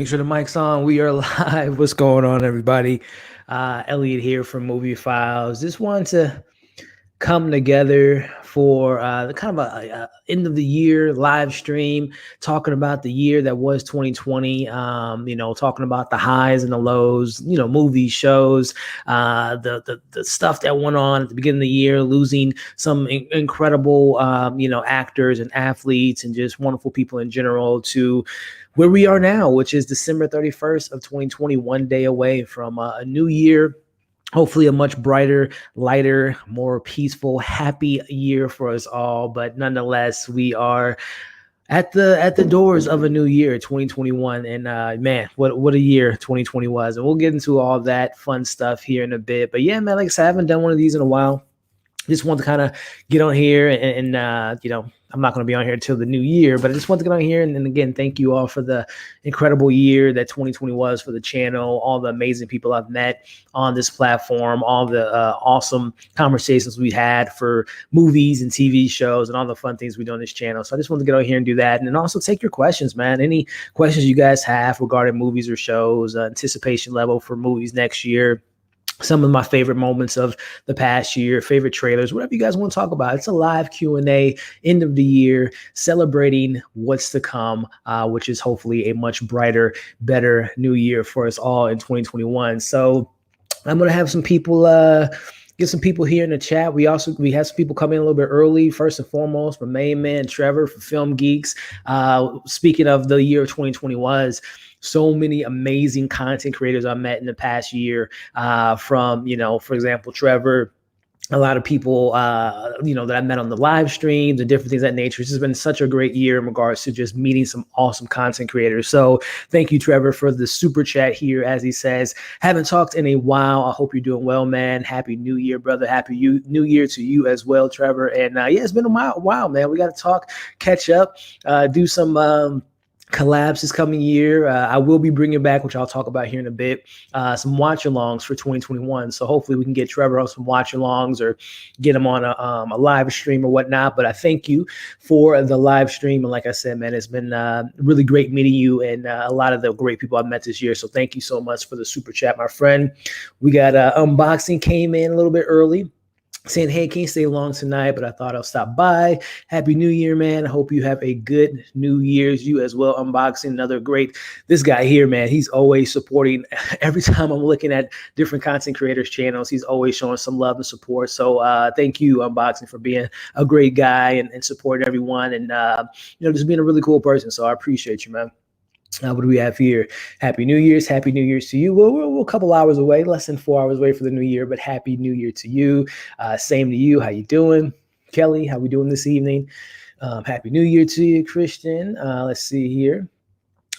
Make sure the mic's on. We are live. What's going on, everybody? Elliot here from Movie Files. Just wanted to come together for the kind of a end of the year live stream, talking about the year that was 2020. Talking about the highs and the lows. Movies, shows, the stuff that went on at the beginning of the year, losing some incredible actors and athletes and just wonderful people in general to where we are now, which is December 31st of 2020, one day away from a new year. Hopefully a much brighter, lighter, more peaceful, happy year for us all. But nonetheless, we are at the doors of a new year, 2021. And man, what a year 2020 was. And we'll get into all that fun stuff here in a bit. But yeah, man, like I said, I haven't done one of these in a while. Just want to kind of get on here and I'm not going to be on here until the new year, but I just want to get on here and again, thank you all for the incredible year that 2020 was for the channel, all the amazing people I've met on this platform, all the awesome conversations we had for movies and TV shows and all the fun things we do on this channel. So I just want to get on here and do that. And then also take your questions, man. Any questions you guys have regarding movies or shows, anticipation level for movies next year, some of my favorite moments of the past year, favorite trailers, whatever you guys want to talk about. It's a live Q&A, end of the year, celebrating what's to come, which is hopefully a much brighter, better new year for us all in 2021. So I'm going to have some people, get some people here in the chat. We have some people come in a little bit early. First and foremost, my main man, Trevor from Film Geeks. Speaking of the year of 2020 was, so many amazing content creators I met in the past year from, for example, Trevor, a lot of people, that I met on the live streams and different things of that nature. This has been such a great year in regards to just meeting some awesome content creators. So thank you, Trevor, for the super chat here. As he says, haven't talked in a while. I hope you're doing well, man. Happy New Year, brother. Happy New Year to you as well, Trevor. And it's been a while, man. We got to talk, catch up, do some collabs this coming year. I will be bringing back, which I'll talk about here in a bit, some watch-alongs for 2021. So hopefully we can get Trevor on some watch-alongs or get him on a live stream or whatnot. But I thank you for the live stream. And like I said, man, it's been really great meeting you and a lot of the great people I've met this year. So thank you so much for the super chat, my friend. We got unboxing came in a little bit early, saying, hey, can't stay long tonight, but I thought I'll stop by. Happy New Year, man. I hope you have a good New Year's. You as well. Unboxing, another great, this guy here, man, he's always supporting. Every time I'm looking at different content creators' channels, he's always showing some love and support. So thank you, Unboxing, for being a great guy and supporting everyone and, just being a really cool person. So I appreciate you, man. What do we have here? Happy New Year's. Happy New Year's to you. Well, we're a couple hours away, less than 4 hours away for the new year, but Happy New Year to you. Same to you. How you doing? Kelly, how we doing this evening? Happy New Year to you, Christian. Let's see here.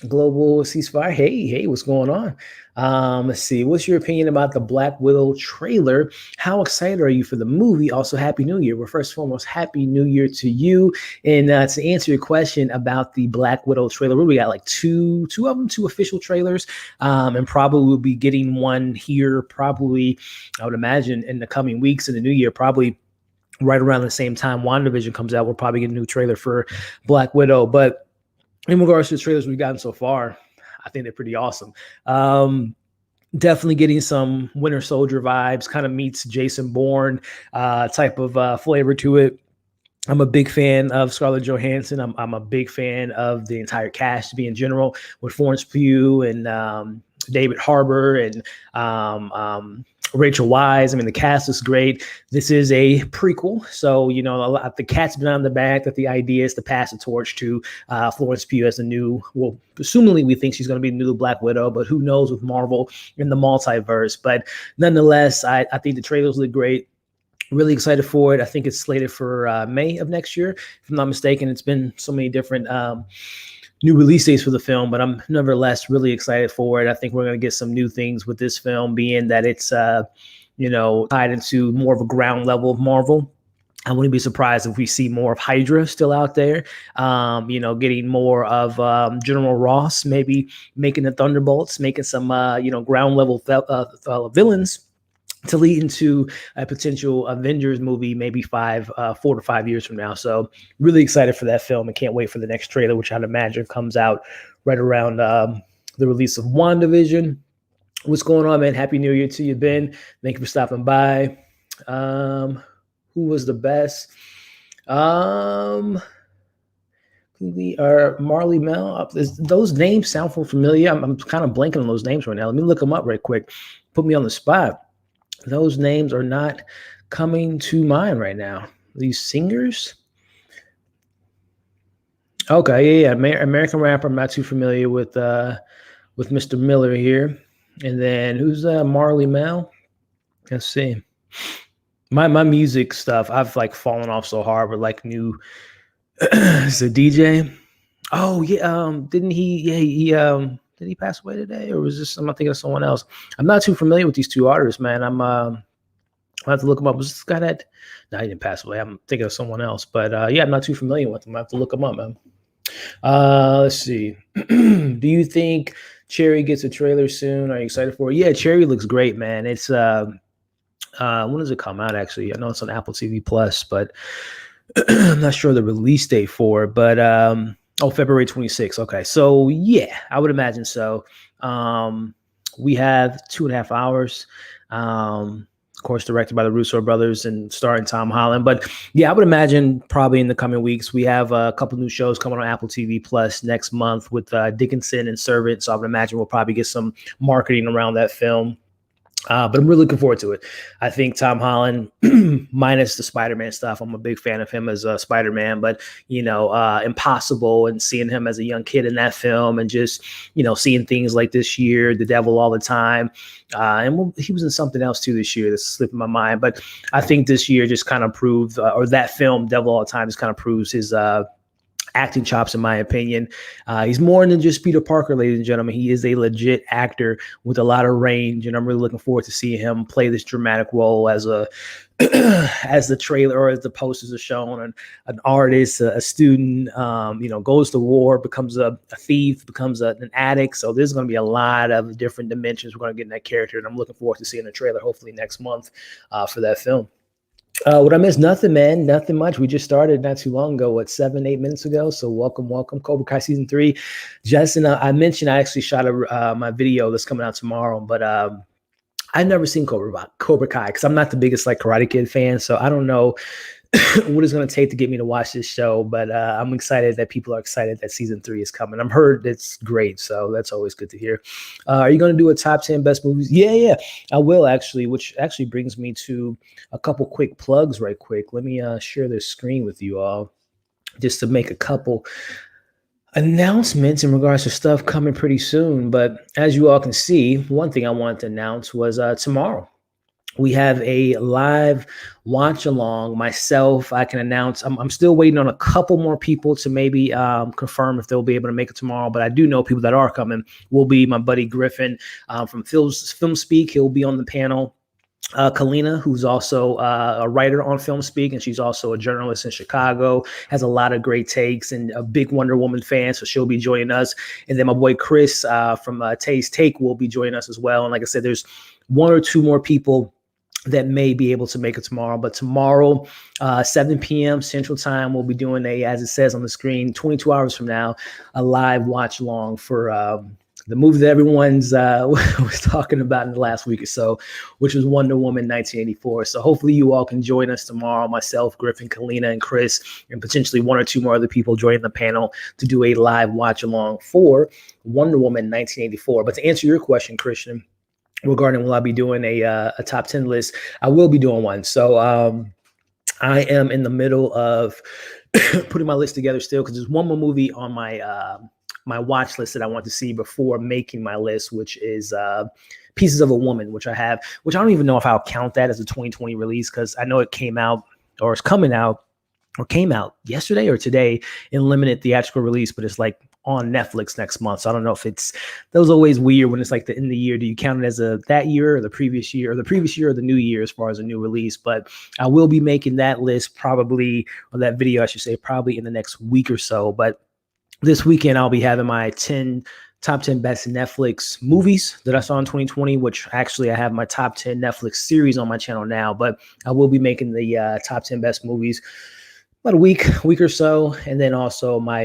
Global ceasefire. Hey, what's going on? Let's see. What's your opinion about the Black Widow trailer? How excited are you for the movie? Also, Happy New Year. Well, first and foremost, Happy New Year to you. And to answer your question about the Black Widow trailer, we got like two of them, two official trailers, and probably we'll be getting one here. Probably, I would imagine, in the coming weeks in the new year. Probably right around the same time WandaVision comes out, we'll probably get a new trailer for Black Widow. But in regards to the trailers we've gotten so far, I think they're pretty awesome. Definitely getting some Winter Soldier vibes, kind of meets Jason Bourne type of flavor to it. I'm a big fan of Scarlett Johansson. I'm a big fan of the entire cast to be in general, with Florence Pugh and David Harbour and Rachel Weisz. I mean, the cast is great. This is a prequel, so the cat's been on the back that the idea is to pass the torch to Florence Pugh as the new. Well, assumingly we think she's going to be the new Black Widow, but who knows with Marvel in the multiverse. But nonetheless, I think the trailers look great. Really excited for it. I think it's slated for May of next year, if I'm not mistaken. It's been so many different new release dates for the film, but I'm nevertheless really excited for it. I think we're going to get some new things with this film, being that it's, tied into more of a ground level of Marvel. I wouldn't be surprised if we see more of Hydra still out there, getting more of General Ross, maybe making the Thunderbolts, making some, ground level villains to lead into a potential Avengers movie, maybe 4 to 5 years from now. So really excited for that film and can't wait for the next trailer, which I'd imagine comes out right around the release of WandaVision. What's going on, man? Happy New Year to you, Ben. Thank you for stopping by. Who was the best? We are Marley Mel. Those names sound familiar. I'm kind of blanking on those names right now. Let me look them up right quick. Put me on the spot. Those names are not coming to mind right now. These singers. Okay, yeah. American rapper. I'm not too familiar with Mr. Miller here. And then who's Marley Mel? Let's see. My music stuff, I've like fallen off so hard with like new so DJ. Oh yeah, didn't he? Yeah, did he pass away today, or was this? I'm not thinking of someone else. I'm not too familiar with these two artists, man. I have to look them up. Was this guy that? No, he didn't pass away. I'm thinking of someone else, but yeah, I'm not too familiar with them. I have to look them up, man. Let's see. Do you think Cherry gets a trailer soon? Are you excited for it? Yeah, Cherry looks great, man. It's when does it come out? Actually, I know it's on Apple TV Plus, but I'm not sure the release date for it. But February 26th. Okay, so yeah, I would imagine so. We have 2.5 hours. Of course, directed by the Russo brothers and starring Tom Holland. But yeah, I would imagine probably in the coming weeks, we have a couple new shows coming on Apple TV Plus next month with Dickinson and Servant. So I would imagine we'll probably get some marketing around that film. But I'm really looking forward to it. I think Tom Holland, minus the Spider-Man stuff, I'm a big fan of him as a Spider-Man, but, Impossible and seeing him as a young kid in that film and just, seeing things like this year, The Devil All the Time. And he was in something else too this year that's slipping my mind. But I think this year just kind of proved, or that film, Devil All the Time, just kind of proves his acting chops, in my opinion. He's more than just Peter Parker, ladies and gentlemen. He is a legit actor with a lot of range, and I'm really looking forward to seeing him play this dramatic role as a as the trailer or as the posters are shown. An artist, a student, goes to war, becomes a thief, becomes an addict. So there's going to be a lot of different dimensions we're going to get in that character, and I'm looking forward to seeing the trailer hopefully next month for that film. What I missed? Nothing, man. Nothing much. We just started not too long ago, 7-8 minutes ago. So welcome, Cobra Kai season 3. Justin, I mentioned I actually shot my video that's coming out tomorrow, but I've never seen Cobra Kai because I'm not the biggest like Karate Kid fan. So I don't know what it's going to take to get me to watch this show, but I'm excited that people are excited that season 3 is coming. I've heard it's great, so that's always good to hear. Are you going to do a top 10 best movies? Yeah, I will actually, which actually brings me to a couple quick plugs right quick. Let me share this screen with you all just to make a couple announcements in regards to stuff coming pretty soon. But as you all can see, one thing I wanted to announce was tomorrow. We have a live watch along. Myself, I can announce. I'm still waiting on a couple more people to maybe confirm if they'll be able to make it tomorrow. But I do know people that are coming. Will be my buddy Griffin from Film Speak. He'll be on the panel. Kalina, who's also a writer on Film Speak, and she's also a journalist in Chicago, has a lot of great takes and a big Wonder Woman fan, so she'll be joining us. And then my boy Chris from Tay's Take will be joining us as well. And like I said, there's one or two more people that may be able to make it tomorrow. But tomorrow, 7 p.m. Central Time, we'll be doing as it says on the screen, 22 hours from now, a live watch along for the movie that everyone's was talking about in the last week or so, which was Wonder Woman 1984. So hopefully you all can join us tomorrow, myself, Griffin, Kalina, and Chris, and potentially one or two more other people joining the panel to do a live watch along for Wonder Woman 1984. But to answer your question, Christian, regarding will I be doing a top 10 list, I will be doing one. So I am in the middle of putting my list together still because there's one more movie on my my watch list that I want to see before making my list, which is Pieces of a Woman, which I don't even know if I'll count that as a 2020 release because I know it came out or it's coming out or came out yesterday or today in limited theatrical release, but it's like on Netflix next month. So I don't know if that was always weird when it's like the end of the year. Do you count it as that year or the previous year or the new year as far as a new release? But I will be making that list probably, or that video, I should say, probably in the next week or so. But this weekend, I'll be having my top 10 best Netflix movies that I saw in 2020, which actually I have my top 10 Netflix series on my channel now, but I will be making the top 10 best movies about a week or so. And then also my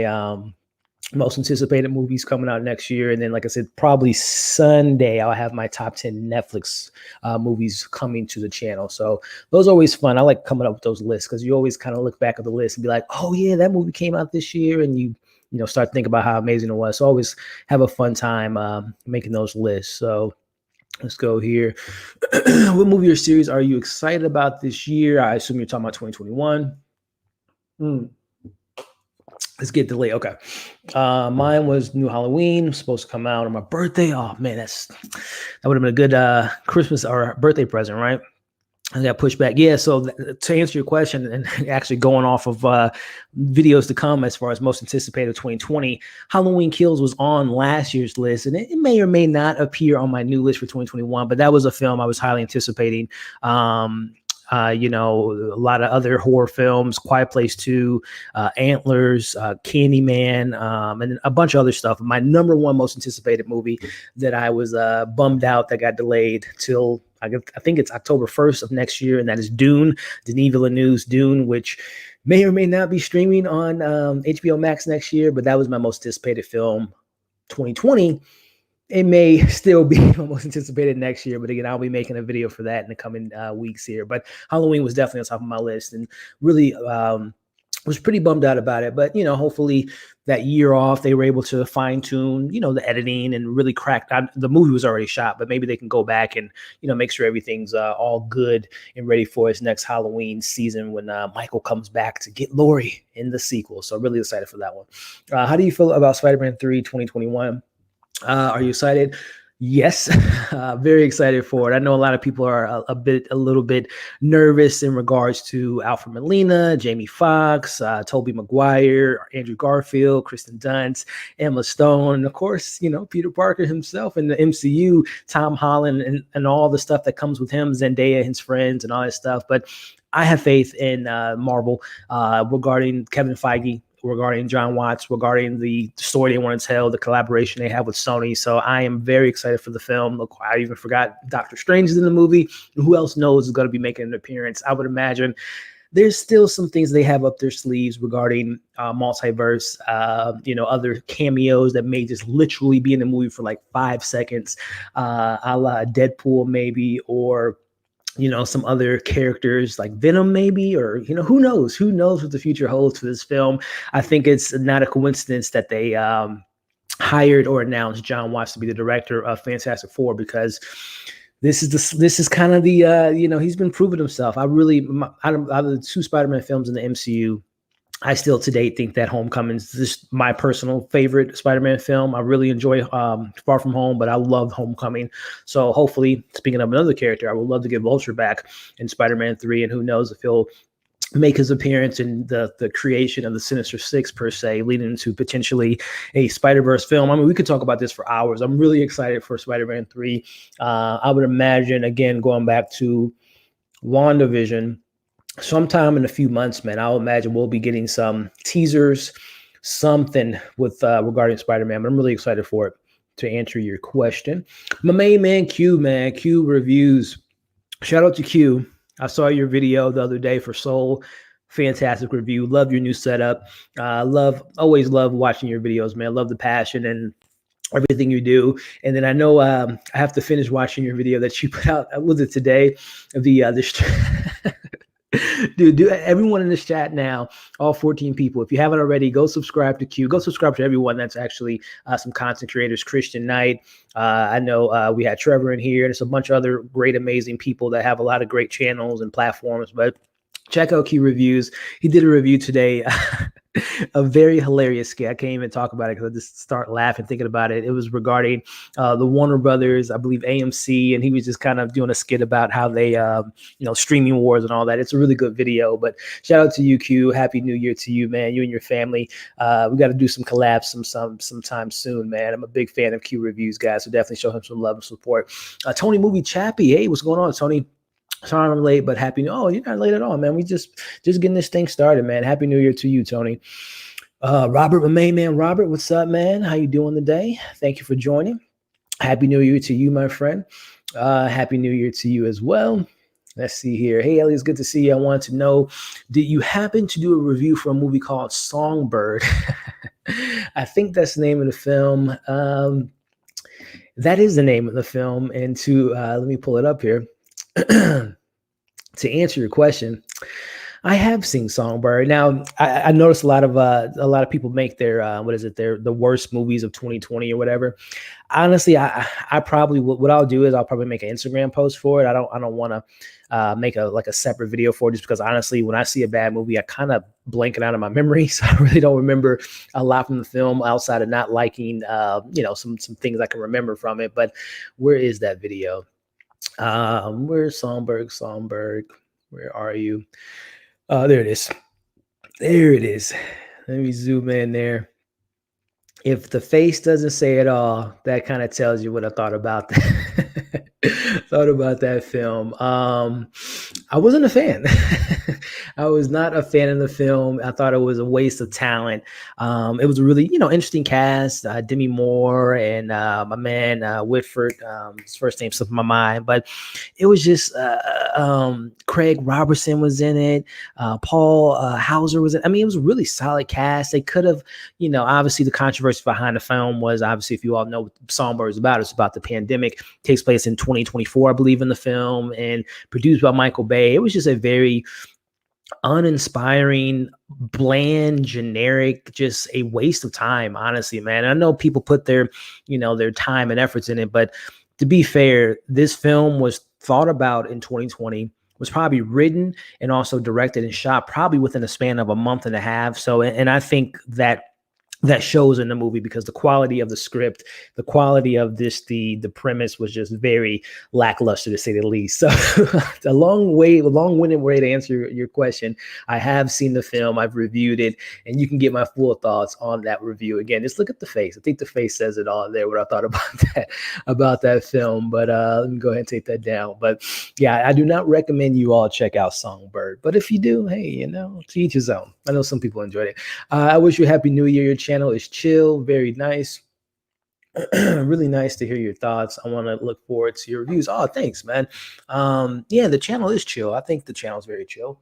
most anticipated movies coming out next year. And then, like I said, probably Sunday, I'll have my top 10 Netflix movies coming to the channel. So those are always fun. I like coming up with those lists because you always kind of look back at the list and be like, oh, yeah, that movie came out this year. And you know, start thinking about how amazing it was. So always have a fun time making those lists. So let's go here. What movie or series are you excited about this year? I assume you're talking about 2021. Let's get delayed. Okay. Mine was New Halloween, supposed to come out on my birthday. Oh man, that would have been a good Christmas or birthday present, right? I got pushed back. Yeah. So to answer your question, and actually going off of videos to come as far as most anticipated 2020, Halloween Kills was on last year's list, and it may or may not appear on my new list for 2021. But that was a film I was highly anticipating. You know, a lot of other horror films, Quiet Place 2, Antlers, Candyman, and a bunch of other stuff. My number one most anticipated movie that I was bummed out that got delayed till I think it's October 1st of next year, and that is Dune, Denis Villeneuve's Dune, which may or may not be streaming on HBO Max next year, but that was my most anticipated film 2020. It may still be my most anticipated next year, but again, I'll be making a video for that in the coming weeks here. But Halloween was definitely on top of my list, and really was pretty bummed out about it. But you know, hopefully that year off, they were able to fine tune, you know, the editing and really crack. The movie was already shot, but maybe they can go back and you know make sure everything's all good and ready for his next Halloween season when Michael comes back to get Laurie in the sequel. So really excited for that one. How do you feel about Spider-Man 3 2021? Are you excited? Yes, very excited for it. I know a lot of people are a little bit nervous in regards to Alfred Molina, Jamie Foxx, Tobey Maguire, Andrew Garfield, Kristen Dunst, Emma Stone, and of course, you know, Peter Parker himself in the MCU, Tom Holland, and all the stuff that comes with him, Zendaya, his friends, and all that stuff. But I have faith in Marvel regarding Kevin Feige, regarding John Watts, regarding the story they want to tell, the collaboration they have with Sony. So I am very excited for the film. Look, I even forgot Doctor Strange is in the movie. Who else knows is going to be making an appearance? I would imagine there's still some things they have up their sleeves regarding multiverse, you know, other cameos that may just literally be in the movie for like 5 seconds, a la Deadpool maybe, or you know, some other characters like Venom maybe, or, you know, who knows what the future holds for this film. I think it's not a coincidence that they hired or announced John Watts to be the director of Fantastic Four, because this is kind of the, you know, he's been proving himself. Out of the 2 Spider-Man films in the MCU, I still to date think that Homecoming's just my personal favorite Spider-Man film. I really enjoy Far From Home, but I love Homecoming. So hopefully, speaking of another character, I would love to get Vulture back in Spider-Man 3, and who knows if he'll make his appearance in the creation of the Sinister Six per se, leading into potentially a Spider-Verse film. I mean, we could talk about this for hours. I'm really excited for Spider-Man 3. I would imagine, again, going back to WandaVision, sometime in a few months, man, I'll imagine we'll be getting some teasers, something with regarding Spider-Man. But I'm really excited for it, to answer your question. My main man, Q, man, Q reviews. Shout out to Q. I saw your video the other day for Soul. Fantastic review. Love your new setup. Always love watching your videos, man. Love the passion and everything you do. And then I know I have to finish watching your video that you put out. Was it today? Dude, everyone in this chat now, all 14 people, if you haven't already, go subscribe to Q. Go subscribe to everyone that's actually some content creators. Christian Knight. I know we had Trevor in here. There's a bunch of other great, amazing people that have a lot of great channels and platforms. But check out Q Reviews. He did a review today. A very hilarious skit. I can't even talk about it because I just start laughing thinking about it. It was regarding the Warner Brothers, I believe AMC, and he was just kind of doing a skit about how they, you know, streaming wars and all that. It's a really good video. But shout out to you, Q. Happy New Year to you, man. You and your family. We got to do some collabs sometime soon, man. I'm a big fan of Q Reviews, guys. So definitely show him some love and support. Tony Movie Chappie. Hey, what's going on, Tony? Sorry I'm late, but happy. Oh, you're not late at all, man. We just getting this thing started, man. Happy New Year to you, Tony. Robert, my main man, Robert, what's up, man? How you doing today? Thank you for joining. Happy New Year to you, my friend. Happy New Year to you as well. Let's see here. Hey, Ellie, it's good to see you. I wanted to know, did you happen to do a review for a movie called Songbird? I think that's the name of the film. That is the name of the film. And to let me pull it up here. To answer your question, I have seen Songbird. Now, I noticed a lot of people make their what is it? Their the worst movies of 2020 or whatever. Honestly, I probably what I'll do is I'll probably make an Instagram post for it. I don't want to make a separate video for it, just because honestly, when I see a bad movie, I kind of blank it out of my memory, so I really don't remember a lot from the film outside of not liking some things I can remember from it. But where is that video? Where's Songbird? Where are you? There it is. There it is. Let me zoom in there. If the face doesn't say it all, that kind of tells you what I thought about that. Thought about that film. I wasn't a fan. I was not a fan of the film. I thought it was a waste of talent. It was a really, interesting cast. Demi Moore and my man Whitford. His first name slipped my mind, but it was just Craig Robertson was in it. Paul Hauser was in. I mean, it was a really solid cast. They could have, obviously the controversy behind the film was obviously, if you all know what Songbird is about, it's about the pandemic. It takes place in 2024, I believe, in the film, and produced by Michael Bay. It was just a very uninspiring, bland, generic, just a waste of time, honestly, man. I know people put their time and efforts in it, but to be fair, this film was thought about in 2020, was probably written and also directed and shot probably within a span of a month and a half. So, and I think that shows in the movie, because the quality of the script, the quality of the premise was just very lackluster, to say the least. So a long-winded way to answer your question. I have seen the film, I've reviewed it, and you can get my full thoughts on that review. Again, just look at the face. I think the face says it all there, what I thought about that film. But let me go ahead and take that down. But yeah, I do not recommend you all check out Songbird. But if you do, hey, to each his own. I know some people enjoyed it. I wish you a happy new year. Your channel is chill, very nice. Really nice to hear your thoughts. I want to look forward to your reviews. Oh, thanks, man. Yeah, the channel is chill. I think the channel is very chill.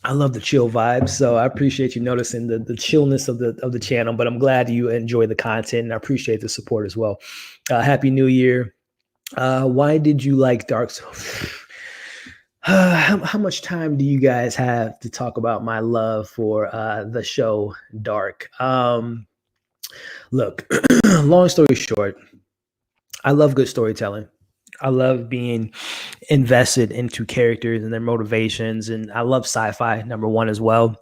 I love the chill vibes, so I appreciate you noticing the chillness of the channel. But I'm glad you enjoy the content, and I appreciate the support as well. Happy New Year. Why did you like Dark Souls? How much time do you guys have to talk about my love for the show Dark? Look, long story short, I love good storytelling. I love being invested into characters and their motivations, and I love sci-fi, number one, as well.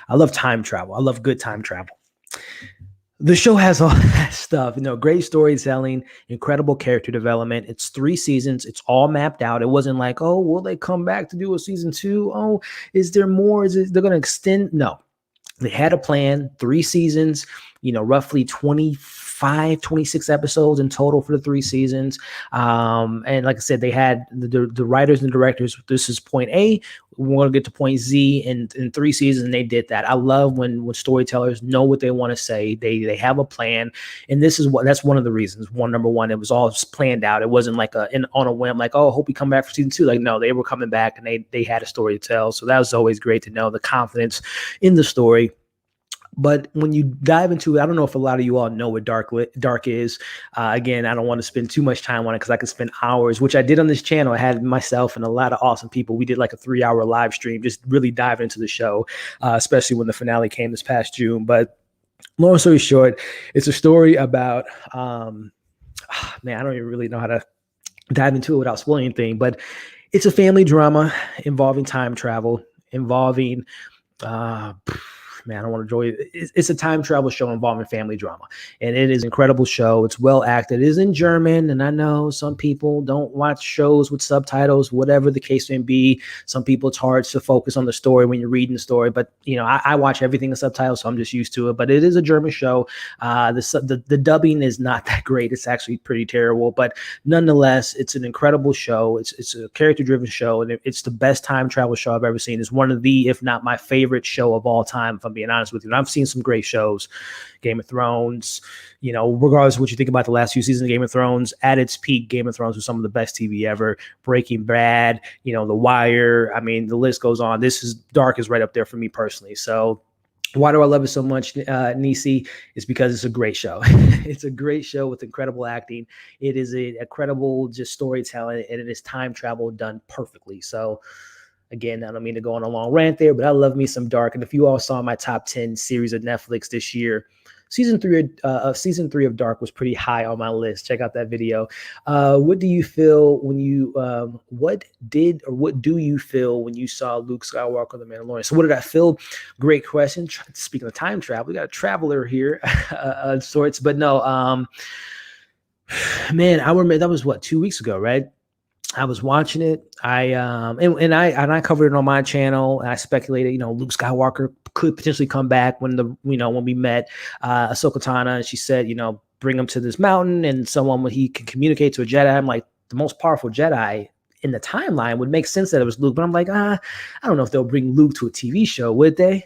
I love time travel. I love good time travel. The show has all that stuff, great storytelling, incredible character development. It's 3 seasons. It's all mapped out. It wasn't like, oh, will they come back to do a season 2? Oh, is there more? They're going to extend? No, they had a plan, 3 seasons, roughly 25, 26 episodes in total for the 3 seasons. And like I said, they had the writers and directors. This is point A. We want to get to point Z in 3 seasons, and they did that. I love when storytellers know what they want to say. They have a plan, and that's one of the reasons. Number one, it was all planned out. It wasn't like on a whim, like, oh, I hope we come back for season 2. Like, no, they were coming back, and they had a story to tell. So that was always great to know the confidence in the story. But when you dive into it, I don't know if a lot of you all know what dark is. Again, I don't want to spend too much time on it because I could spend hours, which I did on this channel. I had myself and a lot of awesome people. We did like a 3-hour live stream, just really dive into the show, especially when the finale came this past June. But long story short, it's a story about, man, I don't even really know how to dive into it without spoiling anything, but it's a family drama involving time travel, involving, man, I don't want to enjoy it. It's a time travel show involving family drama, and it is an incredible show. It's well acted. It is in German, and I know some people don't watch shows with subtitles, whatever the case may be. Some people, it's hard to focus on the story when you're reading the story, but I watch everything in subtitles, so I'm just used to it. But it is a German show. The dubbing is not that great. It's actually pretty terrible, but nonetheless, it's an incredible show. It's a character-driven show, and it's the best time travel show I've ever seen. It's one of the, if not my favorite show of all time, if I'm being honest with you. And I've seen some great shows, Game of Thrones, regardless of what you think about the last few seasons of Game of Thrones, at its peak, Game of Thrones was some of the best TV ever. Breaking Bad, The Wire. I mean, the list goes on. Dark is right up there for me personally. So Why do I love it so much, Nisi? It's because it's a great show. It's a great show with incredible acting. It is a credible just storytelling, and it is time travel done perfectly. So, again, I don't mean to go on a long rant there, but I love me some Dark. And if you all saw my top 10 series of Netflix this year, season three of Dark was pretty high on my list. Check out that video. What do you feel when you what do you feel when you saw Luke Skywalker, the Mandalorian? So what did I feel? Great question. Speaking of time travel, we got a traveler here of sorts, but no, man, I remember that was what 2 weeks ago, right? I was watching it. I covered it on my channel. And I speculated, Luke Skywalker could potentially come back when we met Ahsoka Tano, and she said, bring him to this mountain and someone when he can communicate to a Jedi. I'm like, the most powerful Jedi in the timeline would make sense that it was Luke, but I'm like, I don't know if they'll bring Luke to a TV show, would they?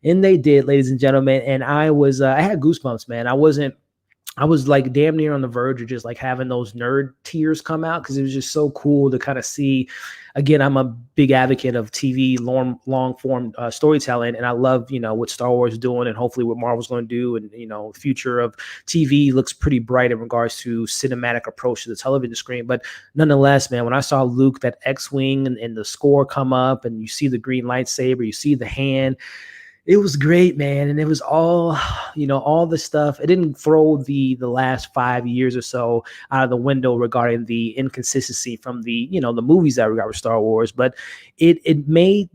And they did, ladies and gentlemen. And I had goosebumps, man. I was like damn near on the verge of just like having those nerd tears come out because it was just so cool to kind of see. Again, I'm a big advocate of TV long form storytelling, and I love what Star Wars is doing, and hopefully what Marvel's going to do, and the future of TV looks pretty bright in regards to cinematic approach to the television screen. But nonetheless, man, when I saw Luke, that X-wing and the score come up, and you see the green lightsaber, you see the hand. It was great, man. And it was all, all the stuff. It didn't throw the last 5 years or so out of the window regarding the inconsistency from the movies that we got with Star Wars, but it made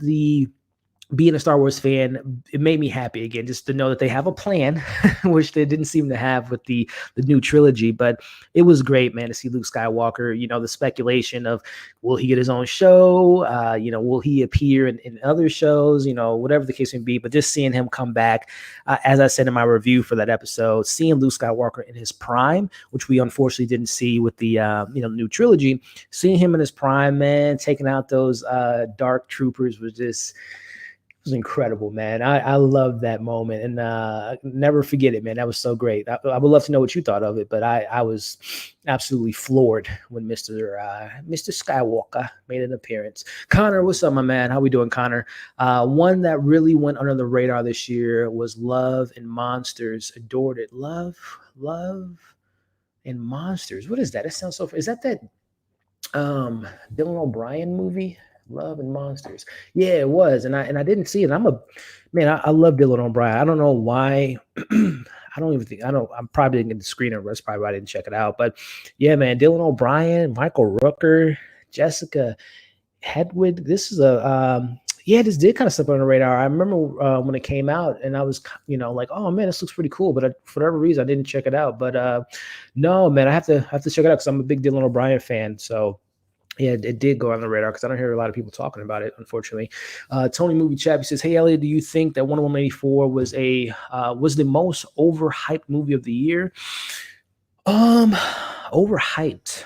being a Star Wars fan, it made me happy again, just to know that they have a plan, which they didn't seem to have with the new trilogy. But it was great, man, to see Luke Skywalker. The speculation of will he get his own show? Will he appear in other shows? Whatever the case may be. But just seeing him come back, as I said in my review for that episode, seeing Luke Skywalker in his prime, which we unfortunately didn't see with the new trilogy. Seeing him in his prime, man, taking out those dark troopers was just. Was incredible, man. I love that moment, and never forget it, man. That was so great. I would love to know what you thought of it, but I was absolutely floored when Mr. Skywalker made an appearance. Connor, what's up, my man? How we doing, Connor? One that really went under the radar this year was Love and Monsters. Adored it. Love and Monsters. What is that? It sounds so. Is that Dylan O'Brien movie? Love and Monsters. Yeah, it was. And I didn't see it. I love Dylan O'Brien. I don't know why. I'm probably didn't get the screener. That's probably why I didn't check it out. But yeah, man, Dylan O'Brien, Michael Rooker, Jessica Hedwig. This is this did kind of slip on the radar. I remember when it came out, and I was, like, oh man, this looks pretty cool. But for whatever reason, I didn't check it out. But no, man, I have to check it out because I'm a big Dylan O'Brien fan. So. Yeah, it did go on the radar because I don't hear a lot of people talking about it, unfortunately. Tony Movie Chat, he says, "Hey Elliot, do you think that Wonder Woman 84 was the most overhyped movie of the year?" Overhyped.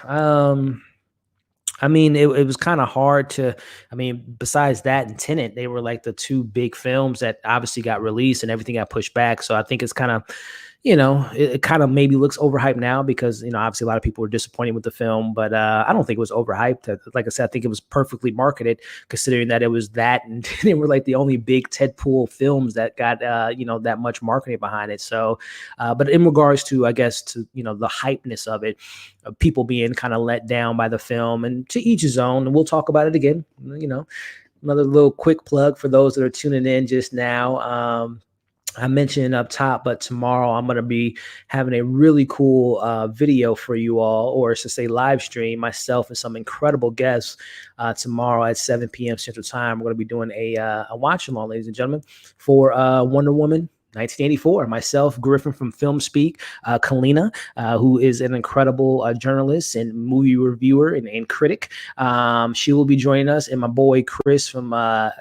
I mean, it was kind of hard to. I mean, besides that and Tenet, they were like the two big films that obviously got released and everything got pushed back. So I think it's kind of. It kind of maybe looks overhyped now because, obviously a lot of people were disappointed with the film, but I don't think it was overhyped. Like I said, I think it was perfectly marketed considering that it was that, and they were like the only big Deadpool films that got, that much marketing behind it. So, but in regards to, I guess, to, the hypeness of it, people being kind of let down by the film, and to each his own, and we'll talk about it again, another little quick plug for those that are tuning in just now. I mentioned up top, but tomorrow I'm going to be having a really cool video for you all, or to say live stream, myself and some incredible guests tomorrow at 7 p.m. Central Time. We're going to be doing a watch along, ladies and gentlemen, for Wonder Woman 1984. Myself, Griffin from Film Speak, Kalina, who is an incredible journalist and movie reviewer and critic. She will be joining us, and my boy Chris from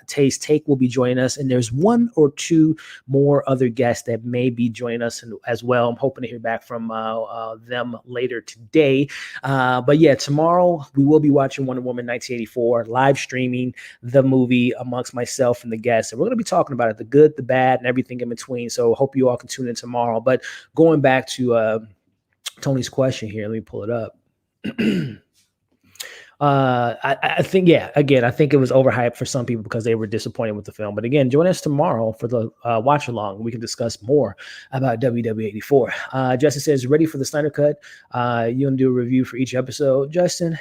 Taste Take will be joining us. And there's one or two more other guests that may be joining us as well. I'm hoping to hear back from them later today. But yeah, tomorrow we will be watching Wonder Woman 1984, live streaming the movie amongst myself and the guests. And we're going to be talking about it, the good, the bad, and everything in between. So hope you all can tune in tomorrow. But going back to Tony's question here, let me pull it up. I think, yeah, again, I think it was overhyped for some people because they were disappointed with the film. But again, join us tomorrow for the watch along. We can discuss more about WW 84. Justin says, ready for the Snyder Cut. You going to do a review for each episode. Justin,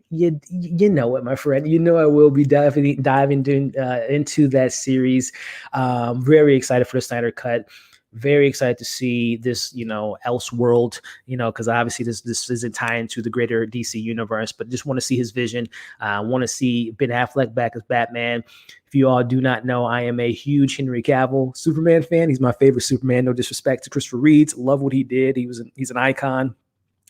you know it, my friend. You know I will be into that series. Very excited for the Snyder Cut. Very excited to see this, Elseworld, because obviously this isn't tied into the greater DC universe, but just want to see his vision. Want to see Ben Affleck back as Batman. If you all do not know, I am a huge Henry Cavill Superman fan. He's my favorite Superman. No disrespect to Christopher Reeves. Love what he did. He's an icon.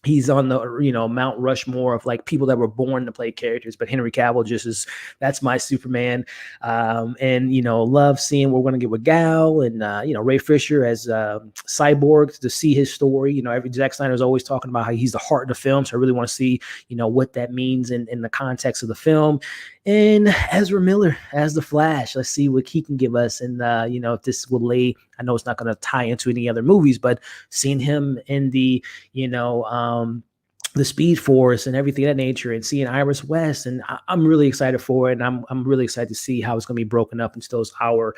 He's on the Mount Rushmore of like people that were born to play characters, but Henry Cavill just is, that's my Superman. And love seeing what we're going to get with Gal and Ray Fisher as Cyborg, to see his story. Every Zack Snyder is always talking about how he's the heart of the film, so I really want to see what that means in the context of the film. And Ezra Miller as the Flash, let's see what he can give us. And if this will lay, I know it's not going to tie into any other movies, but seeing him in the the Speed Force and everything of that nature, and seeing Iris West, and I'm really excited for it. And I'm really excited to see how it's going to be broken up into those hour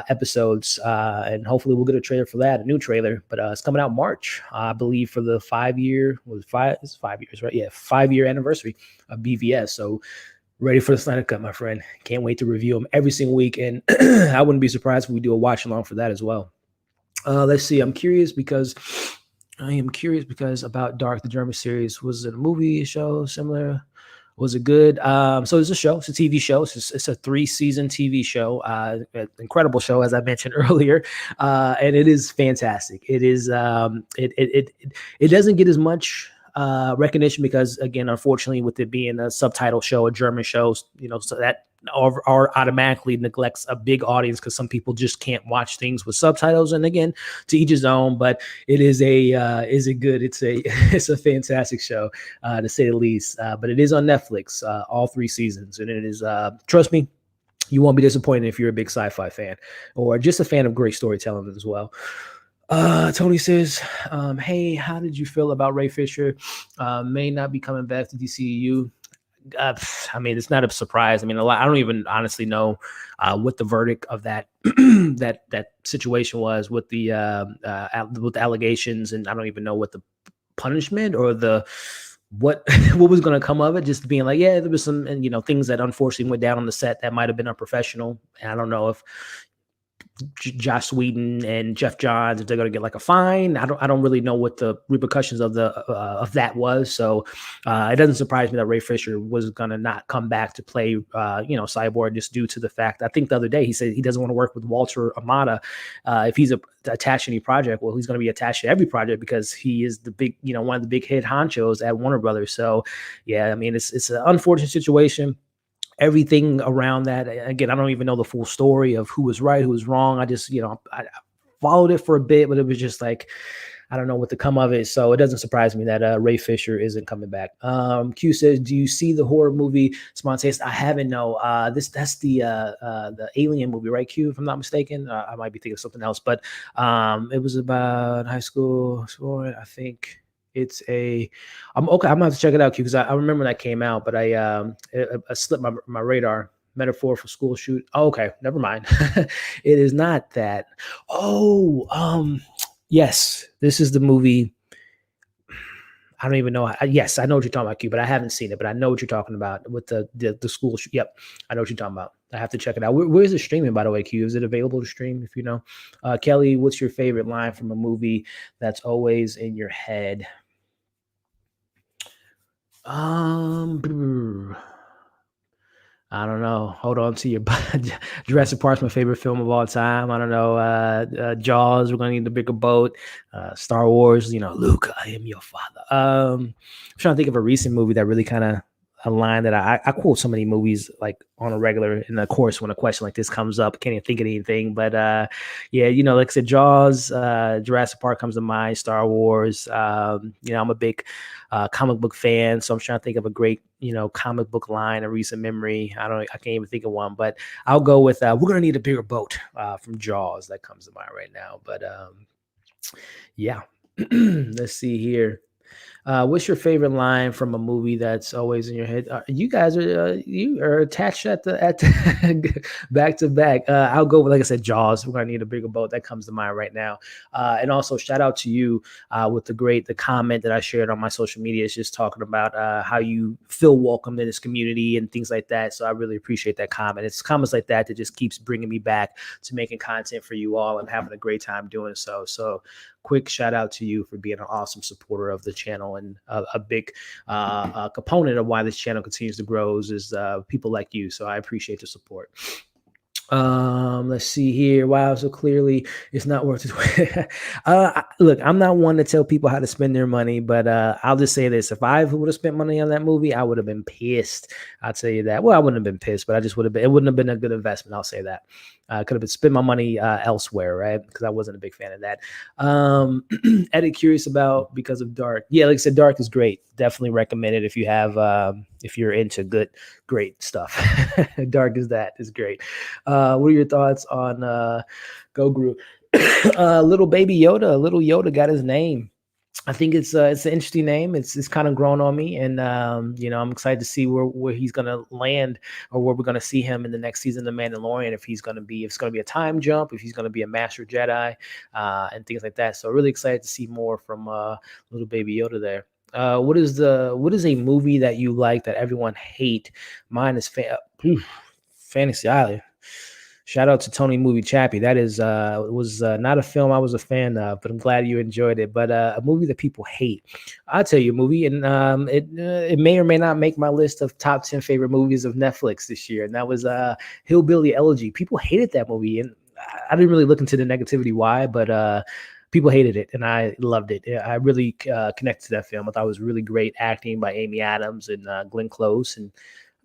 episodes, and hopefully we'll get a trailer for that, a new trailer. But it's coming out March, I believe, for the it's 5 years, right? Yeah, 5-year anniversary of BVS. So ready for the Snyder Cut, my friend. Can't wait to review them every single week, and I wouldn't be surprised if we do a watch along for that as well. Let's see. I'm curious because about Dark, the German series. Was it a movie, a show, similar? Was it good? So it's a show. It's a TV show. It's a 3-season TV show. Incredible show, as I mentioned earlier, and it is fantastic. It is. It doesn't get as much recognition because, again, unfortunately, with it being a subtitle show, a German show, so that automatically neglects a big audience because some people just can't watch things with subtitles. And again, to each his own. But it is it's a fantastic show, to say the least. But it is on Netflix, all 3 seasons, and it is, trust me, you won't be disappointed if you're a big sci-fi fan or just a fan of great storytelling as well. Tony says, hey, how did you feel about Ray Fisher may not be coming back to DCU? I mean, it's not a surprise. I mean, I don't even honestly know what the verdict of that that situation was with the allegations, and I don't even know what the punishment or what was going to come of it. Just being like, yeah, there was some, and things that unfortunately went down on the set that might have been unprofessional. And I don't know if Joss Whedon and Jeff Johns, if they're going to get like a fine. I don't really know what the repercussions of that was. So it doesn't surprise me that Ray Fisher was going to not come back to play Cyborg, just due to the fact, I think the other day he said he doesn't want to work with Walter Amada if he's attached to any project. Well, he's going to be attached to every project because he is the big, one of the big head honchos at Warner Brothers. So yeah, I mean, it's an unfortunate situation. Everything around that, again, I don't even know the full story of who was right, who was wrong. I just, I followed it for a bit, but it was just like, I don't know what to come of it. So it doesn't surprise me that Ray Fisher isn't coming back. Q says, do you see the horror movie Spontaneous? I haven't. No. That's the Alien movie, right, Q? If I'm not mistaken. I might be thinking of something else, but it was about high school. I think it's I'm okay. I'm gonna have to check it out, Q, because I remember that came out, but I slipped my radar. Metaphor for school shoot. Oh, okay, never mind. It is not that. Oh, yes, this is the movie. I don't even know. Yes, I know what you're talking about, Q, but I haven't seen it. But I know what you're talking about with the school shoot. Yep, I know what you're talking about. I have to check it out. Where is it streaming, by the way, Q? Is it available to stream? If you know, Kelly, what's your favorite line from a movie that's always in your head? I don't know. Hold on to your Jurassic Park's my favorite film of all time. I don't know. Jaws, we're gonna need a bigger boat. Star Wars, Luke, I am your father. I'm trying to think of a recent movie that really kind of a line that I quote so many movies like on a regular. And of course, when a question like this comes up, can't even think of anything. But yeah, like I said, Jaws, Jurassic Park comes to mind. Star Wars. I'm a big comic book fan, so I'm trying to think of a great comic book line, a recent memory. I can't even think of one, but I'll go with we're gonna need a bigger boat from Jaws. That comes to mind right now. But yeah, let's see here. What's your favorite line from a movie that's always in your head? You are attached at the back to back. I'll go with, like I said, Jaws. We're gonna need a bigger boat. That comes to mind right now. And also shout out to you with the comment that I shared on my social media. It's just talking about how you feel welcome in this community and things like that. So I really appreciate that comment. It's comments like that that just keeps bringing me back to making content for you all and having a great time doing so. So quick shout out to you for being an awesome supporter of the channel, and a big component of why this channel continues to grow is people like you. So I appreciate the support. Let's see here. Wow, so clearly it's not worth it. Look, I'm not one to tell people how to spend their money, but I'll just say this: if I would have spent money on that movie, I would have been pissed. I'll tell you that. Well, I wouldn't have been pissed, but I just would have been. It wouldn't have been a good investment. I'll say that. Could have been spent my money elsewhere, right? Because I wasn't a big fan of that. Edit curious about because of Dark. Yeah, like I said, Dark is great. Definitely recommend it if you have if you're into great stuff. Dark is great. What are your thoughts on Go Group? Little baby Yoda, little Yoda got his name. I think it's an interesting name. It's kind of grown on me, and I'm excited to see where he's gonna land, or where we're gonna see him in the next season of The Mandalorian. If it's gonna be a time jump, if he's gonna be a Master Jedi, and things like that. So really excited to see more from little baby Yoda there. What is a movie that you like that everyone hate? Mine is Fantasy Island. Shout out to Tony Movie Chappie. That was not a film I was a fan of, but I'm glad you enjoyed it. But a movie that people hate, I'll tell you a movie, and it may or may not make my list of top 10 favorite movies of Netflix this year, and that was Hillbilly Elegy. People hated that movie, and I didn't really look into the negativity why, but people hated it, and I loved it. I really connected to that film. I thought it was really great acting by Amy Adams and Glenn Close, and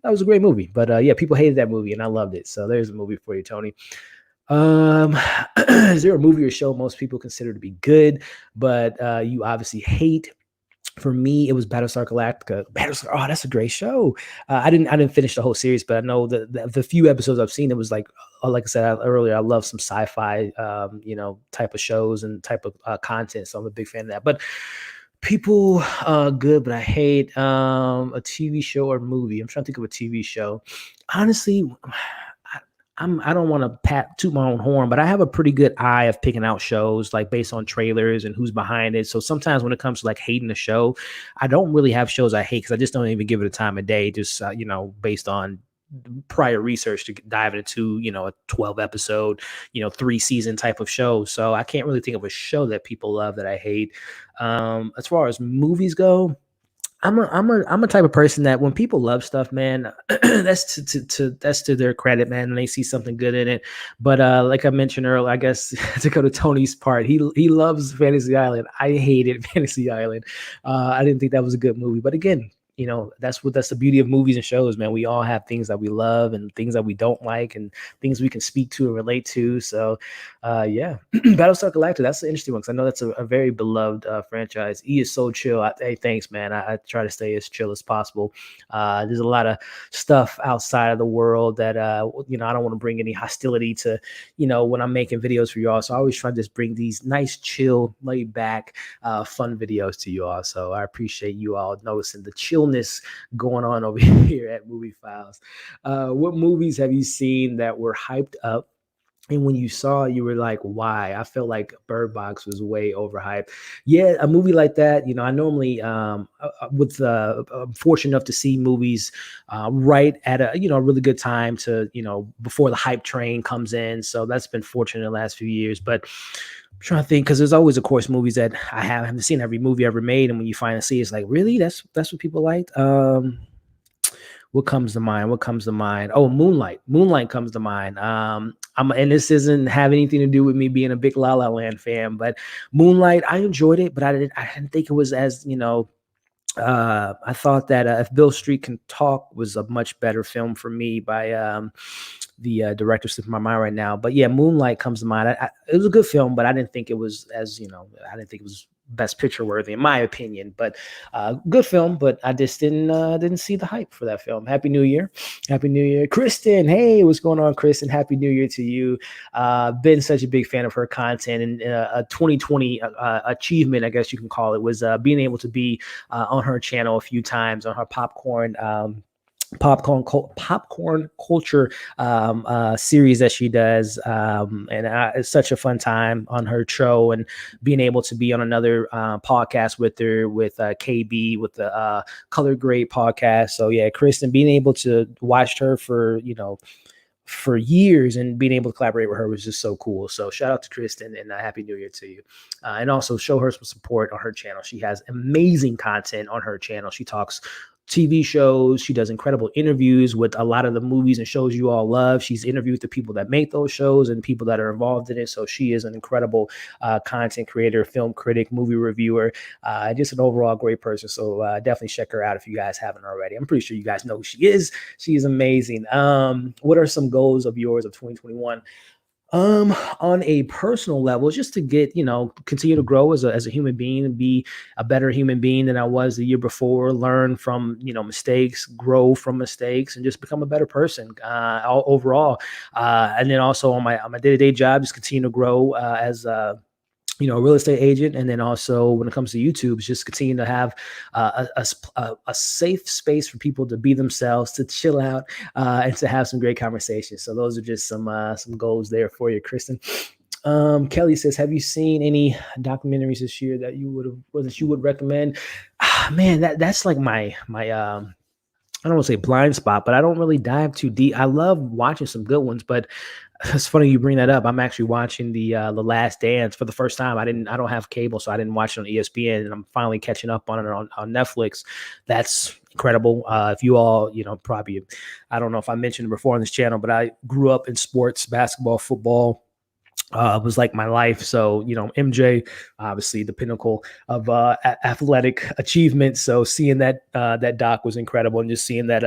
that was a great movie. But yeah, people hated that movie, and I loved it. So there's a movie for you, Tony. Is there a movie or show most people consider to be good, but you obviously hate? For me, it was Battlestar Galactica. Oh, that's a great show. I didn't finish the whole series, but I know the few episodes I've seen, it was like I said earlier, I love some sci-fi, type of shows and type of content. So I'm a big fan of that. But people good, but I hate a TV show or movie. I'm trying to think of a TV show. Honestly, I don't want to toot my own horn, but I have a pretty good eye of picking out shows like based on trailers and who's behind it. So sometimes when it comes to like hating a show, I don't really have shows I hate because I just don't even give it a time of day. Just based on prior research to dive into a 12 episode 3-season type of show. So I can't really think of a show that people love that I hate. As far as movies go, I'm a type of person that when people love stuff, man, that's to their credit, man, and they see something good in it. But like I mentioned earlier, I guess to go to Tony's part, he loves Fantasy Island. I hated Fantasy Island. I didn't think that was a good movie. But again, that's the beauty of movies and shows, man. We all have things that we love and things that we don't like and things we can speak to and relate to. So yeah, Battlestar Galactica, that's an interesting one because I know that's a very beloved franchise. He is so chill. Hey, thanks, man. I try to stay as chill as possible. There's a lot of stuff outside of the world that I don't want to bring any hostility to when I'm making videos for you all. So I always try to just bring these nice, chill, laid back, fun videos to you all. So I appreciate you all noticing the chillness going on over here at Movie Files. What movies have you seen that were hyped up, and when you saw it, you were like, why? I felt like Bird Box was way overhyped. Yeah, a movie like that, I normally I'm fortunate enough to see movies right at a really good time to before the hype train comes in. So that's been fortunate in the last few years. But I'm trying to think, because there's always, of course, movies that I haven't seen every movie ever made, and when you finally see it's like, really, that's what people liked. What comes to mind? Oh, Moonlight comes to mind. And this doesn't have anything to do with me being a big La La Land fan, but Moonlight, I enjoyed it, but I didn't think it was as I thought that If Bill Street Can Talk was a much better film for me by the director slipping my mind right now. But yeah, Moonlight comes to mind. It was a good film, but I didn't think it was as I didn't think it was best picture worthy in my opinion. But good film, but I just didn't see the hype for that film. Happy New Year. Happy New Year. Kristen, hey, what's going on, Kristen? Happy New Year to you. Been such a big fan of her content, and a 2020 achievement, I guess you can call it, was being able to be on her channel a few times on her popcorn culture series that she does, and it's such a fun time on her show, and being able to be on another podcast with her, with KB, with the Color Grade podcast. So yeah, Kristen, being able to watch her for years and being able to collaborate with her was just so cool. So shout out to Kristen, and happy New Year to you. And also show her some support on her channel. She has amazing content on her channel. She talks TV shows. She does incredible interviews with a lot of the movies and shows you all love. She's interviewed the people that make those shows and people that are involved in it. So she is an incredible content creator, film critic, movie reviewer, just an overall great person. So definitely check her out if you guys haven't already. I'm pretty sure you guys know who she is. She is amazing. What are some goals of yours of 2021? On a personal level, just to get, continue to grow as a human being and be a better human being than I was the year before, learn from, mistakes, grow from mistakes, and just become a better person, overall. And then also on my day-to-day job, just continue to grow, as a real estate agent. And then also when it comes to YouTube, just continue to have a safe space for people to be themselves, to chill out, and to have some great conversations. So those are just some goals there for you, Kristen. Kelly says, have you seen any documentaries this year that you would recommend? Man, that's like my I don't want to say blind spot, but I don't really dive too deep. I love watching some good ones, but it's funny you bring that up. I'm actually watching the Last Dance for the first time. I don't have cable, so I didn't watch it on ESPN, and I'm finally catching up on it on Netflix. That's incredible. If you all, probably, I don't know if I mentioned it before on this channel, but I grew up in sports, basketball, football. Was like my life. So, MJ, obviously the pinnacle of athletic achievement. So seeing that doc was incredible, and just seeing that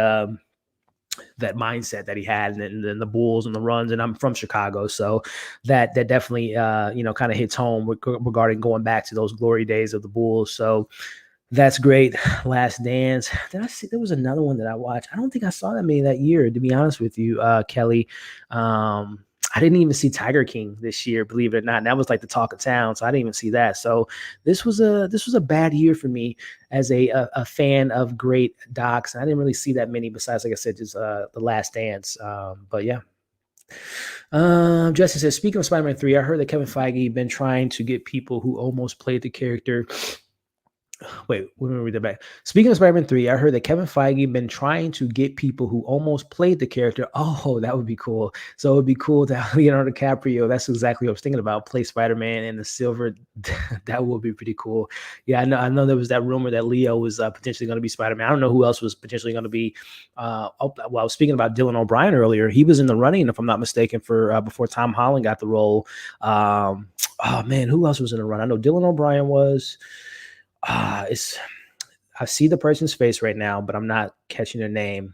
that mindset that he had, and then the Bulls and the runs. And I'm from Chicago, so that definitely kind of hits home regarding going back to those glory days of the Bulls. So that's great. Last Dance. Did I see there was another one that I watched? I don't think I saw that many that year, to be honest with you, Kelly. I didn't even see Tiger King this year, believe it or not. And that was like the talk of town, so I didn't even see that. So this was a bad year for me as a fan of great docs. And I didn't really see that many besides, like I said, just The Last Dance. But yeah. Justin says, speaking of Spider-Man 3, I heard that Kevin Feige been trying to get people who almost played the character. Wait, let me read that back. Speaking of Spider-Man 3, I heard that Kevin Feige been trying to get people who almost played the character. Oh, that would be cool. So it would be cool to have Leonardo DiCaprio. That's exactly what I was thinking about. Play Spider-Man in the silver. That would be pretty cool. Yeah, I know there was that rumor that Leo was potentially going to be Spider-Man. I don't know who else was potentially going to be. I was speaking about Dylan O'Brien earlier. He was in the running, if I'm not mistaken, for before Tom Holland got the role. Oh man, who else was in the run? I know Dylan O'Brien was. I see the person's face right now, but I'm not catching their name.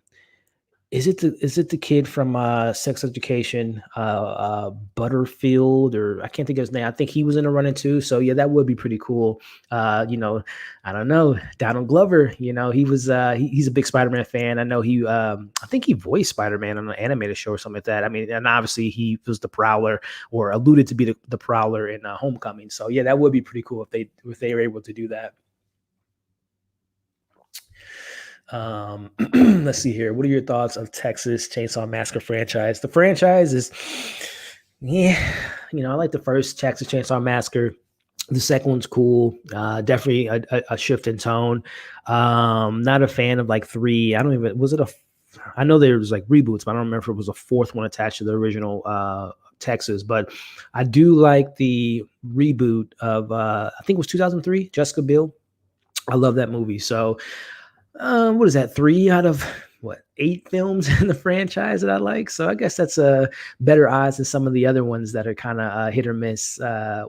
Is it the kid from Sex Education, Butterfield, or I can't think of his name. I think he was in the running too. So yeah, that would be pretty cool. I don't know, Donald Glover. He was he's a big Spider-Man fan. I know I think he voiced Spider-Man on an animated show or something like that. I mean, and obviously he was the Prowler, or alluded to be the Prowler in Homecoming. So yeah, that would be pretty cool if they were able to do that. Let's see here. What are your thoughts of Texas Chainsaw Massacre franchise? The franchise is, yeah, I like the first Texas Chainsaw Massacre. The second one's cool. Definitely a shift in tone. Not a fan of like 3. I know there was like reboots, but I don't remember if it was a 4th one attached to the original Texas. But I do like the reboot of I think it was 2003, Jessica Biel. I love that movie. So what is that? 3 out of 8 films in the franchise that I like. So I guess that's a better odds than some of the other ones that are kind of hit or miss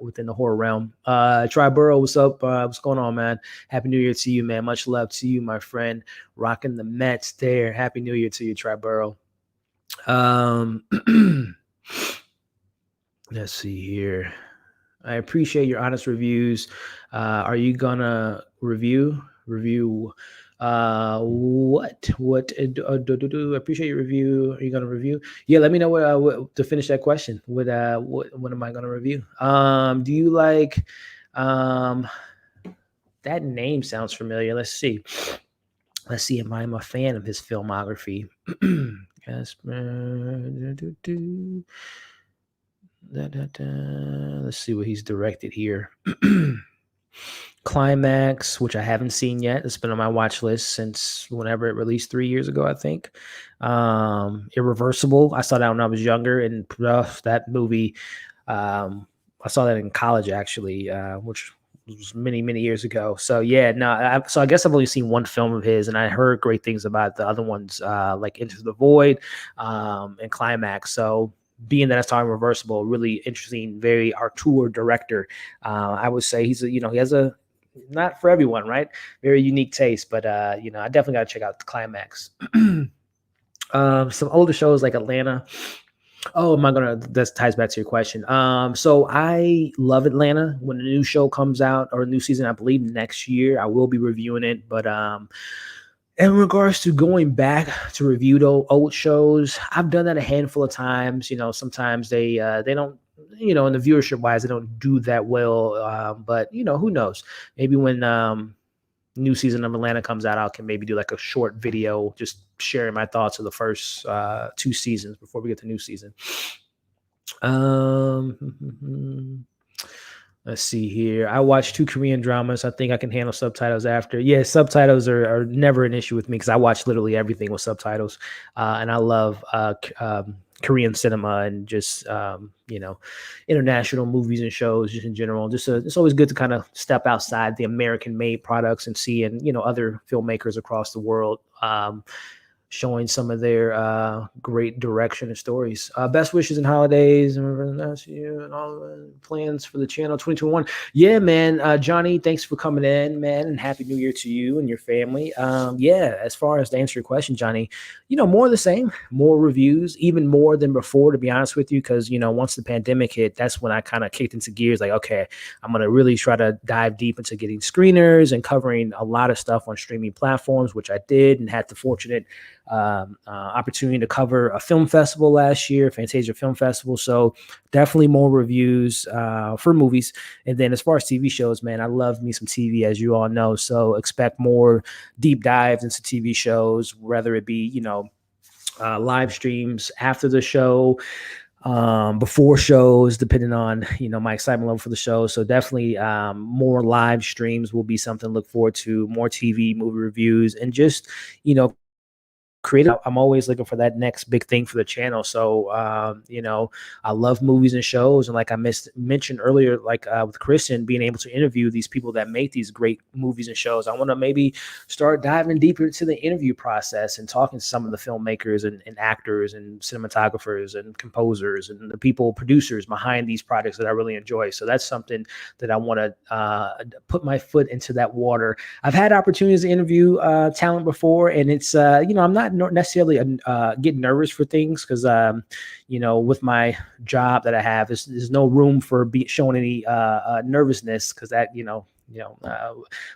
within the horror realm. Triborough, what's up? What's going on, man? Happy New Year to you, man. Much love to you, my friend. Rocking the Mets there. Happy New Year to you, Triborough. Let's see here. I appreciate your honest reviews. Are you gonna review? I appreciate your review. Are you gonna review? Yeah, let me know what to finish that question. What am I gonna review? Do you like? Um, that name sounds familiar. Let's see. Let's see. Am I a fan of his filmography? Yes. Let's see what he's directed here. Climax, which I haven't seen yet. It's been on my watch list since whenever it released 3 years ago, I think. Irreversible. I saw that when I was younger, and that movie. I saw that in college actually, which was many many years ago. So yeah, no. So I guess I've only seen one film of his, and I heard great things about the other ones, like Into the Void, and Climax. So being that I saw Irreversible, really interesting, very auteur director. I would say he has a not for everyone, right? Very unique taste, but I definitely got to check out the Climax. Some older shows like Atlanta. Oh, am I gonna? That ties back to your question. So I love Atlanta. When the new show comes out or a new season, I believe next year, I will be reviewing it. But in regards to going back to review the old shows, I've done that a handful of times. Sometimes they don't, in the viewership wise, they don't do that well. But who knows? Maybe when new season of Atlanta comes out, I can maybe do like a short video, just sharing my thoughts of the first two seasons before we get to new season. Let's see here. I watched 2 Korean dramas. I think I can handle subtitles after. Yeah, subtitles are never an issue with me because I watch literally everything with subtitles. And I love Korean cinema and just, international movies and shows just in general. It's always good to kind of step outside the American made products and see, and, other filmmakers across the world. Showing some of their great direction and stories. Best wishes and holidays and all the plans for the channel 2021. Yeah, man. Johnny, thanks for coming in, man, and happy new year to you and your family. Yeah, as far as to answer your question, Johnny, more of the same, more reviews, even more than before, to be honest with you, because, once the pandemic hit, that's when I kind of kicked into gears like, okay, I'm going to really try to dive deep into getting screeners and covering a lot of stuff on streaming platforms, which I did and had the fortunate opportunity to cover a film festival last year, Fantasia Film Festival. So definitely more reviews for movies. And then as far as TV shows, man, I love me some TV, as you all know. So expect more deep dives into TV shows, whether it be, live streams after the show, before shows, depending on, my excitement level for the show. So definitely more live streams will be something to look forward to, more TV, movie reviews, and just, creative. I'm always looking for that next big thing for the channel. So, I love movies and shows. And like I mentioned earlier, like with Kristen, being able to interview these people that make these great movies and shows, I want to maybe start diving deeper into the interview process and talking to some of the filmmakers and actors and cinematographers and composers and the producers behind these projects that I really enjoy. So that's something that I want to put my foot into that water. I've had opportunities to interview talent before, and it's, I'm not necessarily get nervous for things because with my job that I have, there's no room for showing any nervousness, because that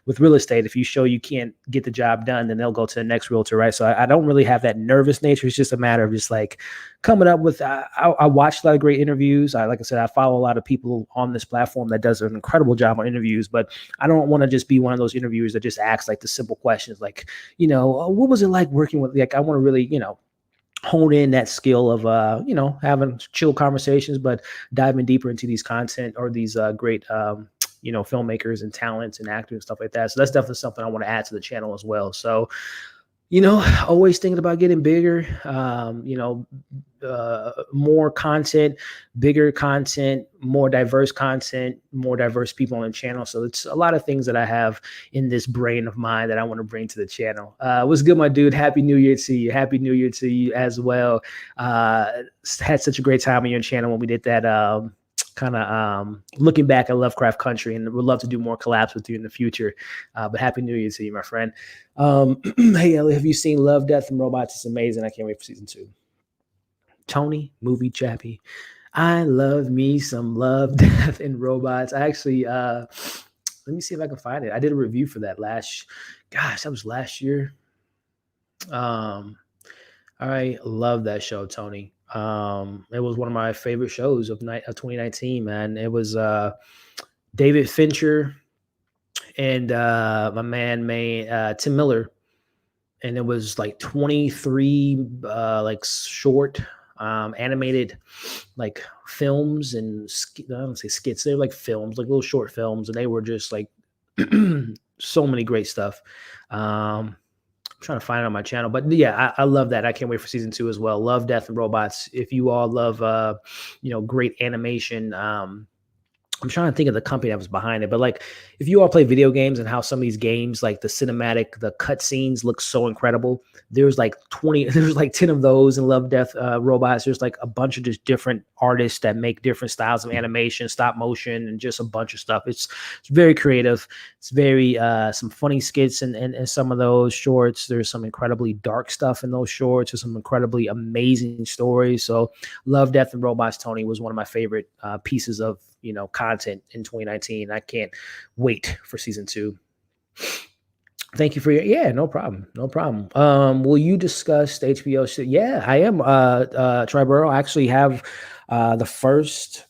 with real estate, if you show you can't get the job done, then they'll go to the next realtor, right? So I don't really have that nervous nature. It's just a matter of just like coming up with. I watch a lot of great interviews. Like I said, I follow a lot of people on this platform that does an incredible job on interviews, but I don't want to just be one of those interviewers that just asks like the simple questions, like, what was it like working with? Like, I want to really, hone in that skill of having chill conversations, but diving deeper into these content or these great filmmakers and talents and actors and stuff like that. So that's definitely something I want to add to the channel as well. So always thinking about getting bigger, more content, bigger content, more diverse people on the channel. So it's a lot of things that I have in this brain of mine that I want to bring to the channel. What's good, my dude? Happy New Year to you. Happy New Year to you as well. Had such a great time on your channel when we did that, kind of looking back at Lovecraft Country, and would love to do more collabs with you in the future. But Happy New Year to you, my friend. Hey, Ellie, have you seen Love, Death, and Robots? It's amazing. I can't wait for season 2. Tony, movie chappy. I love me some Love, Death, and Robots. I actually, let me see if I can find it. I did a review for that gosh, that was last year. Um, I love that show, Tony. It was one of my favorite shows of 2019, man. It was David Fincher and my man made Tim Miller, and it was like 23 like short animated like films and I don't say skits. They're like films, like little short films, and they were just like so many great stuff. I'm trying to find it on my channel, but yeah, I love that. I can't wait for season 2 as well. Love, Death, and Robots. If you all love, great animation, I'm trying to think of the company that was behind it, but like if you all play video games and how some of these games, like the cut scenes look so incredible. There's like 20, there's like 10 of those in Love, Death, Robots. There's like a bunch of just different artists that make different styles of animation, stop motion, and just a bunch of stuff. It's very creative. It's very some funny skits and some of those shorts. There's some incredibly dark stuff in those shorts. There's some incredibly amazing stories. So Love, Death, and Robots, Tony, was one of my favorite pieces of content in 2019. I can't wait for season 2. Thank you for your no problem. No problem. Will you discuss the HBO show? Yeah, I am Triborough. I actually have the first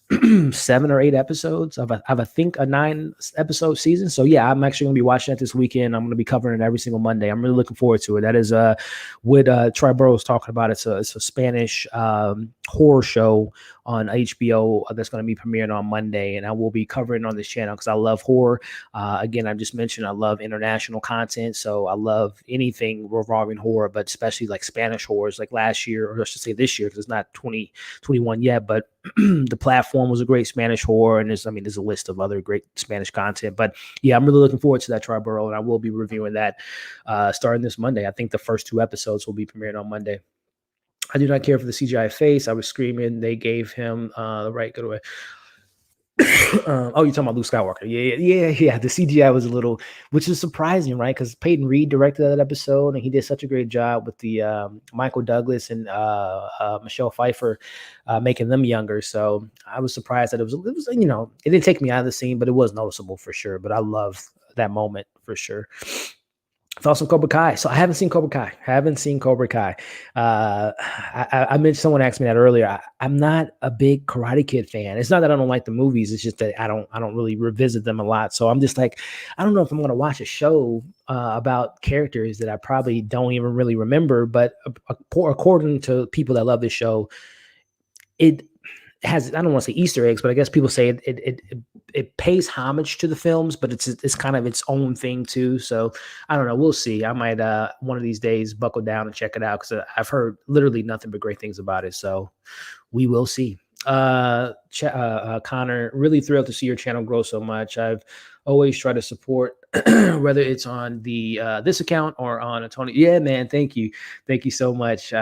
7 or 8 episodes of I think a 9 episode season. So yeah, I'm actually gonna be watching that this weekend. I'm gonna be covering it every single Monday. I'm really looking forward to it. That is what Triborough was talking about. It's a Spanish horror show on HBO that's going to be premiering on Monday, and I will be covering it on this channel because I love horror. Again, I just mentioned I love international content, so I love anything revolving horror, but especially like Spanish horrors, like last year, or I should say this year, because it's not 2021 yet, but the platform was a great Spanish horror, and there's a list of other great Spanish content. But yeah, I'm really looking forward to that, Triborough, and I will be reviewing that starting this Monday. I think the first 2 episodes will be premiering on Monday. I do not care for the CGI face. I was screaming. They gave him the right good away. Oh, you're talking about Luke Skywalker. Yeah. The CGI was a little, which is surprising, right? Because Peyton Reed directed that episode, and he did such a great job with the Michael Douglas and Michelle Pfeiffer making them younger. So I was surprised that it was, it didn't take me out of the scene, but it was noticeable for sure. But I love that moment for sure. Thoughts on Cobra Kai? So I haven't seen Cobra Kai. I mentioned, someone asked me that earlier. I'm not a big Karate Kid fan. It's not that I don't like the movies. It's just that I don't really revisit them a lot. So I'm just like, I don't know if I'm going to watch a show about characters that I probably don't even really remember. But according to people that love this show, it has, I don't want to say Easter eggs, but I guess people say it pays homage to the films, but it's kind of its own thing too. So I don't know. We'll see. I might one of these days buckle down and check it out because I've heard literally nothing but great things about it. So we will see. Connor, really thrilled to see your channel grow so much. I've always tried to support whether it's on the this account or on a Tony. Yeah, man. Thank you so much.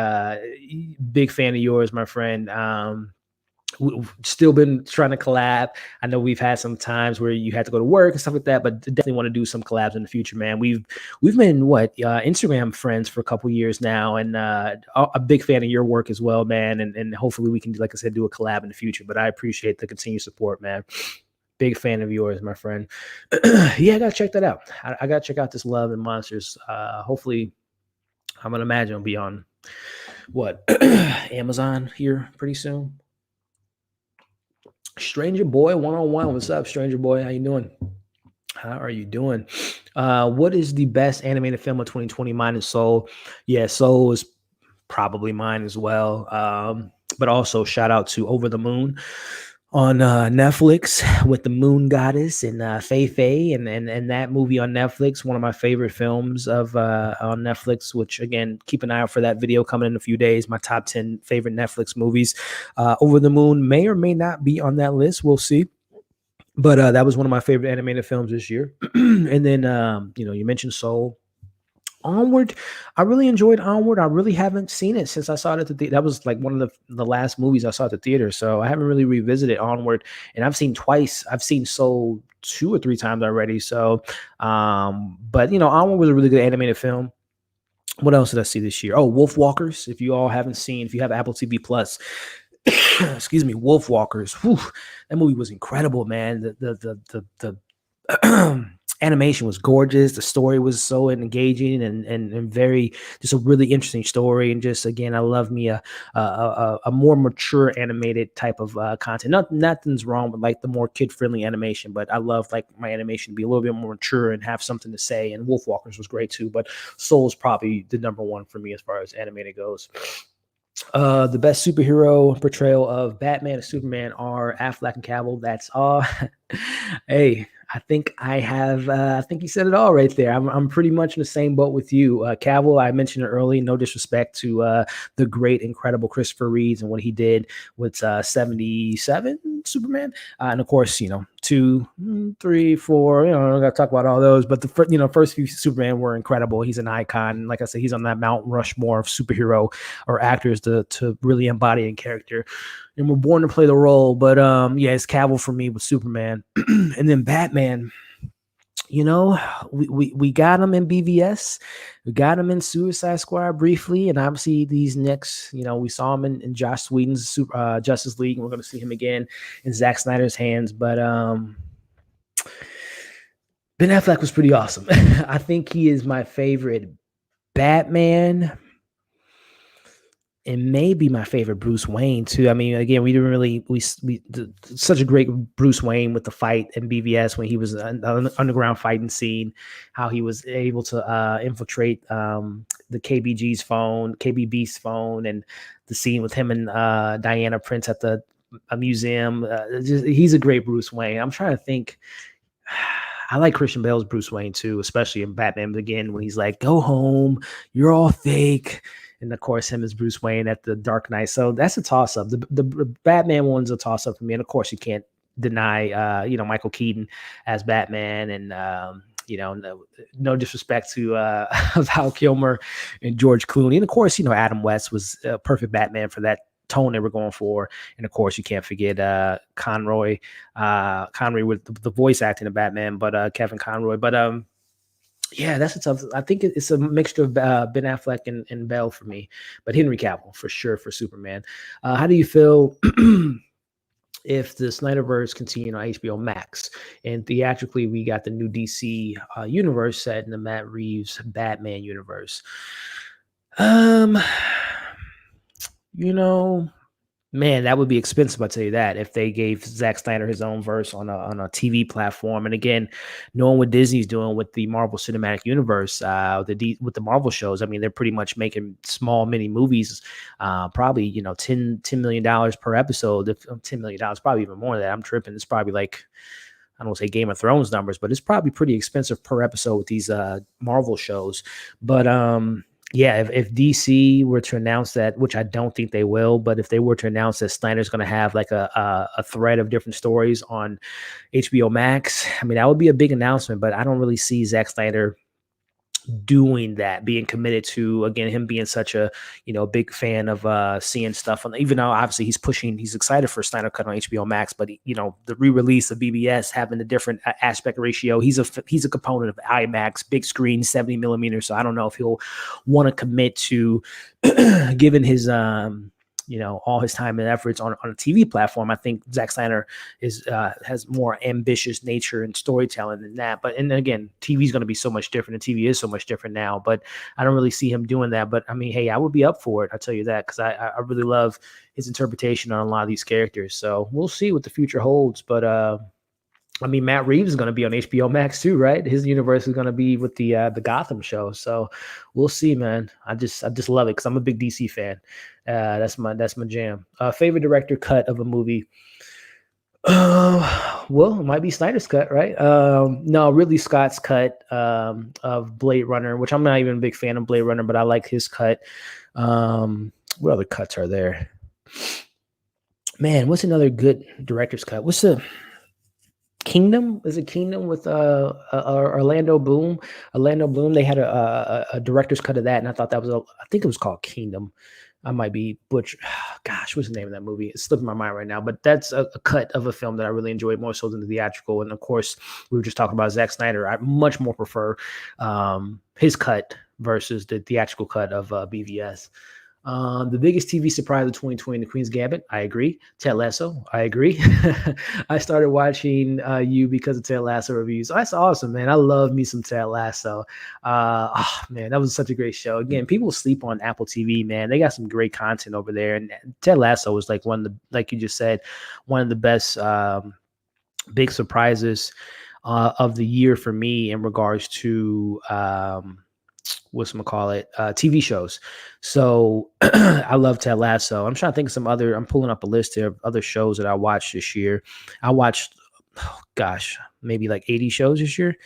Big fan of yours, my friend. We've still been trying to collab. I know we've had some times where you had to go to work and stuff like that, but definitely want to do some collabs in the future, man. We've been Instagram friends for a couple years now, and a big fan of your work as well, man. And hopefully we can, like I said, do a collab in the future. But I appreciate the continued support, man. Big fan of yours, my friend. Yeah, I gotta check that out. I gotta check out this Love and Monsters. Hopefully, I'm gonna imagine it'll be on what Amazon here pretty soon. Stranger Boy 101. What's up, Stranger Boy? How you doing? What is the best animated film of 2020? Mine is Soul. Yeah, Soul is probably mine as well. But also shout out to Over the Moon on Netflix with the Moon Goddess and Fei Fei and that movie on Netflix. One of my favorite films of on Netflix, which again, keep an eye out for that video coming in a few days. My top 10 favorite Netflix movies. Over the Moon may or may not be on that list. We'll see. But that was one of my favorite animated films this year. And then, you mentioned Soul. Onward, I really enjoyed Onward. I really haven't seen it since I saw it at the theater. That was like one of the last movies I saw at the theater. So I haven't really revisited Onward. And I've seen twice. I've seen Soul 2 or 3 times already. So, but Onward was a really good animated film. What else did I see this year? Oh, Wolf Walkers. If you all haven't seen, if you have Apple TV Plus, excuse me, Wolf Walkers. Whew, that movie was incredible, man. The animation was gorgeous. The story was so engaging and very just a really interesting story. And just again, I love me a more mature animated type of content. Nothing's wrong with like the more kid friendly animation, but I love like my animation to be a little bit more mature and have something to say. And Wolf Walkers was great too, but Soul is probably the number one for me as far as animated goes. The best superhero portrayal of Batman and Superman are Affleck and Cavill. That's all. Hey, I think I have. I think you said it all right there. I'm pretty much in the same boat with you. Cavill, I mentioned it early. No disrespect to the great, incredible Christopher Reeves and what he did with 77 Superman, and of course, 2, 3, 4. I'm not gonna talk about all those, but the first few Superman were incredible. He's an icon. Like I said, he's on that Mount Rushmore of superhero or actors to really embody a character. And we're born to play the role. But yeah, it's Cavill for me with Superman. And then Batman, we got him in BVS. We got him in Suicide Squad briefly. And obviously these next, we saw him in Joss Whedon's Justice League. And we're going to see him again in Zack Snyder's hands. But Ben Affleck was pretty awesome. I think he is my favorite Batman and maybe my favorite Bruce Wayne too. I mean, again, we didn't really we such a great Bruce Wayne with the fight in BVS when he was on the underground fighting scene, how he was able to infiltrate the KBB's phone, and the scene with him and Diana Prince at a museum. He's a great Bruce Wayne. I'm trying to think. I like Christian Bale's Bruce Wayne too, especially in Batman Begin when he's like, "Go home, you're all fake." And of course, him as Bruce Wayne at the Dark Knight. So that's a toss up. The Batman one's a toss up for me. And of course, you can't deny, Michael Keaton as Batman. And, no disrespect to Val Kilmer and George Clooney. And of course, Adam West was a perfect Batman for that tone they were going for. And of course, you can't forget Conroy with the voice acting of Batman, but Kevin Conroy. But yeah, that's a tough. I think it's a mixture of Ben Affleck and Bell for me, but Henry Cavill for sure for Superman. How do you feel if the Snyderverse continued on HBO Max and theatrically we got the new DC universe set in the Matt Reeves Batman universe? Man, that would be expensive. I'll tell you that if they gave Zack Snyder his own verse on a TV platform. And again, knowing what Disney's doing with the Marvel Cinematic Universe, with the Marvel shows, I mean, they're pretty much making small mini movies, probably $10 million per episode. If $10 million, probably even more than that. I'm tripping. It's probably like, I don't want to say Game of Thrones numbers, but it's probably pretty expensive per episode with these Marvel shows. But yeah, if DC were to announce that, which I don't think they will, but if they were to announce that Snyder's going to have like a thread of different stories on HBO Max, I mean, that would be a big announcement, but I don't really see Zack Snyder doing that, being committed to, again, him being such a big fan of seeing stuff on, even though obviously he's excited for Snyder Cut on HBO Max, but the re-release of BBS having a different aspect ratio, he's a component of IMAX, big screen, 70 millimeters. So I don't know if he'll want to commit to given his all his time and efforts on a TV platform. I think Zack Snyder has more ambitious nature and storytelling than that. But and again, TV is going to be so much different, and TV is so much different now. But I don't really see him doing that. But I mean, hey, I would be up for it. I'll tell you that because I really love his interpretation on a lot of these characters. So we'll see what the future holds. But I mean, Matt Reeves is going to be on HBO Max too, right? His universe is going to be with the Gotham show, so we'll see, man. I just love it because I'm a big DC fan. That's my jam. Favorite director cut of a movie? Well, it might be Snyder's cut, right? No, Ridley Scott's cut of Blade Runner, which I'm not even a big fan of Blade Runner, but I like his cut. What other cuts are there? Man, what's another good director's cut? What's the Kingdom? Is it Kingdom with Orlando Bloom? Orlando Bloom. They had a director's cut of that, and I thought that was I think it was called Kingdom. I might be butcher. Gosh, what's the name of that movie? It's slipping my mind right now. But that's a cut of a film that I really enjoyed more so than the theatrical. And of course, we were just talking about Zack Snyder. I much more prefer his cut versus the theatrical cut of BVS. The biggest TV surprise of 2020, The Queen's Gambit. I agree. Ted Lasso. I agree. I started watching you because of Ted Lasso reviews. That's awesome, man. I love me some Ted Lasso. Oh, man, that was such a great show. Again, people sleep on Apple TV, man. They got some great content over there. And Ted Lasso was like one of the, like you just said, one of the best big surprises of the year for me in regards to TV shows. So I love Ted Lasso. I'm trying to think of some other, I'm pulling up a list here of other shows that I watched this year. I watched, oh gosh, maybe like 80 shows this year,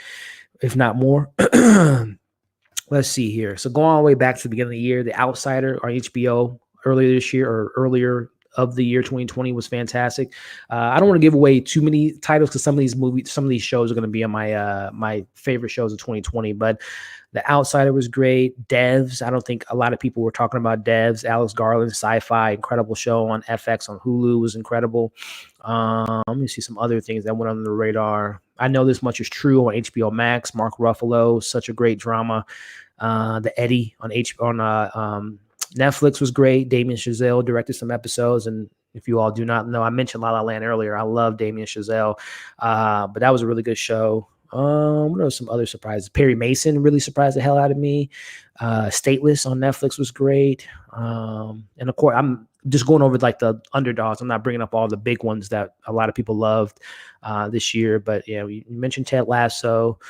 if not more. Let's see here. So going all the way back to the beginning of the year, The Outsider on HBO earlier this year, or earlier of the year 2020, was fantastic. I don't want to give away too many titles because some of these shows are going to be on my my favorite shows of 2020. But The Outsider was great. Devs, I don't think a lot of people were talking about Devs. Alex Garland, sci-fi, incredible show on FX on Hulu, was incredible. Let me see some other things that went under the radar. I Know This Much Is True on HBO Max. Mark Ruffalo, such a great drama. The Eddie on Netflix was great. Damien Chazelle directed some episodes, and if you all do not know, I mentioned La La Land earlier. I love Damien Chazelle, but that was a really good show. What are some other surprises? Perry Mason really surprised the hell out of me. Stateless on Netflix was great. And of course, I'm just going over like the underdogs. I'm not bringing up all the big ones that a lot of people loved this year. But yeah, you mentioned Ted Lasso.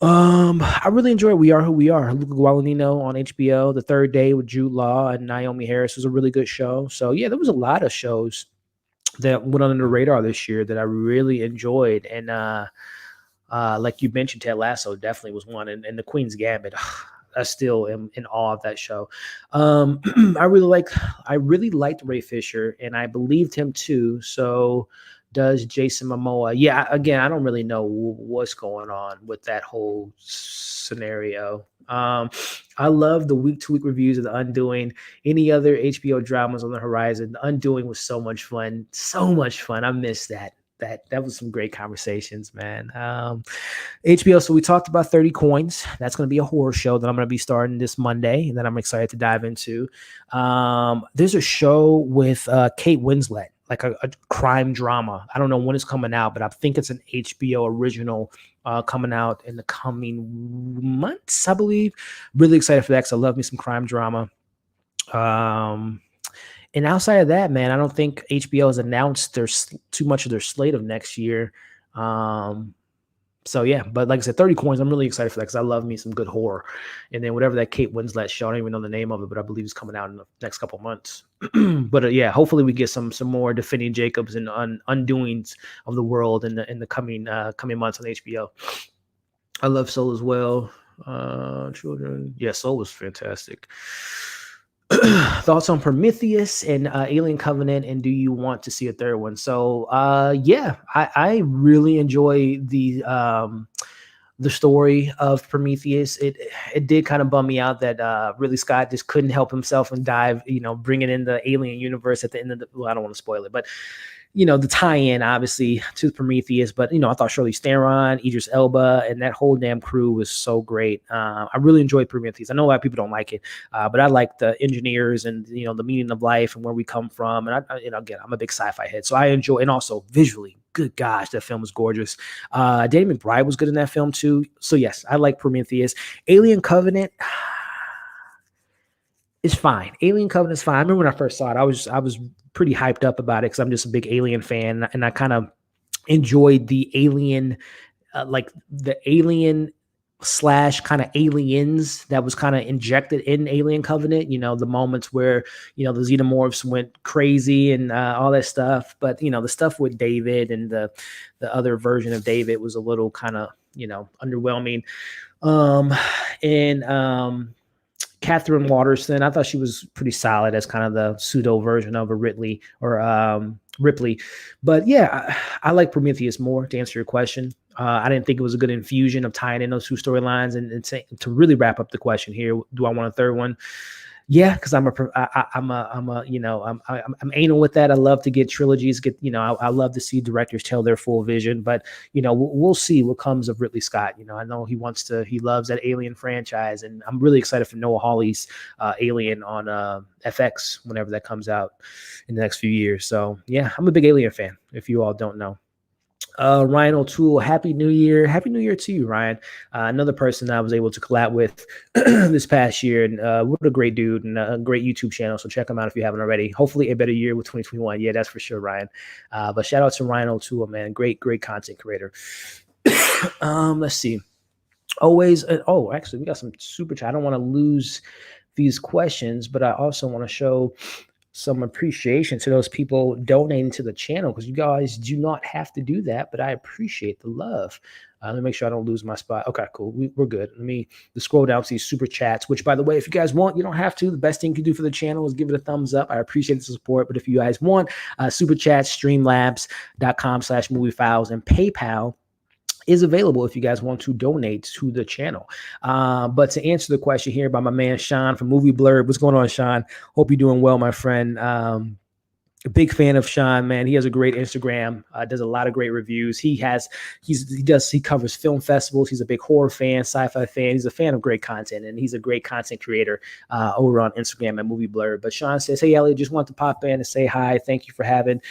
I really enjoyed We Are Who We Are. Luca Guadagnino on HBO. The Third Day with Jude Law and Naomi Harris was a really good show. So yeah, there was a lot of shows that went under the radar this year that I really enjoyed. And like you mentioned, Ted Lasso definitely was one, and The Queen's Gambit. I still am in awe of that show. I really liked Ray Fisher, and I believed him too. So does Jason Momoa. Yeah, again, I don't really know what's going on with that whole scenario. I love the week-to-week reviews of The Undoing. Any other HBO dramas on the horizon? The Undoing was so much fun. So much fun. I missed that. That was some great conversations, man. HBO. So we talked about 30 Coins. That's going to be a horror show that I'm going to be starting this Monday, and that I'm excited to dive into. There's a show with Kate Winslet, like a crime drama. I don't know when it's coming out, but I think it's an HBO original coming out in the coming months, I believe. Really excited for that because I love me some crime drama. And outside of that, man, I don't think HBO has announced too much of their slate of next year. So yeah, but like I said, 30 Coins, I'm really excited for that because I love me some good horror. And then whatever that Kate Winslet show, I don't even know the name of it, but I believe it's coming out in the next couple months. But yeah, hopefully we get some more Defending Jacobs and Undoings of the world in the coming months on HBO. I love Soul as well. Children, yeah, Soul was fantastic. Thoughts on Prometheus and Alien Covenant, and do you want to see a third one? So yeah, I really enjoy the story of Prometheus. It did kind of bum me out that Ridley Scott just couldn't help himself and bringing in the alien universe at the end of well, I don't want to spoil it, but the tie-in obviously to Prometheus, but I thought Charlize Theron, Idris Elba, and that whole damn crew was so great. I really enjoyed Prometheus. I know a lot of people don't like it, but I like the engineers and the meaning of life and where we come from. And again, I'm a big sci-fi head, so I enjoy. And also visually, good gosh, that film was gorgeous. Danny McBride was good in that film too. So yes, I like Prometheus. Alien Covenant. It's fine. Alien Covenant is fine. I remember when I first saw it, I was pretty hyped up about it because I'm just a big Alien fan, and I kind of enjoyed the Alien, like the Alien / kind of aliens that was kind of injected in Alien Covenant. The moments where the xenomorphs went crazy and all that stuff. But the stuff with David and the other version of David was a little kind of underwhelming. Catherine Waterston, I thought she was pretty solid as kind of the pseudo version of a Ripley. But yeah, I like Prometheus more, to answer your question. I didn't think it was a good infusion of tying in those two storylines and to really wrap up the question here. Do I want a third one? Yeah, because I'm a I'm anal with that. I love to get trilogies. I love to see directors tell their full vision. But we'll see what comes of Ridley Scott. I know he loves that Alien franchise, and I'm really excited for Noah Hawley's Alien on FX whenever that comes out in the next few years. So yeah, I'm a big Alien fan. If you all don't know. Ryan O'Toole, Happy New Year. Happy New Year to you, Ryan. Another person I was able to collab with this past year. And what a great dude and a great YouTube channel. So check him out if you haven't already. Hopefully a better year with 2021. Yeah, that's for sure, Ryan. But shout out to Ryan O'Toole, man. Great content creator. Let's see. Always. Actually, we got some super chat. I don't want to lose these questions, but I also want to show some appreciation to those people donating to the channel, because you guys do not have to do that, but I appreciate the love. Let me make sure I don't lose my spot. Okay, cool. We're good. Let me scroll down to these super chats, which, by the way, if you guys want, you don't have to. The best thing you can do for the channel is give it a thumbs up. I appreciate the support. But if you guys want, super chats, streamlabs.com/moviefiles, and PayPal is available if you guys want to donate to the channel. But to answer the question here by my man Sean from Movie Blurb, what's going on, Sean? Hope you're doing well, my friend. A big fan of Sean, man. He has a great Instagram, does a lot of great reviews. He covers film festivals. He's a big horror fan, sci-fi fan. He's a fan of great content, and he's a great content creator over on Instagram at Movie Blur. But Sean says, "Hey, Elliot, just want to pop in and say hi. Thank you for having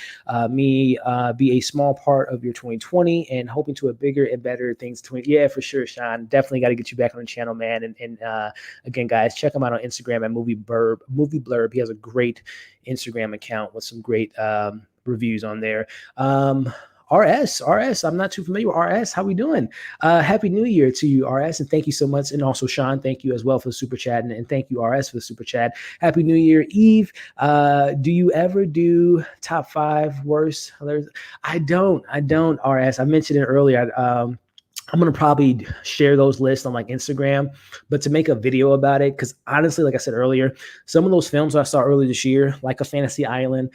me be a small part of your 2020 and hoping to a bigger and better things. Yeah, for sure, Sean. Definitely got to get you back on the channel, man. And again, guys, check him out on Instagram at Movie Blurb. He has a great Instagram account with some great reviews on there. RS, I'm not too familiar with RS. How we doing? Happy New Year to you, RS, and thank you so much. And also, Sean, thank you as well for the super chat, and thank you, RS, for the super chat. Happy New Year, Eve. Do you ever do top 5 worst? I don't, RS. I mentioned it earlier. I'm going to probably share those lists on like Instagram, but to make a video about it, because honestly, like I said earlier, some of those films I saw earlier this year, like A Fantasy Island,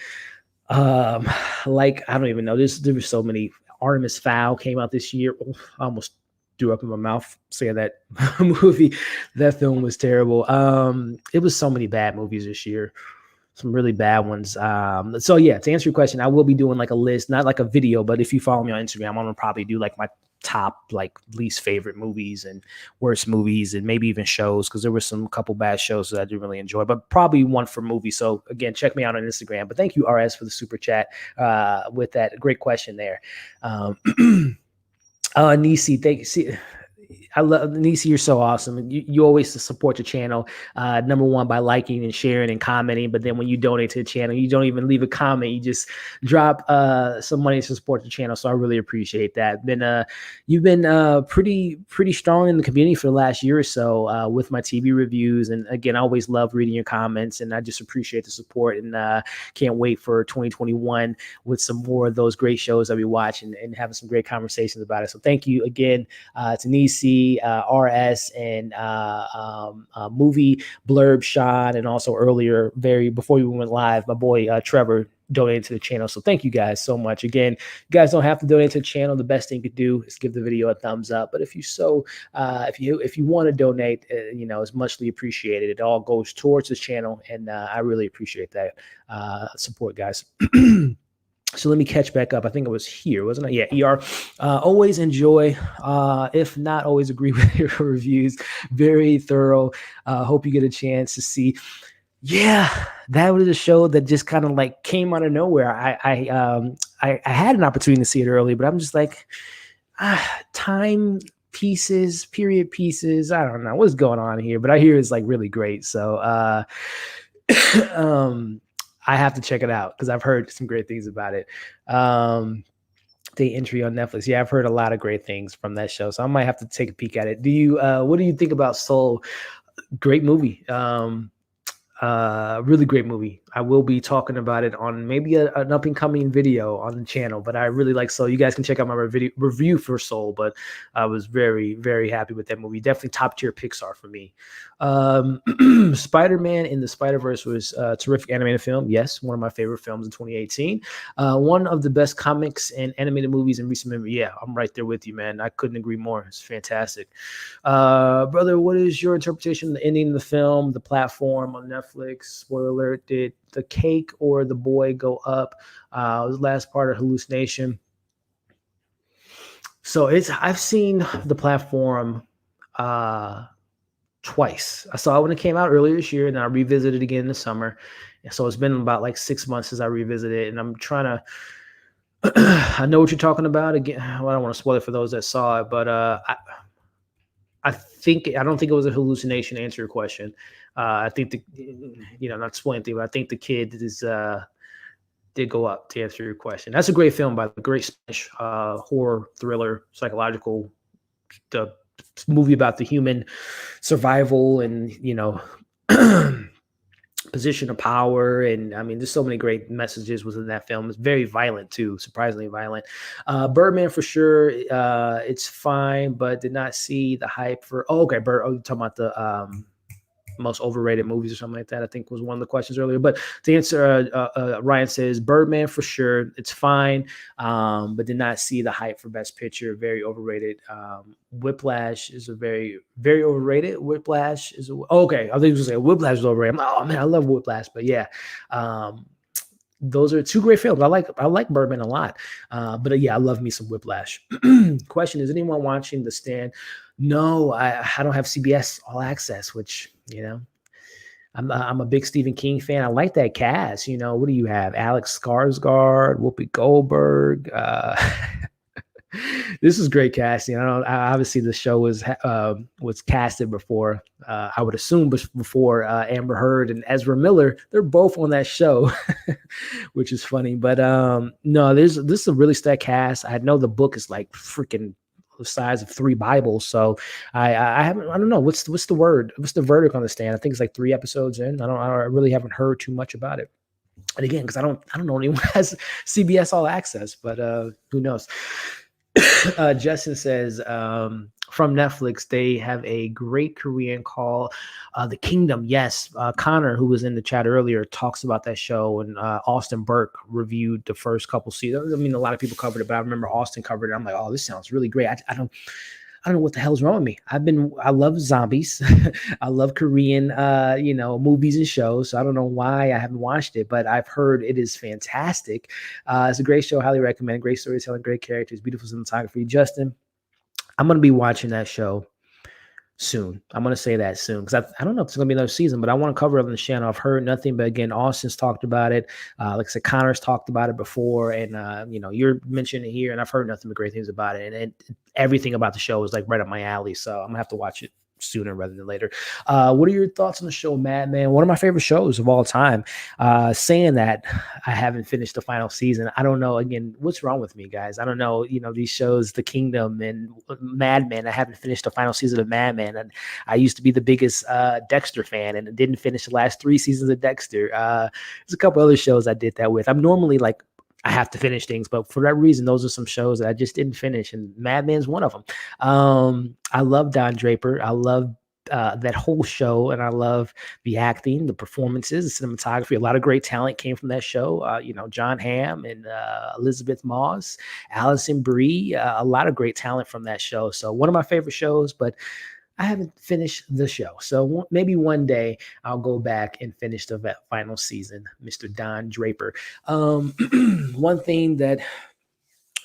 like, I don't even know, there were so many. Artemis Fowl came out this year. I almost threw up in my mouth saying that movie. That film was terrible. It was so many bad movies this year. Some really bad ones. So yeah, to answer your question, I will be doing like a list, not like a video, but if you follow me on Instagram, I'm gonna probably do like my top like least favorite movies and worst movies, and maybe even shows, because there were some couple bad shows that I didn't really enjoy, but probably one for movies. So again, check me out on Instagram. But thank you, RS, for the super chat with that great question there. Nisi, thank you. I love Nisi. You're so awesome. You always support your channel. Number one, by liking and sharing and commenting. But then when you donate to the channel, you don't even leave a comment. You just drop some money to support the channel. So I really appreciate that. You've been pretty strong in the community for the last year or so with my TV reviews. And again, I always love reading your comments, and I just appreciate the support. And can't wait for 2021 with some more of those great shows that we watch and having some great conversations about it. So thank you again to Nisi, RS, and Movie Blurb, Sean, and also earlier, before we went live, my boy Trevor donated to the channel. So thank you guys so much. Again, you guys don't have to donate to the channel. The best thing you could do is give the video a thumbs up. But if you want to donate, it's muchly appreciated. It all goes towards this channel, and I really appreciate that support, guys. So let me catch back up. I think it was here, wasn't it? Yeah, ER. Always enjoy, if not always agree with your reviews. Very thorough. Hope you get a chance to see. Yeah, that was a show that just kind of like came out of nowhere. I had an opportunity to see it early, but I'm just like, time pieces, period pieces. I don't know what's going on here, but I hear it's like really great. So I have to check it out because I've heard some great things about it. The entry on Netflix. Yeah, I've heard a lot of great things from that show, so I might have to take a peek at it. What do you think about Soul? Great movie. Really great movie. I will be talking about it on maybe an up and coming video on the channel, but I really like Soul. You guys can check out my review for Soul, but I was very, very happy with that movie. Definitely top tier Pixar for me. Spider-Man in the Spider-Verse was a terrific animated film. Yes, one of my favorite films in 2018. One of the best comics and animated movies in recent memory. Yeah, I'm right there with you, man. I couldn't agree more. It's fantastic. Brother, what is your interpretation of the ending of the film, the platform on Netflix? Netflix. Spoiler alert: did the cake or the boy go up? It was the last part of Hallucination. So I've seen the platform twice. I saw it when it came out earlier this year, and I revisited it again in the summer. So it's been about like 6 months since I revisited it, and I'm trying to. I know what you're talking about. Again, well, I don't want to spoil it for those that saw it, but I don't think it was a hallucination. To answer your question, I think not spoiling anything, but I think the kid did go up. To answer your question, that's a great film, by the way. Great Spanish horror thriller, psychological, the movie about the human survival and position of power. And I mean, there's so many great messages within that film. It's very violent too, surprisingly violent. Birdman for sure. It's fine, but did not see the hype for. Oh, okay, you're talking about the most overrated movies or something like that, I think was one of the questions earlier. But to answer, Ryan says Birdman for sure, it's fine, but did not see the hype for Best Picture. Very overrated. Whiplash is a very, very overrated. Whiplash is okay. I think you was say Whiplash is overrated. I'm like, oh man, I love Whiplash, but yeah. Those are two great films. I like Birdman a lot, but yeah, I love me some Whiplash. Question: is anyone watching The Stand? No, I don't have CBS All Access, which I'm a big Stephen King fan. I like that cast. What do you have? Alex Skarsgård, Whoopi Goldberg. This is great casting. Obviously the show was casted before. I would assume before Amber Heard and Ezra Miller. They're both on that show, which is funny. But no, this is a really stacked cast. I know the book is like freaking the size of 3 Bibles. So I don't know what's the word. What's the verdict on The Stand? I think it's like 3 episodes in. I really haven't heard too much about it. And again, because I don't know anyone who has CBS All Access, but who knows? Justin says from Netflix, they have a great Korean called The Kingdom. Yes, Connor, who was in the chat earlier, talks about that show, and Austin Burke reviewed the first couple seasons. I mean, a lot of people covered it, but I remember Austin covered it. I'm like, oh, this sounds really great. I don't know what the hell's wrong with me. I love zombies. I love Korean, movies and shows. So I don't know why I haven't watched it, but I've heard it is fantastic. It's a great show. Highly recommend. Great storytelling, great characters, beautiful cinematography. Justin, I'm going to be watching that show soon. I'm going to say that soon because I don't know if it's going to be another season, but I want to cover it on the channel. I've heard nothing, but again, Austin's talked about it. Like I said, Connor's talked about it before, and you're mentioning it here, and I've heard nothing but great things about it. And everything about the show is like right up my alley, so I'm gonna have to watch it sooner rather than later. What are your thoughts on the show, Mad Men? One of my favorite shows of all time. Saying that, I haven't finished the final season. I don't know. Again, what's wrong with me, guys? I don't know. These shows, The Kingdom and Mad Men. I haven't finished the final season of Mad Men, and I used to be the biggest Dexter fan, and didn't finish the last 3 seasons of Dexter. There's a couple other shows I did that with. I'm normally like, I have to finish things, but for that reason, those are some shows that I just didn't finish, and Mad Men's one of them. I love Don Draper. I love that whole show, and I love the acting, the performances, the cinematography. A lot of great talent came from that show. John Hamm and Elizabeth Moss, Alison Brie, a lot of great talent from that show. So one of my favorite shows, but I haven't finished the show. So maybe one day I'll go back and finish the final season, Mr. Don Draper. One thing that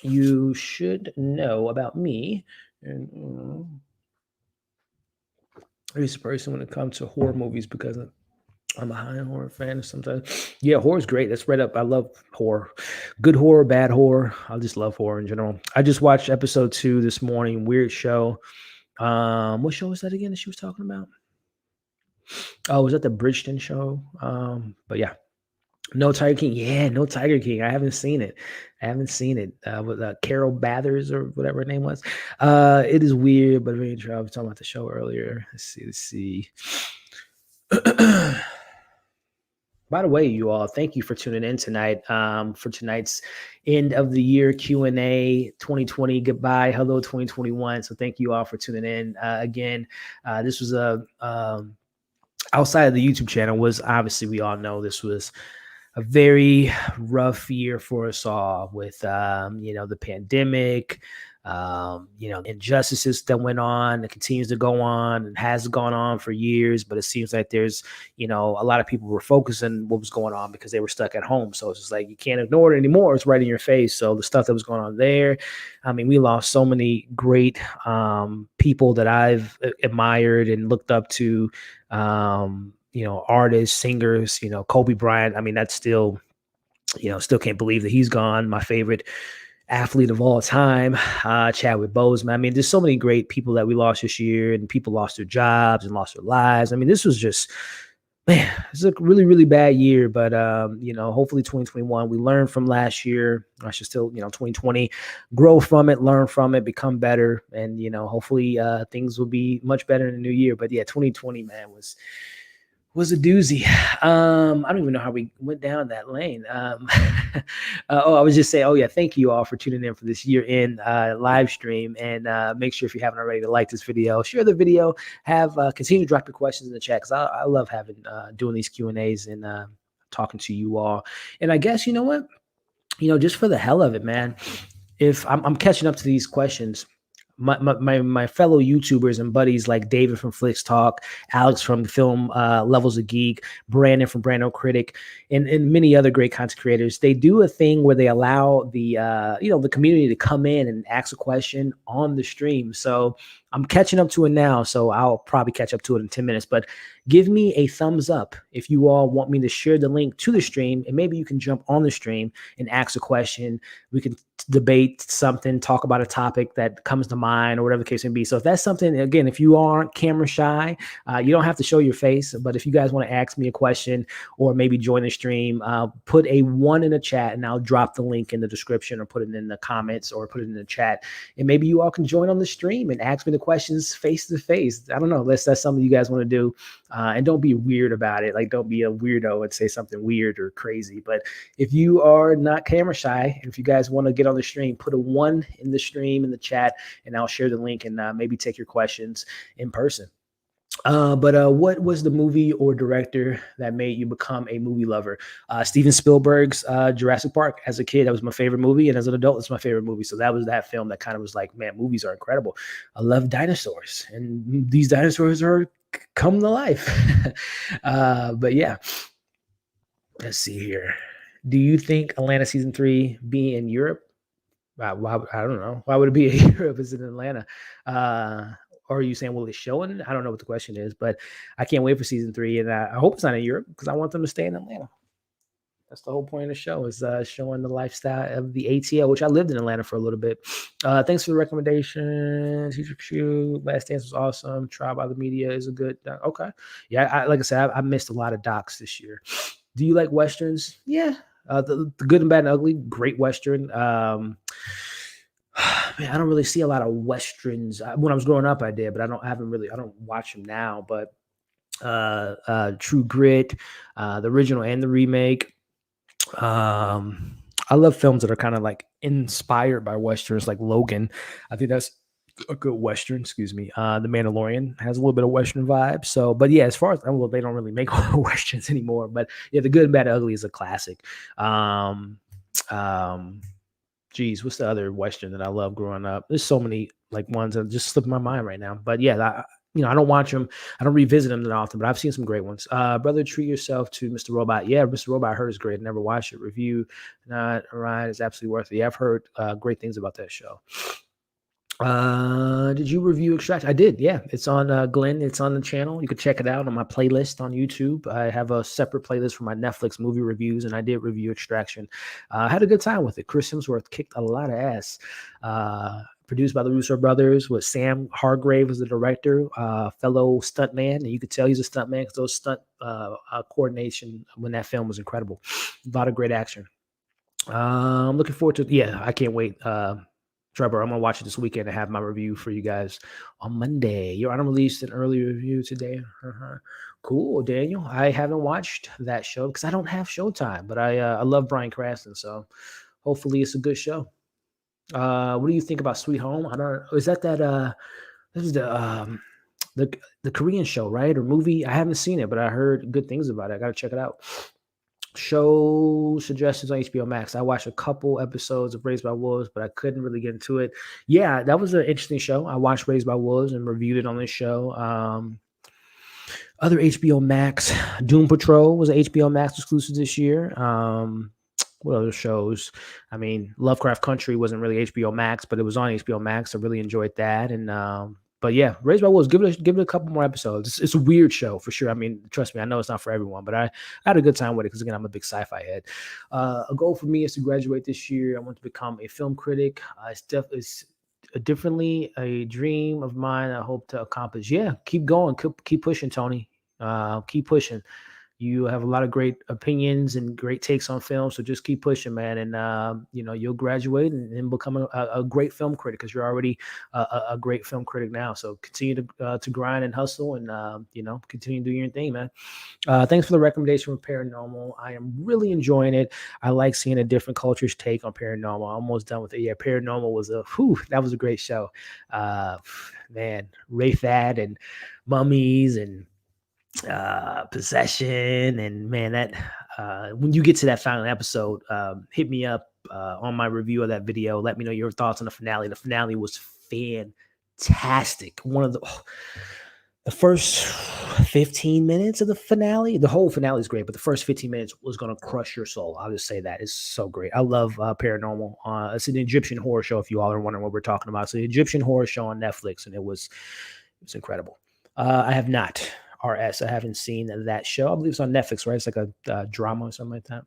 you should know about me, and I'm a person when it comes to horror movies, because I'm a high horror fan sometimes. Yeah, horror is great. That's right up. I love horror. Good horror, bad horror. I just love horror in general. I just watched episode 2 this morning. Weird show. What show was that again that she was talking about? Oh, was that the Bridgeton show? But yeah, No Tiger King. Yeah, No Tiger King. I haven't seen it. With Carol Bathers or whatever her name was. It is weird, but very interesting. I was talking about the show earlier. Let's see. By the way, you all, thank you for tuning in tonight for tonight's end of the year Q&A 2020. Goodbye. Hello, 2021. So thank you all for tuning in. Again, this was outside of the YouTube channel was obviously, we all know this was a very rough year for us all with, the pandemic, injustices that went on, that continues to go on and has gone on for years. But it seems like there's, a lot of people were focusing what was going on because they were stuck at home. So it's just like, you can't ignore it anymore. It's right in your face. So the stuff that was going on there, I mean, we lost so many great people that I've admired and looked up to, artists, singers, Kobe Bryant. I mean, that's still, still can't believe that he's gone. My favorite athlete of all time, Chadwick Boseman. I mean, there's so many great people that we lost this year, and people lost their jobs and lost their lives. I mean, this was just, man, it's a really, really bad year. But hopefully 2021, we learned from last year. I should still, 2020, grow from it, learn from it, become better, and hopefully things will be much better in the new year. But yeah, 2020, man, was a doozy. I don't even know how we went down that lane. I was just saying, oh yeah, thank you all for tuning in for this year-end live stream. And make sure, if you haven't already, to like this video, share the video, continue to drop your questions in the chat, because I love having doing these Q&As and talking to you all. And I guess, you know what, just for the hell of it, man, if I'm catching up to these questions, my fellow YouTubers and buddies like David from Flicks Talk, Alex from the film Levels of Geek, Brandon from Brando Critic, and many other great content creators, they do a thing where they allow the community to come in and ask a question on the stream. So I'm catching up to it now, so I'll probably catch up to it in 10 minutes. But give me a thumbs up if you all want me to share the link to the stream, and maybe you can jump on the stream and ask a question. We can debate something, talk about a topic that comes to mind, or whatever the case may be. So if that's something, again, if you aren't camera shy, you don't have to show your face. But if you guys want to ask me a question or maybe join the stream, put a 1 in the chat, and I'll drop the link in the description, or put it in the comments, or put it in the chat. And maybe you all can join on the stream and ask me the questions face to face. I don't know. That's something you guys want to do. And don't be weird about it. Like, don't be a weirdo and say something weird or crazy. But if you are not camera shy, and if you guys want to get on the stream, put a 1 in the stream, in the chat, and I'll share the link and maybe take your questions in person. But what was the movie or director that made you become a movie lover? Steven Spielberg's Jurassic Park. As a kid, that was my favorite movie, and as an adult, it's my favorite movie. So that was that film that kind of was like, man, movies are incredible. I love dinosaurs, and these dinosaurs are come to life. But yeah, let's see here. Do you think Atlanta season 3 be in Europe? Why, I don't know. Why would it be in Europe? Is it in Atlanta? Or are you saying, will it show in? I don't know what the question is, but I can't wait for season 3. And I hope it's not in Europe, because I want them to stay in Atlanta. That's the whole point of the show, is showing the lifestyle of the ATL, which I lived in Atlanta for a little bit. Thanks for the recommendation. Teacher Q, Last Dance was awesome. Trial by the Media is a good doc. Okay. Yeah, like I said, I missed a lot of docs this year. Do you like Westerns? Yeah. The Good and Bad and Ugly, great Western. Man, I don't really see a lot of Westerns. When I was growing up, I did, but I don't watch them now. But True Grit, the original and the remake. I love films that are kind of like inspired by Westerns, like Logan. I think that's a good Western. Excuse me. The Mandalorian has a little bit of Western vibe. So, but yeah, as far as, well, they don't really make Westerns anymore. But yeah, The Good and Bad and Ugly is a classic. Geez, what's the other Western that I love growing up? There's so many like ones that just slip my mind right now. But yeah, I don't watch them. I don't revisit them that often, but I've seen some great ones. Brother, Treat Yourself to Mr. Robot. Yeah, Mr. Robot, I heard is great. I never watched it. Review, not right. It's absolutely worth it. Yeah, I've heard great things about that show. Did you review Extraction? I did. Yeah, it's on Glenn. It's on the channel. You can check it out on my playlist on YouTube. I have a separate playlist for my Netflix movie reviews, and I did review Extraction. I had a good time with it. Chris Hemsworth kicked a lot of ass. Produced by the Russo brothers, with Sam Hargrave as the director, fellow stuntman, and you could tell he's a stuntman because those stunt coordination when that film was incredible. A lot of great action. I'm looking forward to. Yeah, I can't wait. Trevor, I'm gonna watch it this weekend and have my review for you guys on Monday. Your Honor released an early review today. Cool, Daniel. I haven't watched that show because I don't have Showtime, but I love Bryan Cranston, so hopefully it's a good show. What do you think about Sweet Home? I don't. Is that this is the Korean show, right, or movie? I haven't seen it, but I heard good things about it. I gotta check it out. Show suggestions on HBO Max. I watched a couple episodes of Raised by Wolves, but I couldn't really get into it. Yeah, that was an interesting show. I watched Raised by Wolves and reviewed it on this show. Other HBO Max, Doom Patrol was an HBO Max exclusive this year. What other shows? I mean, Lovecraft Country wasn't really HBO Max, but it was on HBO Max. I really enjoyed that. And but yeah, Raised by Wolves, give it a couple more episodes. It's a weird show for sure. I mean, trust me, I know it's not for everyone, but I had a good time with it because again, I'm a big sci-fi head. A goal for me is to graduate this year. I want to become a film critic. It's differently a dream of mine. I hope to accomplish. Yeah, keep going, keep pushing, Tony. Keep pushing. You have a lot of great opinions and great takes on film, so just keep pushing, man. And you'll graduate and become a great film critic because you're already a great film critic now. So continue to grind and hustle, and continue doing your thing, man. Thanks for the recommendation for Paranormal. I am really enjoying it. I like seeing a different culture's take on Paranormal. I'm almost done with it. Yeah, Paranormal was that was a great show. Man, Ray Thad and mummies and possession, and man, that when you get to that final episode, hit me up on my review of that video. Let me know your thoughts on the finale. The finale was fantastic. One of the first 15 minutes of the finale, the whole finale is great, but the first 15 minutes was going to crush your soul. I'll just say that it's so great. I love Paranormal. It's an Egyptian horror show, if you all are wondering what we're talking about. So the Egyptian horror show on Netflix, and it was incredible. I have not RS. I haven't seen that show. I believe it's on Netflix, right? It's like a drama or something like that.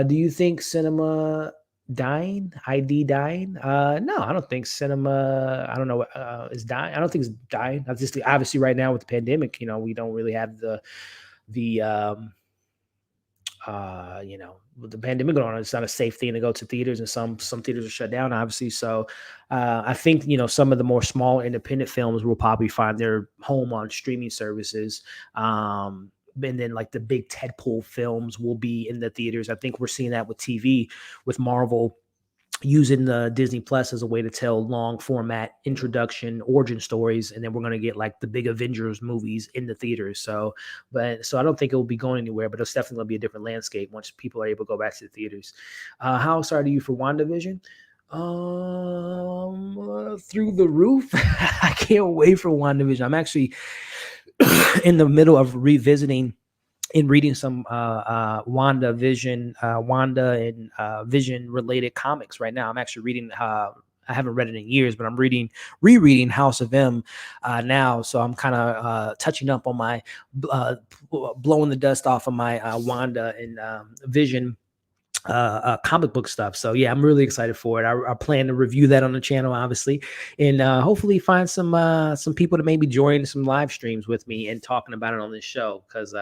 Do you think cinema dying? ID dying? No, I don't think cinema. I don't know. Is dying? I don't think it's dying. Obviously right now with the pandemic, we don't really have the with the pandemic going on, it's not a safe thing to go to theaters, and some theaters are shut down, obviously. So I think some of the more small independent films will probably find their home on streaming services. And then like the big tentpole films will be in the theaters. I think we're seeing that with TV, with Marvel using the Disney Plus as a way to tell long format introduction origin stories, and then we're going to get like the big Avengers movies in the theaters. So I don't think it will be going anywhere, but it's definitely going to be a different landscape once people are able to go back to the theaters. How excited are you for WandaVision? Through the roof. I can't wait for WandaVision. I'm actually in the middle of revisiting in reading some Wanda and Vision related comics right now. I'm actually reading. I haven't read it in years, but I'm rereading House of M now. So I'm kind of touching up on my blowing the dust off of my Wanda and Vision comic book stuff. So yeah, I'm really excited for it. I plan to review that on the channel, obviously, and hopefully find some people to maybe join some live streams with me and talking about it on this show, because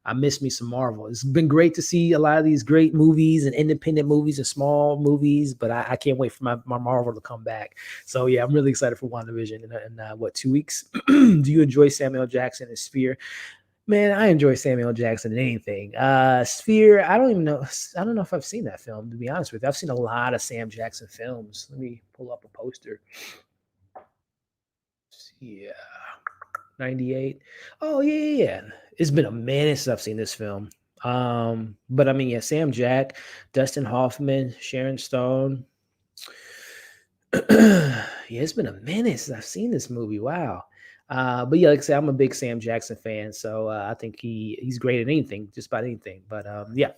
I miss me some Marvel. It's been great to see a lot of these great movies and independent movies and small movies, but I can't wait for my Marvel to come back. So yeah, I'm really excited for WandaVision in 2 weeks. Do you enjoy Samuel Jackson and Sphere? Man, I enjoy Samuel Jackson in anything. Sphere, I don't know if I've seen that film, to be honest with you. I've seen a lot of Sam Jackson films. Let me pull up a poster. Yeah. 98. Oh, yeah. It's been a minute since I've seen this film. But I mean, yeah, Sam Jack, Dustin Hoffman, Sharon Stone. Yeah, it's been a minute since I've seen this movie. Wow. But yeah, like I said, I'm a big Sam Jackson fan, so I think he's great at anything, just about anything. But yeah.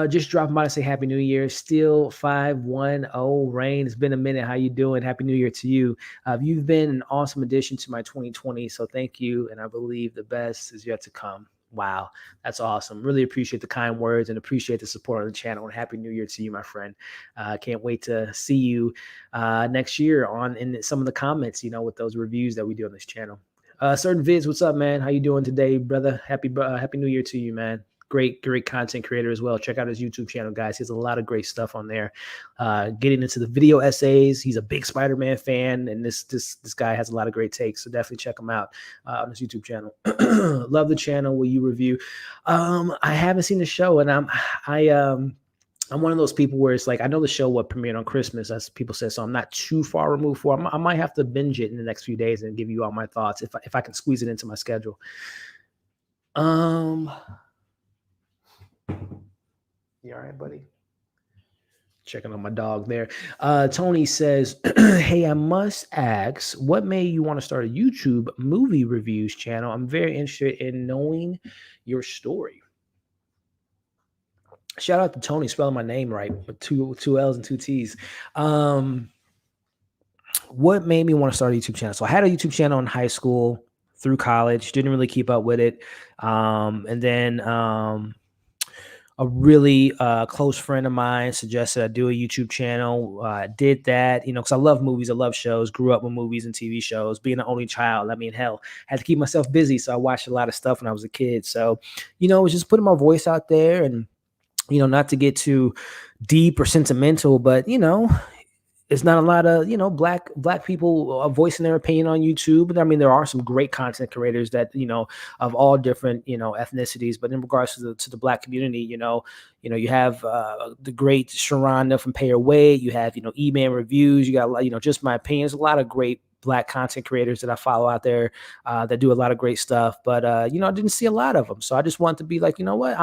Just dropping by to say Happy New Year. Still 510 Rain. It's been a minute. How you doing? Happy New Year to you. You've been an awesome addition to my 2020, so thank you. And I believe the best is yet to come. Wow, that's awesome. Really appreciate the kind words and appreciate the support on the channel. And Happy New Year to you, my friend. Can't wait to see you next year in some of the comments, with those reviews that we do on this channel. Certain Vids, what's up, man? How you doing today, brother? Happy New Year to you, man. Great content creator as well. Check out his YouTube channel, guys. He has a lot of great stuff on there. Getting into the video essays. He's a big Spider-Man fan, and this guy has a lot of great takes. So definitely check him out on his YouTube channel. Love the channel. Will you review? I haven't seen the show, and I'm one of those people where it's like I know the show premiered on Christmas, as people say, so I'm not too far removed for it. I might have to binge it in the next few days and give you all my thoughts if I can squeeze it into my schedule. You all right, buddy? Checking on my dog there. Tony says, "Hey, I must ask, what made you want to start a YouTube movie reviews channel? I'm very interested in knowing your story." Shout out to Tony spelling my name right with two L's and two T's. Um, what made me want to start a YouTube channel? So I had a YouTube channel in high school through college, didn't really keep up with it. And then a really close friend of mine suggested I do a YouTube channel. Did that, because I love movies, I love shows, grew up with movies and TV shows. Being an only child, I mean, hell, had to keep myself busy. So I watched a lot of stuff when I was a kid. So, it was just putting my voice out there and, not to get too deep or sentimental, but, it's not a lot of black people voicing their opinion on YouTube. But I mean, there are some great content creators that of all different ethnicities. But in regards to the black community, you have the great Sharonda from Pay Your Way. You have E-Man Reviews. You got just my opinions. A lot of great black content creators that I follow out there that do a lot of great stuff. But I didn't see a lot of them, so I just wanted to be like, you know what,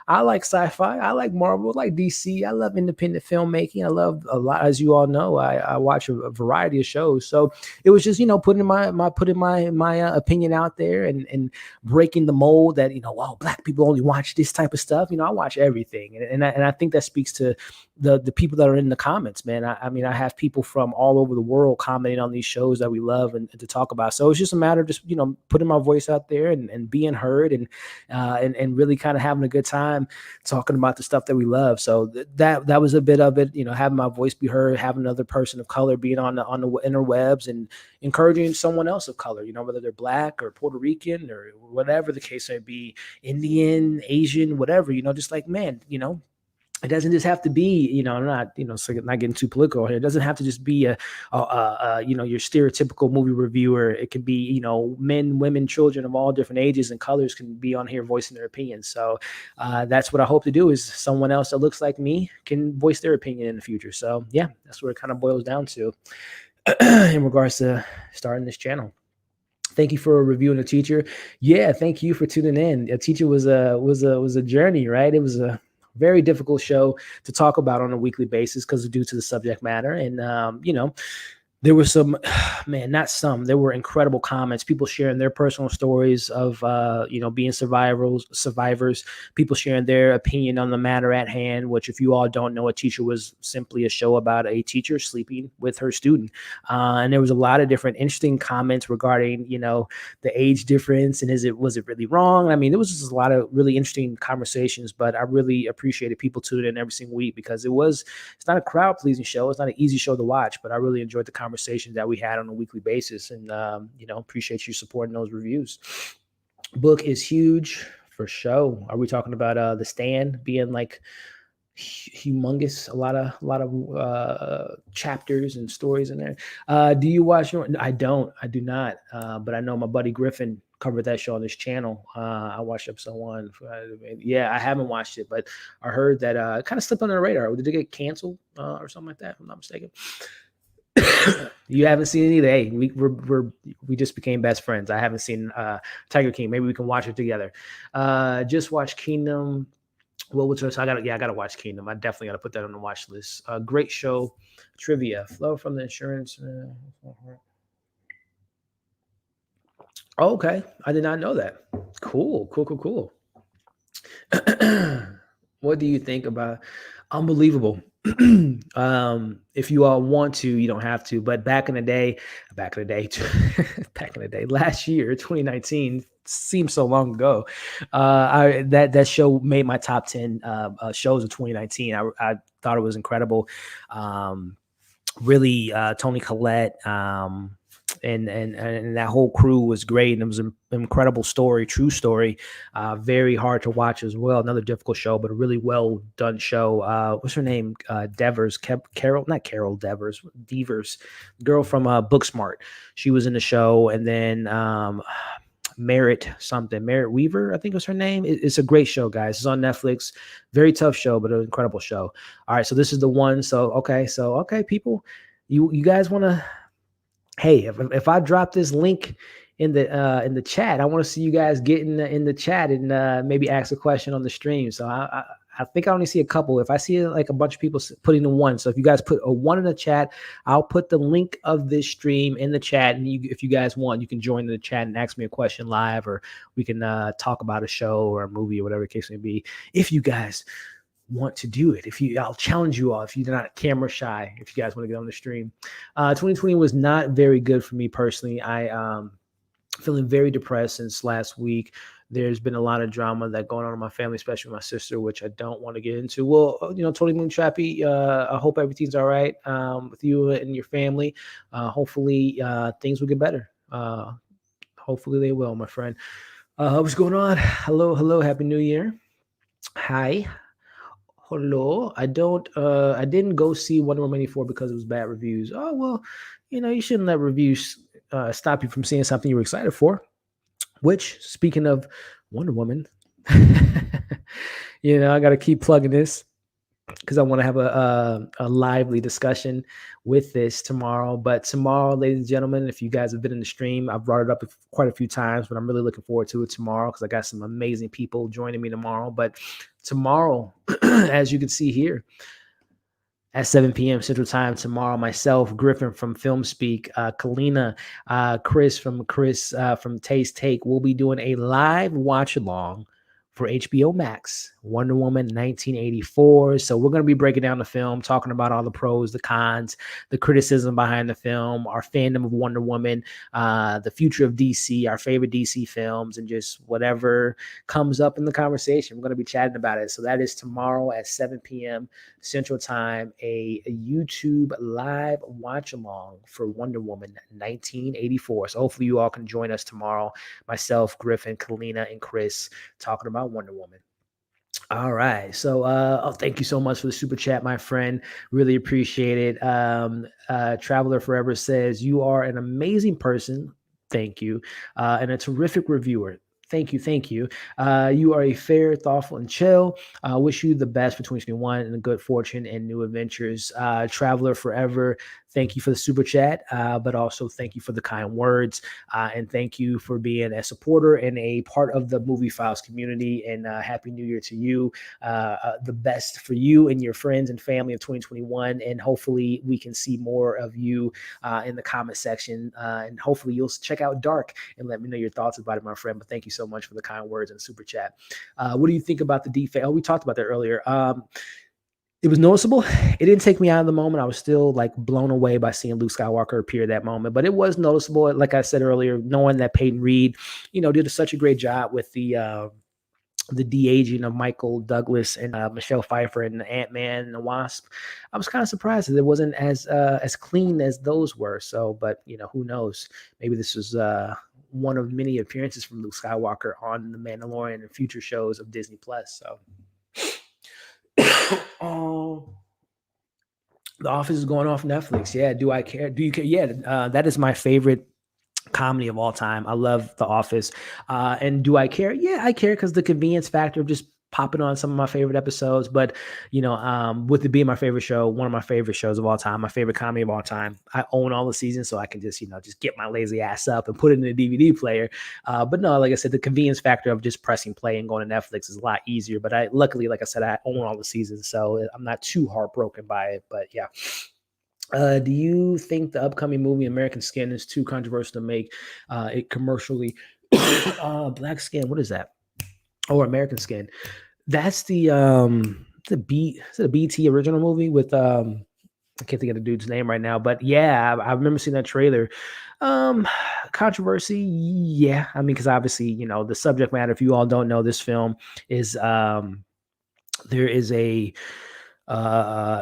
I like sci-fi, I like Marvel, I like DC, I love independent filmmaking, I love a lot, as you all know, I watch a variety of shows. So it was just putting my opinion out there and breaking the mold that wow, black people only watch this type of stuff. I watch everything, and I think that speaks to the people that are in the comments, man. I mean, I have people from all over the world commenting on these shows that we love and to talk about. So it's just a matter of just putting my voice out there and being heard and really kind of having a good time talking about the stuff that we love. So that was a bit of it, having my voice be heard, having another person of color being on the interwebs and encouraging someone else of color, whether they're black or Puerto Rican or whatever the case may be, Indian, Asian, whatever, just like, man, it doesn't just have to be, I'm not, so not getting too political here. It doesn't have to just be your stereotypical movie reviewer. It could be, men, women, children of all different ages and colors can be on here voicing their opinions. So that's what I hope to do, is someone else that looks like me can voice their opinion in the future. So yeah, that's what it kind of boils down to in regards to starting this channel. Thank you for reviewing a teacher. Yeah, thank you for tuning in. A teacher was a journey, right? It was a very difficult show to talk about on a weekly basis because due to the subject matter. And, there were some, there were incredible comments, people sharing their personal stories of, being survivors, people sharing their opinion on the matter at hand, which, if you all don't know, A Teacher was simply a show about a teacher sleeping with her student. And there was a lot of different interesting comments regarding, the age difference and was it really wrong? I mean, there was just a lot of really interesting conversations, but I really appreciated people tuning in every single week because it's not a crowd pleasing show. It's not an easy show to watch, but I really enjoyed the conversations that we had on a weekly basis, and appreciate you supporting those reviews. Book is huge for show. Are we talking about The Stand being like humongous, a lot of chapters and stories in there? Do you watch I do not, but I know my buddy Griffin covered that show on this channel. I watched episode 1. Yeah, I haven't watched it, but I heard that it kind of slipped under the radar. Did it get canceled or something like that, if I'm not mistaken? You haven't seen it either. Hey, we just became best friends. I haven't seen Tiger King. Maybe we can watch it together. Just watch Kingdom. Well, which I gotta watch Kingdom. I definitely gotta put that on the watch list. Great show. Trivia. Flow from the insurance. Okay, I did not know that. Cool. What do you think about Unbelievable? If you all want to, you don't have to, but back in the day, last year, 2019 seems so long ago. That show made my top 10 shows of 2019. I thought it was incredible. Really, Tony Collette, and that whole crew was great, and it was an incredible story, true story, very hard to watch as well. Another difficult show, but a really well done show. What's her name? Devers, not Carol Devers, girl from Booksmart. She was in the show, and then Merritt Weaver, I think was her name. It's a great show, guys. It's on Netflix. Very tough show, but an incredible show. All right, so this is the one. So okay, people, you guys want to? Hey, if I drop this link in the chat. I want to see you guys get in the chat and maybe ask a question on the stream. So I think I only see a couple. If I see like a bunch of people putting the one, so if you guys put a one in the chat, I'll put the link of this stream in the chat. And if you guys want, you can join the chat and ask me a question live, or we can talk about a show or a movie or whatever the case may be. If you guys want to do it, I'll challenge you all. If you're not camera shy, if you guys want to get on the stream, 2020 was not very good for me personally. I feeling very depressed since last week. There's been a lot of drama that going on in my family, especially with my sister, which I don't want to get into. Well, Tony Moon Trappy, I hope everything's all right with you and your family. Hopefully things will get better. Hopefully they will, my friend. What's going on? Hello, Happy New Year. Hi. Hello. I didn't go see Wonder Woman 84 because it was bad reviews. Oh, well, you shouldn't let reviews stop you from seeing something you were excited for. Which, speaking of Wonder Woman, I got to keep plugging this because I want to have a lively discussion with this tomorrow. But tomorrow, ladies and gentlemen, if you guys have been in the stream, I've brought it up quite a few times, but I'm really looking forward to it tomorrow because I got some amazing people joining me tomorrow. But tomorrow, as you can see here, at 7 p.m. Central Time tomorrow, myself, Griffin from Film Speak, Kalina, Chris from Taste Take, will be doing a live watch along for HBO Max, Wonder Woman 1984. So we're going to be breaking down the film, talking about all the pros, the cons, the criticism behind the film, our fandom of Wonder Woman, the future of DC, our favorite DC films, and just whatever comes up in the conversation. We're going to be chatting about it. So that is tomorrow at 7 p.m. Central Time, a YouTube live watch along for Wonder Woman 1984. So hopefully you all can join us tomorrow. Myself, Griffin, Kalina, and Chris talking about Wonder Woman. All right. So thank you so much for the super chat, my friend. Really appreciate it. Traveler Forever says, you are an amazing person. Thank you. And a terrific reviewer. Thank you. You are a fair, thoughtful, and chill. Wish you the best for 2021 and good fortune and new adventures. Traveler Forever, thank you for the super chat, but also thank you for the kind words. And thank you for being a supporter and a part of the Movie Files community. And Happy New Year to you. The best for you and your friends and family of 2021. And hopefully we can see more of you in the comment section. And hopefully you'll check out Dark and let me know your thoughts about it, my friend. But thank you so much for the kind words and super chat. What do you think about the defect? Oh, we talked about that earlier. It was noticeable. It didn't take me out of the moment. I was still like blown away by seeing Luke Skywalker appear that moment, but it was noticeable. Like I said earlier, knowing that Peyton Reed, did such a great job with the de-aging of Michael Douglas and Michelle Pfeiffer and Ant-Man and the Wasp. I was kind of surprised that it wasn't as clean as those were. So, but who knows? Maybe this was one of many appearances from Luke Skywalker on The Mandalorian and future shows of Disney Plus. So, oh, The Office is going off Netflix. Yeah. Do I care? Do you care? Yeah. That is my favorite comedy of all time. I love The Office. And do I care? Yeah, I care because the convenience factor of just popping on some of my favorite episodes. But, with it being my favorite show, one of my favorite shows of all time, my favorite comedy of all time, I own all the seasons, so I can just, just get my lazy ass up and put it in a DVD player. But no, like I said, the convenience factor of just pressing play and going to Netflix is a lot easier. But luckily, like I said, I own all the seasons, so I'm not too heartbroken by it. But yeah. Do you think the upcoming movie American Skin is too controversial to make it commercially? Black Skin, what is that? Or American Skin? That's the BT original movie with I can't think of the dude's name right now, but yeah, I remember seeing that trailer. Controversy, yeah. I mean, because obviously, the subject matter. If you all don't know, this film is there is a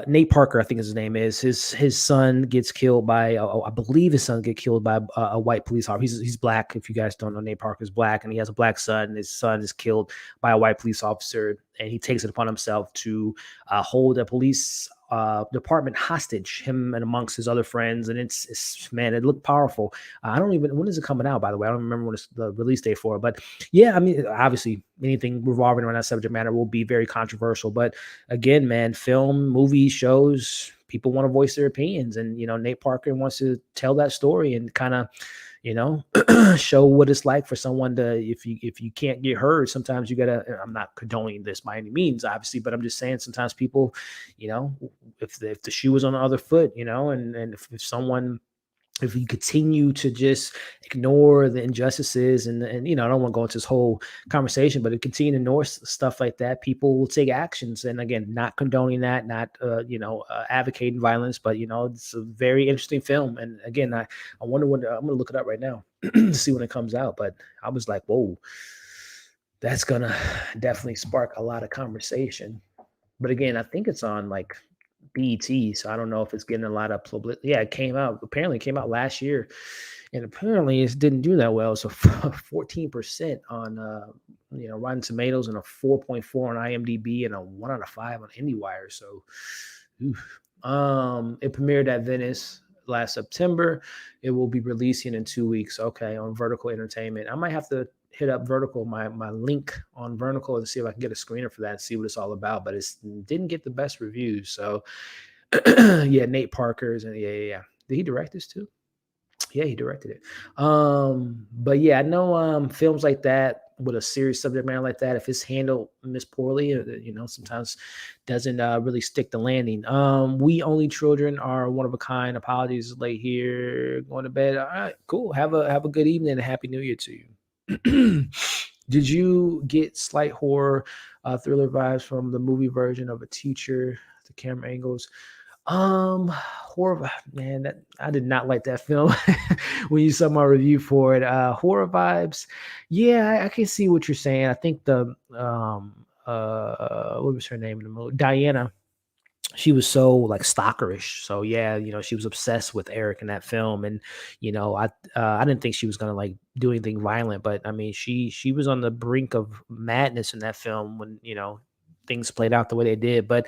Nate Parker, I think his name is. His son gets killed by, I believe his son get killed by a white police officer. He's black. If you guys don't know, Nate Parker's black, and he has a black son. And his son is killed by a white police officer, and he takes it upon himself to hold a police department hostage, him and amongst his other friends. And it's man, it looked powerful. When is it coming out, by the way? I don't remember when it's the release date for it, but yeah, I mean, obviously anything revolving around that subject matter will be very controversial. But again, man, film, movies, shows, people want to voice their opinions. And, Nate Parker wants to tell that story and kind of, show what it's like for someone to, if you can't get heard, sometimes you gotta, I'm not condoning this by any means, obviously, but I'm just saying sometimes people, you know, if the shoe was on the other foot, and if someone, if we continue to just ignore the injustices, and I don't want to go into this whole conversation, but to continue to ignore stuff like that, people will take actions. And again, not condoning that, not advocating violence, but it's a very interesting film. And again, I wonder when, I'm gonna look it up right now to see when it comes out. But I was like, whoa, that's gonna definitely spark a lot of conversation. But again, I think it's on like BET, so I don't know if it's getting a lot of publicity. Yeah, it came out. Apparently, it came out last year, and apparently it didn't do that well. So 14% on Rotten Tomatoes, and a 4.4 on IMDb, and a 1 out of 5 on IndieWire. So, oof. It premiered at Venice last September. It will be releasing in 2 weeks. Okay, on Vertical Entertainment. I might have to hit up Vertical, my link on Vertical, and see if I can get a screener for that and see what it's all about. But it didn't get the best reviews. So yeah, Nate Parker's, and yeah. Did he direct this too? Yeah, he directed it. But yeah, I know films like that with a serious subject matter like that, if it's handled miss poorly, sometimes doesn't really stick the landing. We Only Children Are One of a Kind. Apologies late here. Going to bed. All right, cool. Have a good evening and a happy new year to you. Did you get slight horror thriller vibes from the movie version of A Teacher? The camera angles. Horror, man, that I did not like that film when you saw my review for it. Horror vibes. Yeah, I can see what you're saying. I think the what was her name in the movie? Diana. She was so like stalkerish. So yeah, she was obsessed with Eric in that film, and I didn't think she was gonna like do anything violent, but I mean, she was on the brink of madness in that film when things played out the way they did. But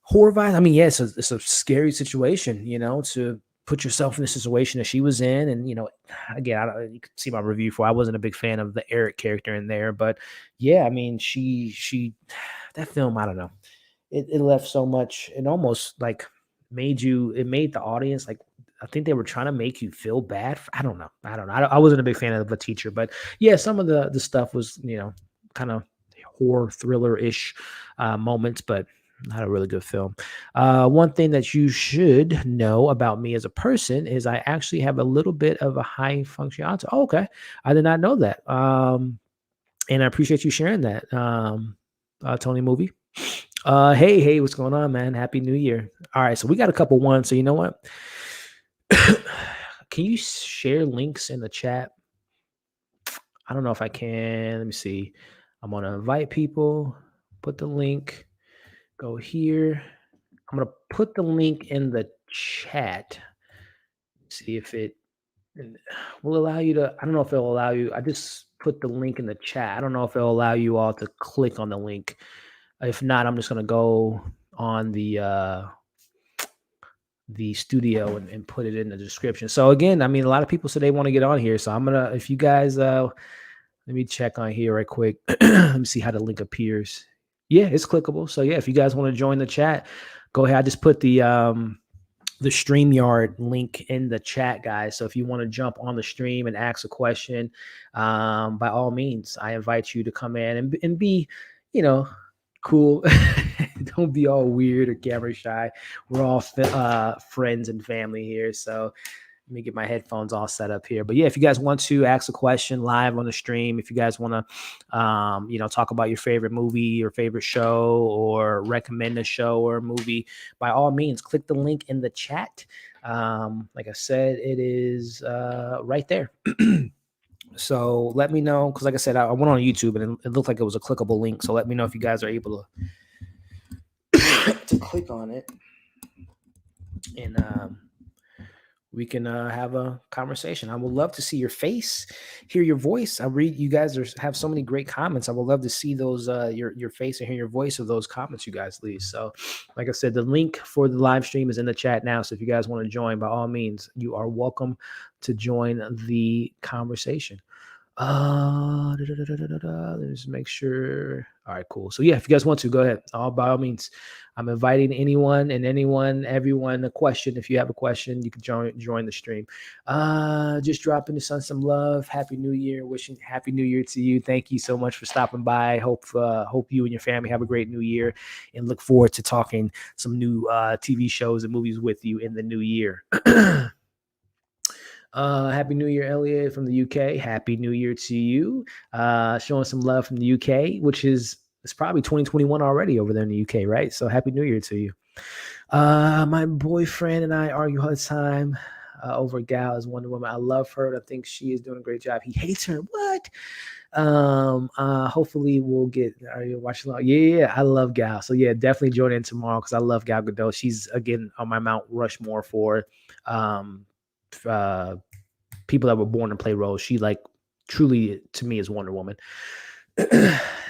horror vibes, I mean, yeah, it's a scary situation, to put yourself in the situation that she was in. And again, you can see my review for, I wasn't a big fan of the Eric character in there, but yeah, I mean, she that film, I don't know, it left so much. It almost like made the audience like, I think they were trying to make you feel bad. I don't know. I wasn't a big fan of The Teacher, but yeah, some of the stuff was kind of horror thriller ish moments, but not a really good film. One thing that you should know about me as a person is I actually have a little bit of a high functioning autism. Oh, okay, I did not know that. And I appreciate you sharing that, Tony Movie. Hey, what's going on, man? Happy New Year. All right, so we got a couple ones. So you know what? Can you share links in the chat? I don't know if I can. Let me see. I'm gonna invite people. Put the link. Go here. I'm gonna put the link in the chat. See if it will allow you to. I don't know if it'll allow you. I just put the link in the chat. I don't know if it'll allow you all to click on the link. If not, I'm just gonna go on the studio and put it in the description. So again, I mean, a lot of people said they want to get on here. So I'm gonna, if you guys, let me check on here right quick. Let me see how the link appears. Yeah, it's clickable. So yeah, if you guys want to join the chat, go ahead. I just put the StreamYard link in the chat, guys. So if you want to jump on the stream and ask a question, by all means, I invite you to come in and be, cool. Don't be all weird or camera shy. We're all friends and family here. So let me get my headphones all set up here. But yeah, if you guys want to ask a question live on the stream, if you guys want to, talk about your favorite movie or favorite show, or recommend a show or a movie, by all means, click the link in the chat. Like I said, it is right there. So let me know, because like I said, I went on YouTube and it looked like it was a clickable link. So let me know if you guys are able to click on it, and we can have a conversation. I would love to see your face, hear your voice. I read you guys have so many great comments. I would love to see those your face and hear your voice of those comments you guys leave. So like I said, the link for the live stream is in the chat now. So if you guys want to join, by all means, you are welcome to join the conversation. Let's make sure. All right, cool. So yeah, if you guys want to, go ahead. All by all means, I'm inviting everyone a question. If you have a question, you can join the stream. Just dropping the sun some love. Happy New Year. Wishing Happy New Year to you. Thank you so much for stopping by. Hope you and your family have a great New Year, and look forward to talking some new TV shows and movies with you in the new year. Happy New Year, Elliot from the UK. Happy New Year to you. Showing some love from the UK, which is it's probably 2021 already over there in the UK, right? So happy New Year to you. My boyfriend and I argue all the time over Gal as Wonder Woman. I love her. I think she is doing a great job. He hates her. What? Hopefully we'll get. Are you watching? Yeah. I love Gal. So yeah, definitely join in tomorrow because I love Gal Gadot. She's again on my Mount Rushmore for uh people that were born to play roles. She like truly to me is Wonder Woman.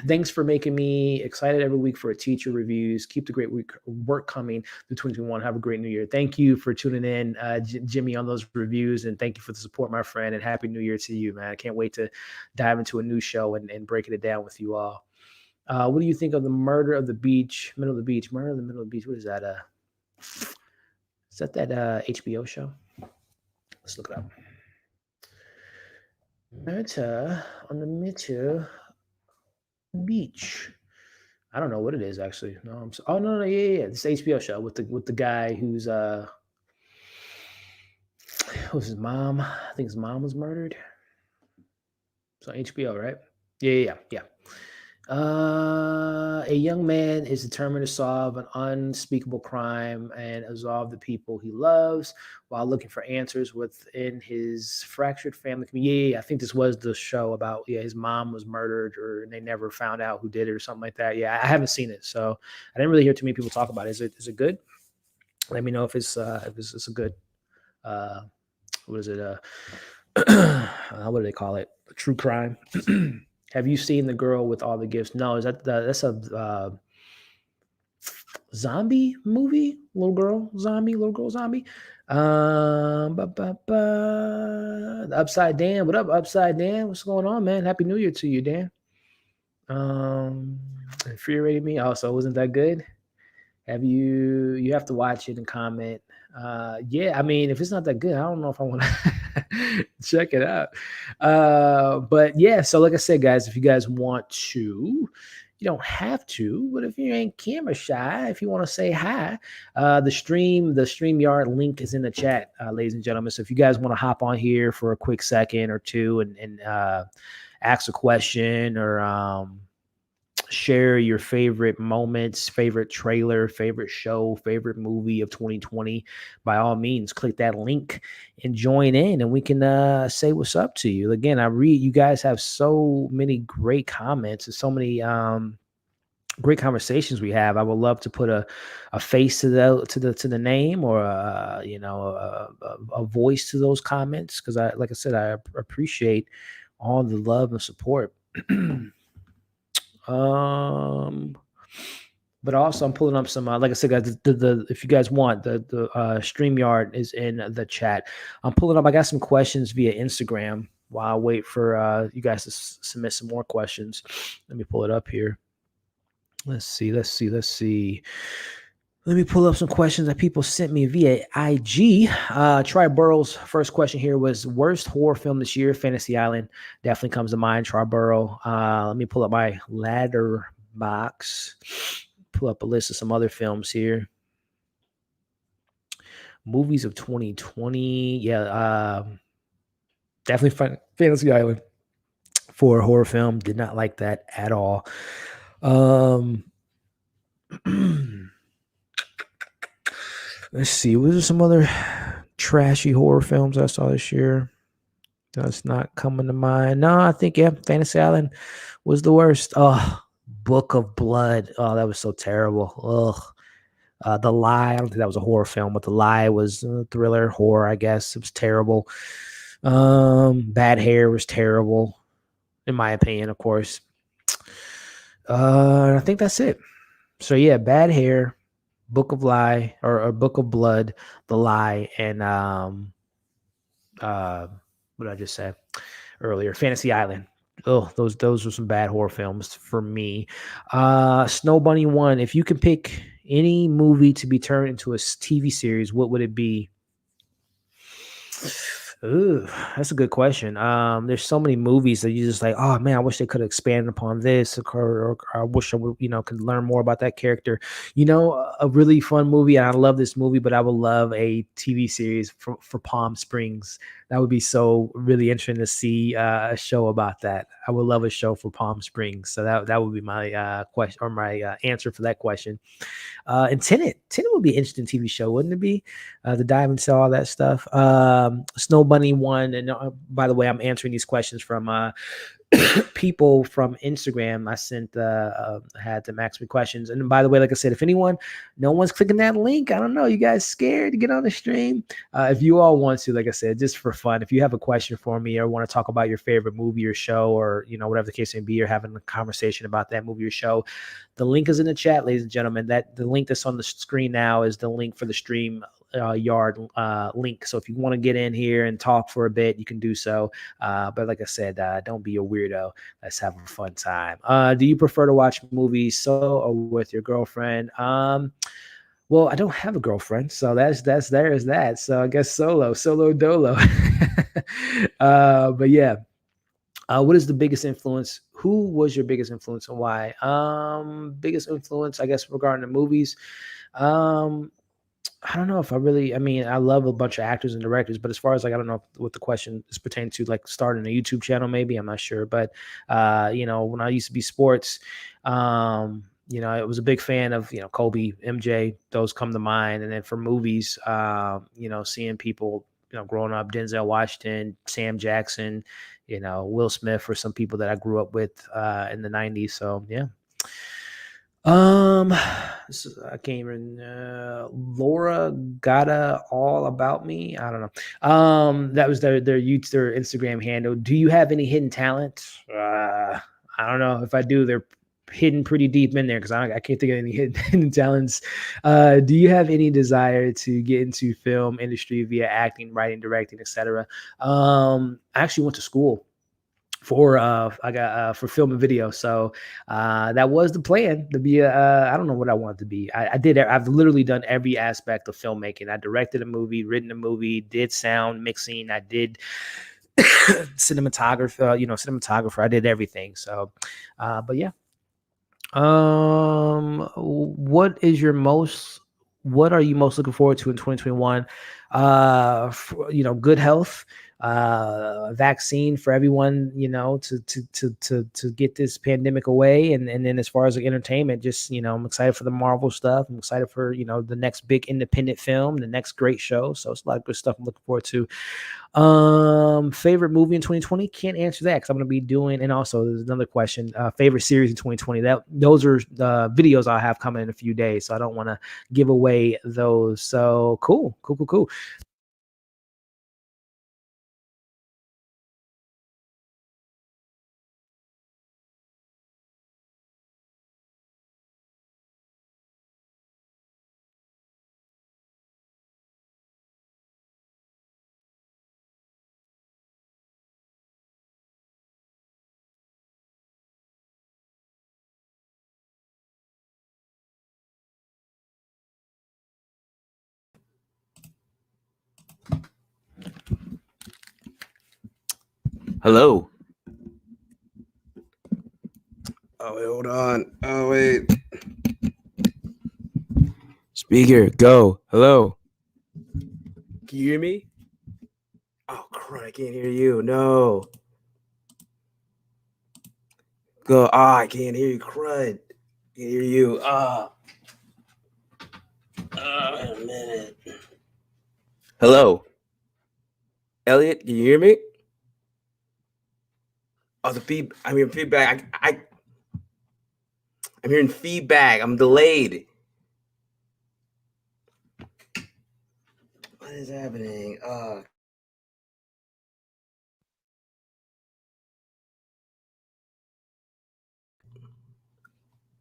Thanks for making me excited every week for a teacher reviews. Keep the great work coming through 2021. Have a great new year. Thank you for tuning in, Jimmy, on those reviews, and thank you for the support, my friend, and happy new year to you, man. I can't wait to dive into a new show and breaking it down with you all. What do you think of the Murder of the Beach, Middle of the Beach? Murder of the Middle of the Beach. What is that? Is that HBO show? Let's look it up. Murder on the Middle Beach. I don't know what it is actually. No, oh no, yeah. This HBO show with the guy who's his mom. I think his mom was murdered. It's on HBO, right? Yeah. A young man is determined to solve an unspeakable crime and absolve the people he loves while looking for answers within his fractured family community. Yeah, I think this was the show about his mom was murdered and they never found out who did it or something like that. Yeah, I haven't seen it, so I didn't really hear too many people talk about it. Is it good? Let me know if it's a good what is it? What do they call it? True crime. Have you seen The Girl with All the Gifts? No, that's a zombie movie? Little girl zombie. The Upside Dan. What up, Upside Dan? What's going on, man? Happy New Year to you, Dan. Infuriated me. Also, wasn't that good? You have to watch it and comment. Yeah, I mean, if it's not that good, I don't know if I want to check it out. But yeah, so like I said, guys, if you guys want to, you don't have to, but if you ain't camera shy, if you want to say hi, the StreamYard link is in the chat, ladies and gentlemen. So if you guys want to hop on here for a quick second or two and ask a question or share your favorite moments, favorite trailer, favorite show, favorite movie of 2020, by all means, click that link and join in and we can say what's up to you. Again, you guys have so many great comments and so many great conversations we have. I would love to put a face to the name or a voice to those comments because like I said, I appreciate all the love and support. But also I'm pulling up some, like I said, guys, if you guys want, the StreamYard is in the chat. I'm pulling up, I got some questions via Instagram while I wait for you guys to submit some more questions. Let me pull it up here. Let's see. Let me pull up some questions that people sent me via IG. Tri Burrow's first question here was worst horror film this year. Fantasy Island definitely comes to mind. Tri Burrow. Let me pull up my ladder box. Pull up a list of some other films here. Movies of 2020. Yeah, definitely Fantasy Island for a horror film. Did not like that at all. Let's see. Was there some other trashy horror films I saw this year? That's not coming to mind. No, I think, Fantasy Island was the worst. Oh, Book of Blood. Oh, that was so terrible. Ugh. The Lie. I don't think that was a horror film, but The Lie was a thriller, horror, I guess. It was terrible. Bad Hair was terrible, in my opinion, of course. I think that's it. So, yeah, Bad Hair, Book of Lie or Book of Blood, The Lie, and what did I just say? earlier. Fantasy Island. Oh, those were some bad horror films for me. Snow Bunny one. If you could pick any movie to be turned into a TV series, what would it be? Ooh, that's a good question. There's so many movies that you just like, oh man, I wish they could have expanded upon this, or I wish I would, could learn more about that character. A really fun movie, and I love this movie, but I would love a TV series for Palm Springs. That would be so really interesting to see a show about that. I would love a show for Palm Springs. So that would be my question, or my answer for that question. And Tenet would be an interesting TV show, wouldn't it be? To dive into all that stuff. Snow Bunny one, and by the way, I'm answering these questions from people from Instagram. I sent had them ask me questions. And by the way, like I said, if no one's clicking that link, I don't know, you guys scared to get on the stream? If you all want to, like I said, just for fun, if you have a question for me or want to talk about your favorite movie or show, or whatever the case may be, or having a conversation about that movie or show, the link is in the chat, ladies and gentlemen. That the link that's on the screen now is the link for the stream yard link. So if you want to get in here and talk for a bit, you can do so. But like I said, don't be a weirdo. Let's have a fun time. Do you prefer to watch movies solo or with your girlfriend? Well, I don't have a girlfriend, so there's that. So I guess solo dolo. But yeah. What is the biggest influence? Who was your biggest influence and why? Biggest influence, I guess, regarding the movies. Um, I don't know if I love a bunch of actors and directors, but as far as like, I don't know what the question is pertaining to, like starting a YouTube channel, maybe, I'm not sure. But, when I used to be sports, I was a big fan of, Kobe, MJ, those come to mind. And then for movies, seeing people, growing up, Denzel Washington, Sam Jackson, Will Smith, for some people that I grew up with in the 90s. So, yeah. I can't even. Laura Gotta All About Me. I don't know. That was their Instagram handle. Do you have any hidden talent? I don't know. If I do, they're hidden pretty deep in there because I can't think of any hidden talents. Do you have any desire to get into film industry via acting, writing, directing, etc.? I actually went to school for for film and video. So that was the plan, to be I don't know what I wanted to be. I've literally done every aspect of filmmaking. I directed a movie, written a movie, did sound mixing, I did cinematographer. I did everything. So but yeah. What is your most what are you most looking forward to in 2021? Good health, vaccine for everyone, to get this pandemic away. And then as far as like entertainment, just, I'm excited for the Marvel stuff. I'm excited for, the next big independent film, the next great show. So it's a lot of good stuff I'm looking forward to. Favorite movie in 2020? Can't answer that because I'm going to be doing, and also there's another question, favorite series in 2020. Those are the videos I'll have coming in a few days, so I don't want to give away those. So cool. Hello. Oh, wait, hold on. Oh, wait. Speaker, go. Hello. Can you hear me? Oh, crud. I can't hear you. No. Go. Ah, I can't hear you. Crud. I can't hear you. Wait a minute. Hello. Elliot, can you hear me? Oh, the feedback. I'm hearing feedback. I'm hearing feedback. I'm delayed. What is happening?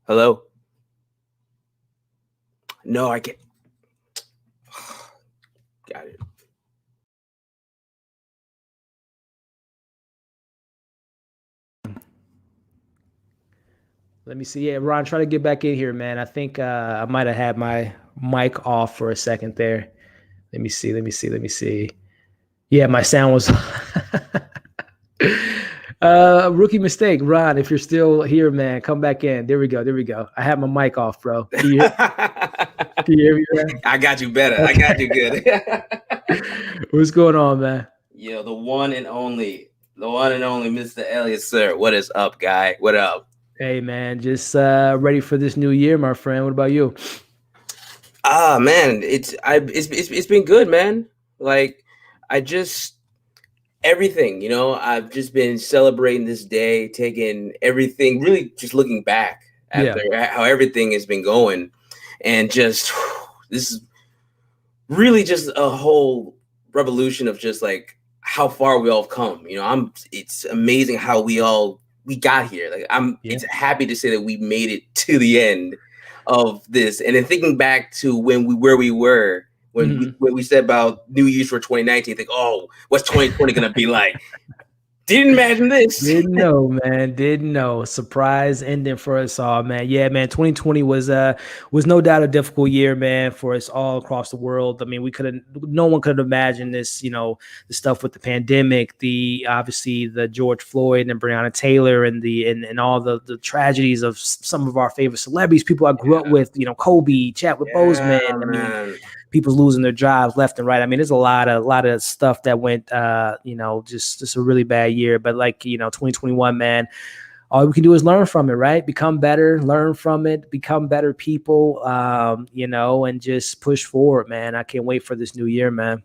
Hello? No, I can't. Got it. Let me see. Yeah, Ron, try to get back in here, man. I think I might have had my mic off for a second there. Let me see. Let me see. Let me see. Yeah, my sound was rookie mistake. Ron, if you're still here, man, come back in. There we go. There we go. I have my mic off, bro. Can you hear me, man? I got you better. I Okay. got you good. What's going on, man? Yo, the one and only Mr. Elliott, sir. What is up, guy? What up? Hey, man, just ready for this new year, my friend. What about you? Ah, man, it's been good, man. Like, I just everything, I've just been celebrating this day, taking everything, really just looking back Yeah. after how everything has been going, and just this is really just a whole revolution of just like how far we all have come. It's amazing how we got here. Like it's happy to say that we made it to the end of this. And then thinking back to where we were when we said about New Year's for 2019, think, oh, what's 2020 gonna be like? Didn't imagine this. Didn't know, man. Didn't know. Surprise ending for us all, man. Yeah, man. 2020 was no doubt a difficult year, man, for us all across the world. I mean, no one could have imagined this, the stuff with the pandemic, obviously the George Floyd and Breonna Taylor and all the tragedies of some of our favorite celebrities, people I grew up with, Kobe, Chadwick Boseman. I mean, people losing their jobs left and right. I mean, there's a lot of stuff that went, just a really bad year. But 2021, man, all we can do is learn from it, right? Become better, learn from it, become better people, and just push forward, man. I can't wait for this new year, man.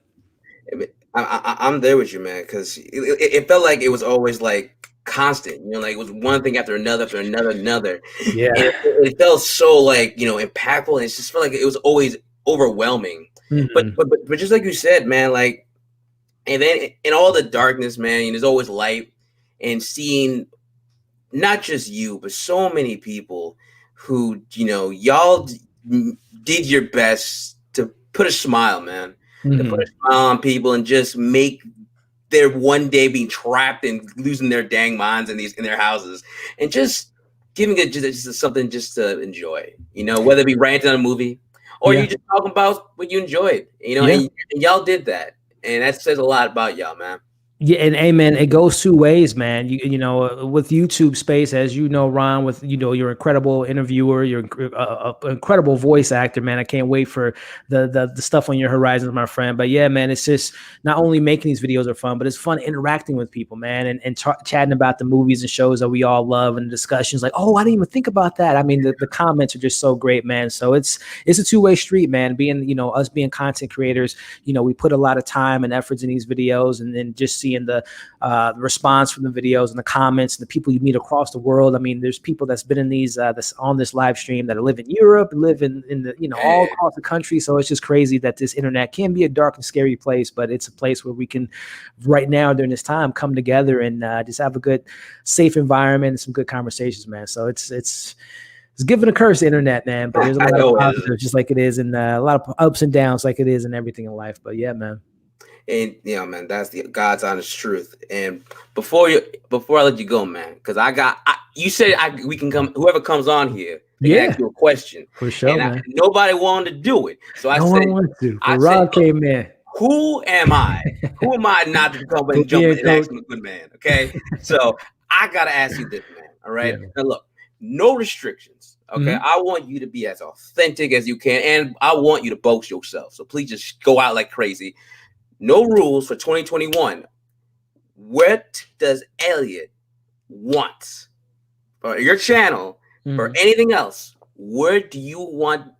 I'm there with you, man, because it felt like it was always like constant, like it was one thing after another, Yeah. And it felt so like, impactful, and it just felt like it was always overwhelming. But just like you said, man, like, and then in all the darkness, man, there's always light, and seeing not just you, but so many people who, y'all did your best to put a smile, man, to put a smile on people and just make their one day being trapped and losing their dang minds in their houses, and just giving it just something just to enjoy, whether it be ranting on a movie or you just talking about what you enjoyed, and y'all did that. And that says a lot about y'all, man. Yeah, and amen. It goes two ways, man. You know, with YouTube space, as you know, Ron, with you're an incredible interviewer, you're an incredible voice actor, man. I can't wait for the stuff on your horizons, my friend. But yeah, man, it's just not only making these videos are fun, but it's fun interacting with people, man, and chatting about the movies and shows that we all love, and discussions like, oh, I didn't even think about that. I mean, the comments are just so great, man. So it's a two-way street, man. Being us being content creators, we put a lot of time and efforts in these videos, and then just seeing the response from the videos and the comments and the people you meet across the world. I mean, there's people that's been in these that's on this live stream that live in Europe, live in the all across the country. So it's just crazy that this internet can be a dark and scary place, but it's a place where we can right now during this time come together and just have a good, safe environment and some good conversations, man. So it's given a curse, the internet, man, but there's a lot of positives, just like it is, and a lot of ups and downs, like it is in everything in life. But yeah, man. And man, that's the God's honest truth. And before I let you go, man, because you said we can come, whoever comes on here, they can ask you a question. For sure, man. Nobody wanted to do it, so no one wanted to. Rob came in. Who am I? Who am I not to come and jump in and ask him a good man? Okay, so I gotta ask you this, man. All right, now look, no restrictions. Okay, I want you to be as authentic as you can, and I want you to boast yourself. So please just go out like crazy. No rules for 2021. What does Elliott want for your channel, or anything else? Where do you want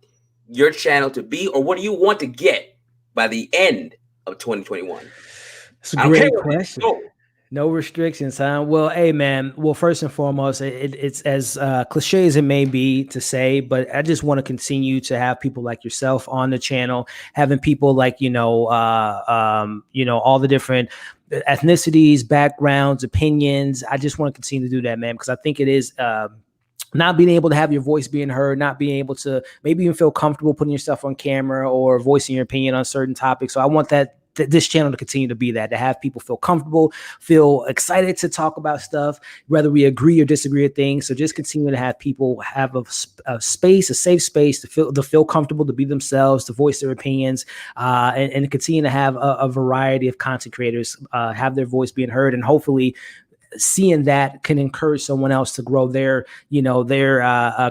your channel to be, or what do you want to get by the end of 2021? It's a great question. No restrictions, huh? Well, hey, man. Well, first and foremost, it's as cliche as it may be to say, but I just want to continue to have people like yourself on the channel, having people like all the different ethnicities, backgrounds, opinions. I just want to continue to do that, man, because I think it is. Not being able to have your voice being heard, not being able to maybe even feel comfortable putting yourself on camera or voicing your opinion on certain topics. So I want that this channel to continue to be that, to have people feel comfortable, feel excited to talk about stuff, whether we agree or disagree with things. So just continue to have people have a space, a safe space to feel comfortable, to be themselves, to voice their opinions, and continue to have a variety of content creators have their voice being heard, and hopefully seeing that can encourage someone else to grow their,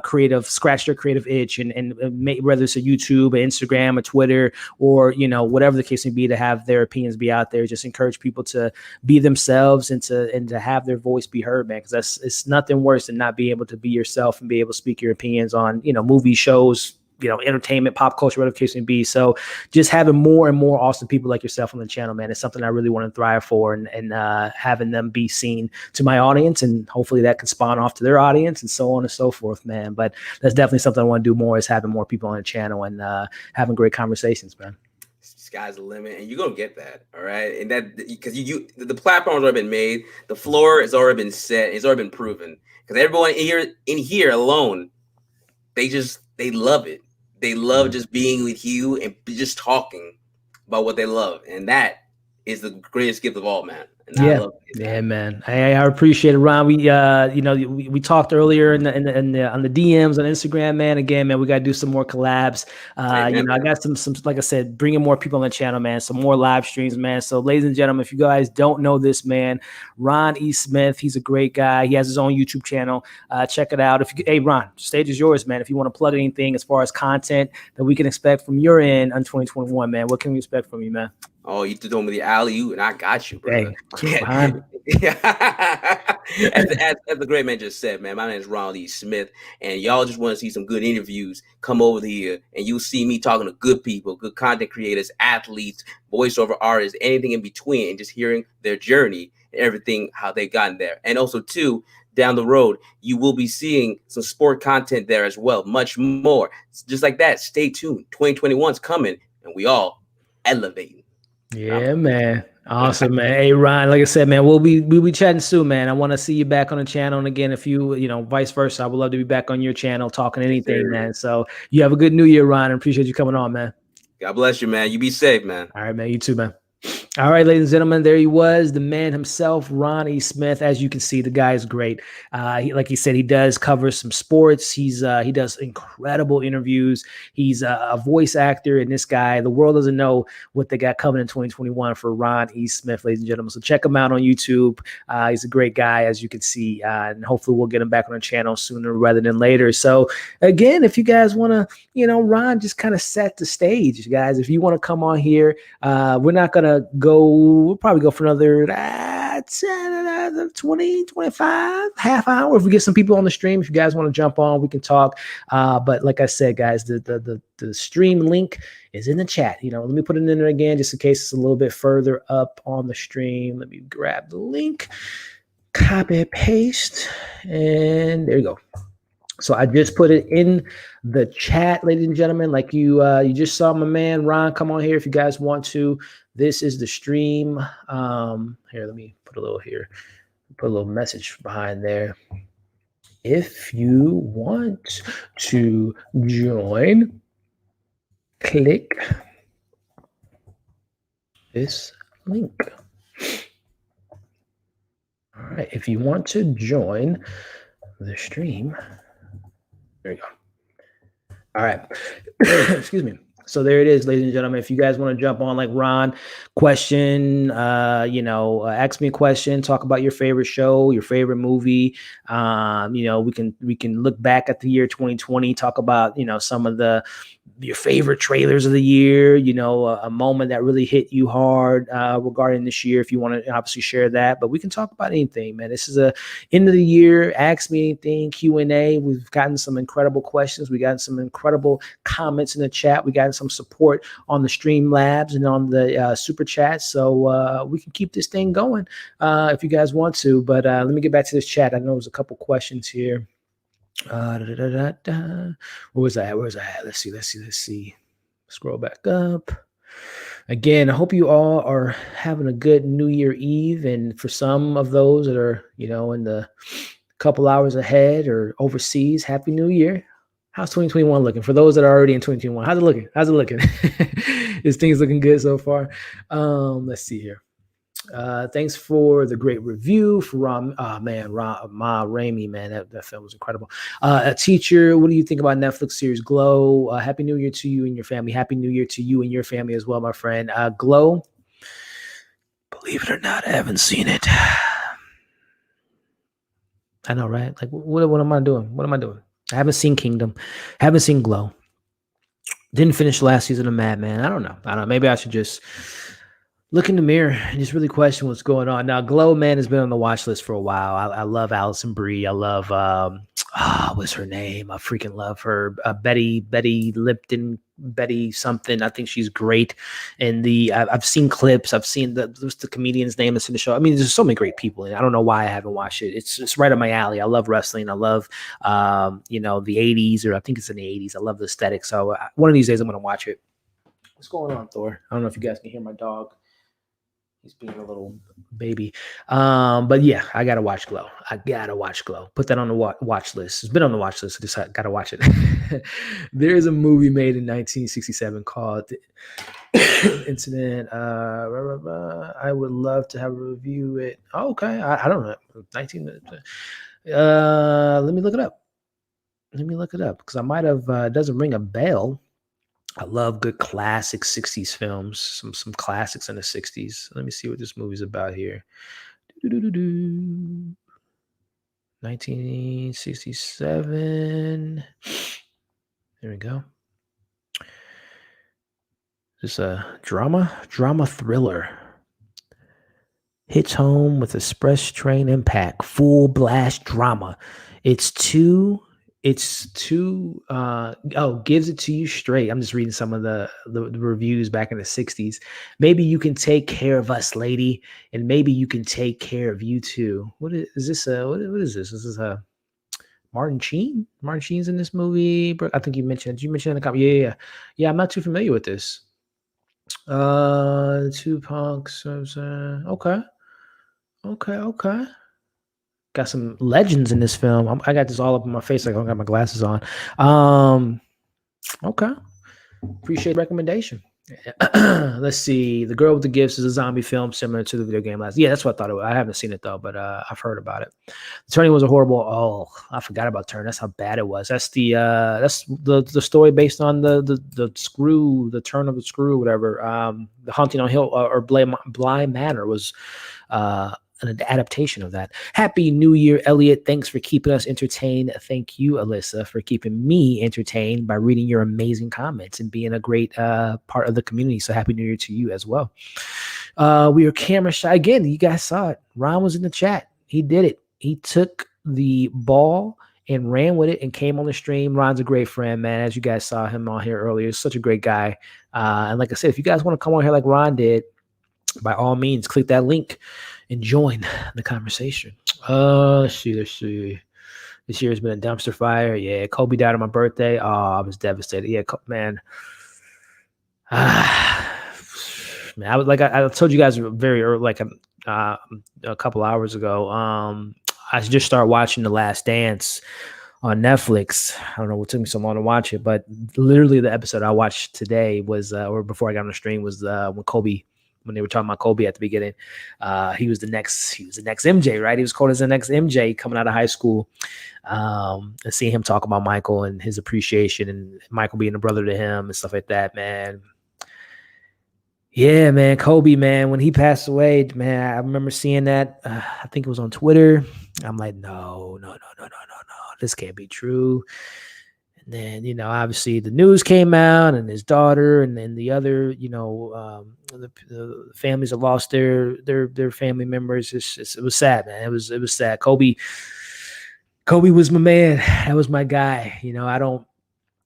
creative, scratch their creative itch, and whether it's a YouTube, or Instagram, or Twitter, or, whatever the case may be, to have their opinions be out there. Just encourage people to be themselves and to have their voice be heard, man. Because it's nothing worse than not being able to be yourself and be able to speak your opinions on, movie shows, entertainment, pop culture, whatever the case may be. So just having more and more awesome people like yourself on the channel, man, is something I really want to thrive for, and having them be seen to my audience, and hopefully that can spawn off to their audience, and so on and so forth, man. But that's definitely something I want to do more, is having more people on the channel and having great conversations, man. Sky's the limit, and you're gonna get that, all right? And that, because the platform's already been made, the floor has already been set, it's already been proven. Because everyone in here alone, they love it. They love just being with you and just talking about what they love, and that is the greatest gift of all, man. And I love it, man. I appreciate it, Ron. We talked earlier on the DMs on Instagram, man. Again, man, we got to do some more collabs. I got some, like I said, bringing more people on the channel, man. Some more live streams, man. So, ladies and gentlemen, if you guys don't know this man, Ron E. Smith, he's a great guy. He has his own YouTube channel. Check it out. Hey, Ron, stage is yours, man. If you want to plug anything as far as content that we can expect from your end on 2021, man, what can we expect from you, man? Oh, you threw me the alley-oop, and I got you, brother. Hey, as the great man just said, man, my name is Ron Lee Smith, and y'all just want to see some good interviews, come over here, and you'll see me talking to good people, good content creators, athletes, voiceover artists, anything in between, and just hearing their journey and everything, how they gotten there. And also, too, down the road, you will be seeing some sport content there as well, much more. Just like that, stay tuned. 2021's coming, and we all elevating. Yeah, man. Awesome, man. Hey, Ryan, like I said, man, we'll be chatting soon, man. I want to see you back on the channel. And again, if you vice versa, I would love to be back on your channel talking anything, man. So you have a good new year, Ryan. I appreciate you coming on, man. God bless you, man. You be safe, man. All right, man. You too, man. All right, ladies and gentlemen, there he was, the man himself, Ron E. Smith. As you can see, the guy is great. Like he said, he does cover some sports. He does incredible interviews. He's a voice actor, and this guy, the world doesn't know what they got coming in 2021 for Ron E. Smith, ladies and gentlemen. So check him out on YouTube. He's a great guy, as you can see, and hopefully we'll get him back on the channel sooner rather than later. So again, if you guys want to, Ron just kind of set the stage, guys. If you want to come on here, we're not gonna we'll probably go for another 20, 25, half hour. If we get some people on the stream, if you guys want to jump on, we can talk. But like I said, guys, the stream link is in the chat. Let me put it in there again, just in case it's a little bit further up on the stream. Let me grab the link, copy, paste, and there you go. So I just put it in the chat, ladies and gentlemen. Like you just saw my man Ron come on here. If you guys want to, this is the stream. Here, let me put a little message behind there. If you want to join, click this link. All right. If you want to join the stream. There you go. All right. Excuse me. So there it is, ladies and gentlemen. If you guys want to jump on like Ron, question, ask me a question, talk about your favorite show, your favorite movie. We can look back at the year 2020, talk about, some of your favorite trailers of the year, a moment that really hit you hard regarding this year. If you want to obviously share that, but we can talk about anything, man. This is a end of the year. Ask me anything, Q&A. We've gotten some incredible questions. We got some incredible comments in the chat. We got some support on the Streamlabs and on the super chat. So we can keep this thing going if you guys want to. But let me get back to this chat. I know there's a couple questions here. Where was I at? Let's see. Scroll back up. Again, I hope you all are having a good New Year Eve. And for some of those that are, in the couple hours ahead or overseas, Happy New Year. How's 2021 looking? For those that are already in 2021, how's it looking? How's it looking? Is things looking good so far? Let's see here. Thanks for the great review for Ram. Oh man, Ma Raimi, man, that film was incredible. A teacher, what do you think about Netflix series Glow? Happy New Year to you and your family. Happy New Year to you and your family as well, my friend. Glow. Believe it or not, I haven't seen it. I know, right? Like, what am I doing? What am I doing? I haven't seen Kingdom. Haven't seen Glow. Didn't finish the last season of Mad Men. I don't know. Maybe I should just look in the mirror and just really question what's going on. Now, Glow, man, has been on the watch list for a while. I love Allison Brie. I love, what's her name? I freaking love her. Betty Lipton, Betty something. I think she's great. And I've seen clips. I've seen what's the comedian's name that's in the show. I mean, there's so many great people. And I don't know why I haven't watched it. It's right up my alley. I love wrestling. I love, the 80s, or I think it's in the 80s. I love the aesthetic. So one of these days I'm going to watch it. What's going on, Thor? I don't know if you guys can hear my dog. He's being a little baby. But yeah, I got to watch Glow. Put that on the watch list. It's been on the watch list. I just got to watch it. There's a movie made in 1967 called Incident. I would love to have a review it. Oh, okay. I don't know. 19 minutes. Let me look it up. Because I might have, it doesn't ring a bell. I love good classic 60s films, some classics in the 60s. Let me see what this movie's about here. 1967. There we go. This a drama thriller. Hits home with express train impact, full blast drama. Gives it to you straight. I'm just reading some of the reviews back in the 60s. Maybe you can take care of us, lady, and maybe you can take care of you too. What is this? What is this? This is Martin Sheen. Martin Sheen's in this movie. I think you mentioned. Did you mention in the comment? Yeah. I'm not too familiar with this. Tupac. Okay. Got some legends in this film. I got this all up in my face. Like I don't got my glasses on. Okay. Appreciate the recommendation. Let's see. The Girl with the Gifts is a zombie film similar to the video game last. Yeah, that's what I thought it was. I haven't seen it though, but I've heard about it. The Turning was a horrible. Oh, I forgot about Turn. That's how bad it was. That's the story based on the screw, the turn of the screw, whatever. The Haunting on Hill or Bly Manor was an adaptation of that. Happy New Year, Elliot. Thanks for keeping us entertained. Thank you, Alyssa, for keeping me entertained by reading your amazing comments and being a great part of the community. So happy New Year to you as well. We are camera shy. Again, you guys saw it. Ron was in the chat. He did it. He took the ball and ran with it and came on the stream. Ron's a great friend, man. As you guys saw him on here earlier, he's such a great guy. And like I said, if you guys want to come on here like Ron did, by all means, click that link and join the conversation. Let's see. This year has been a dumpster fire. Yeah, Kobe died on my birthday. Oh, I was devastated. Yeah, man. Man, I was like I told you guys very early, like a couple hours ago. I just started watching The Last Dance on Netflix. I don't know what took me so long to watch it, but literally the episode I watched today was, or before I got on the stream, was when they were talking about Kobe at the beginning. He was the next MJ, right? He was called as the next MJ coming out of high school. And seeing him talk about Michael and his appreciation and Michael being a brother to him and stuff like that, man. Yeah, man, Kobe, man, when he passed away, man, I remember seeing that. I think it was on Twitter. I'm like, no, this can't be true. And then, obviously the news came out and his daughter and then the other, the families have lost their family members. It was sad, man. It was sad. Kobe was my man. That was my guy.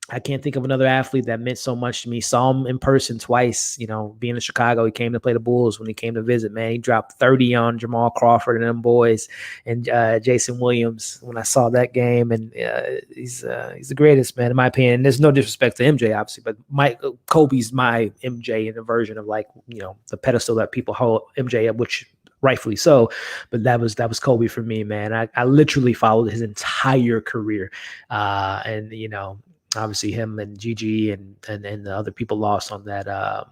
I can't think of another athlete that meant so much to me. Saw him in person twice, being in Chicago. He ccame to play the Bulls when he came to visit, man. He dropped 30 on Jamal Crawford and them boys and Jason Williams when I saw that game. And he's the greatest, man, in my opinion. There's no disrespect to MJ, obviously, but Kobe's my MJ in a version of the pedestal that people hold MJ up, which rightfully so, but that was Kobe for me, man. I literally followed his entire career. And Obviously, him and Gigi and the other people lost on that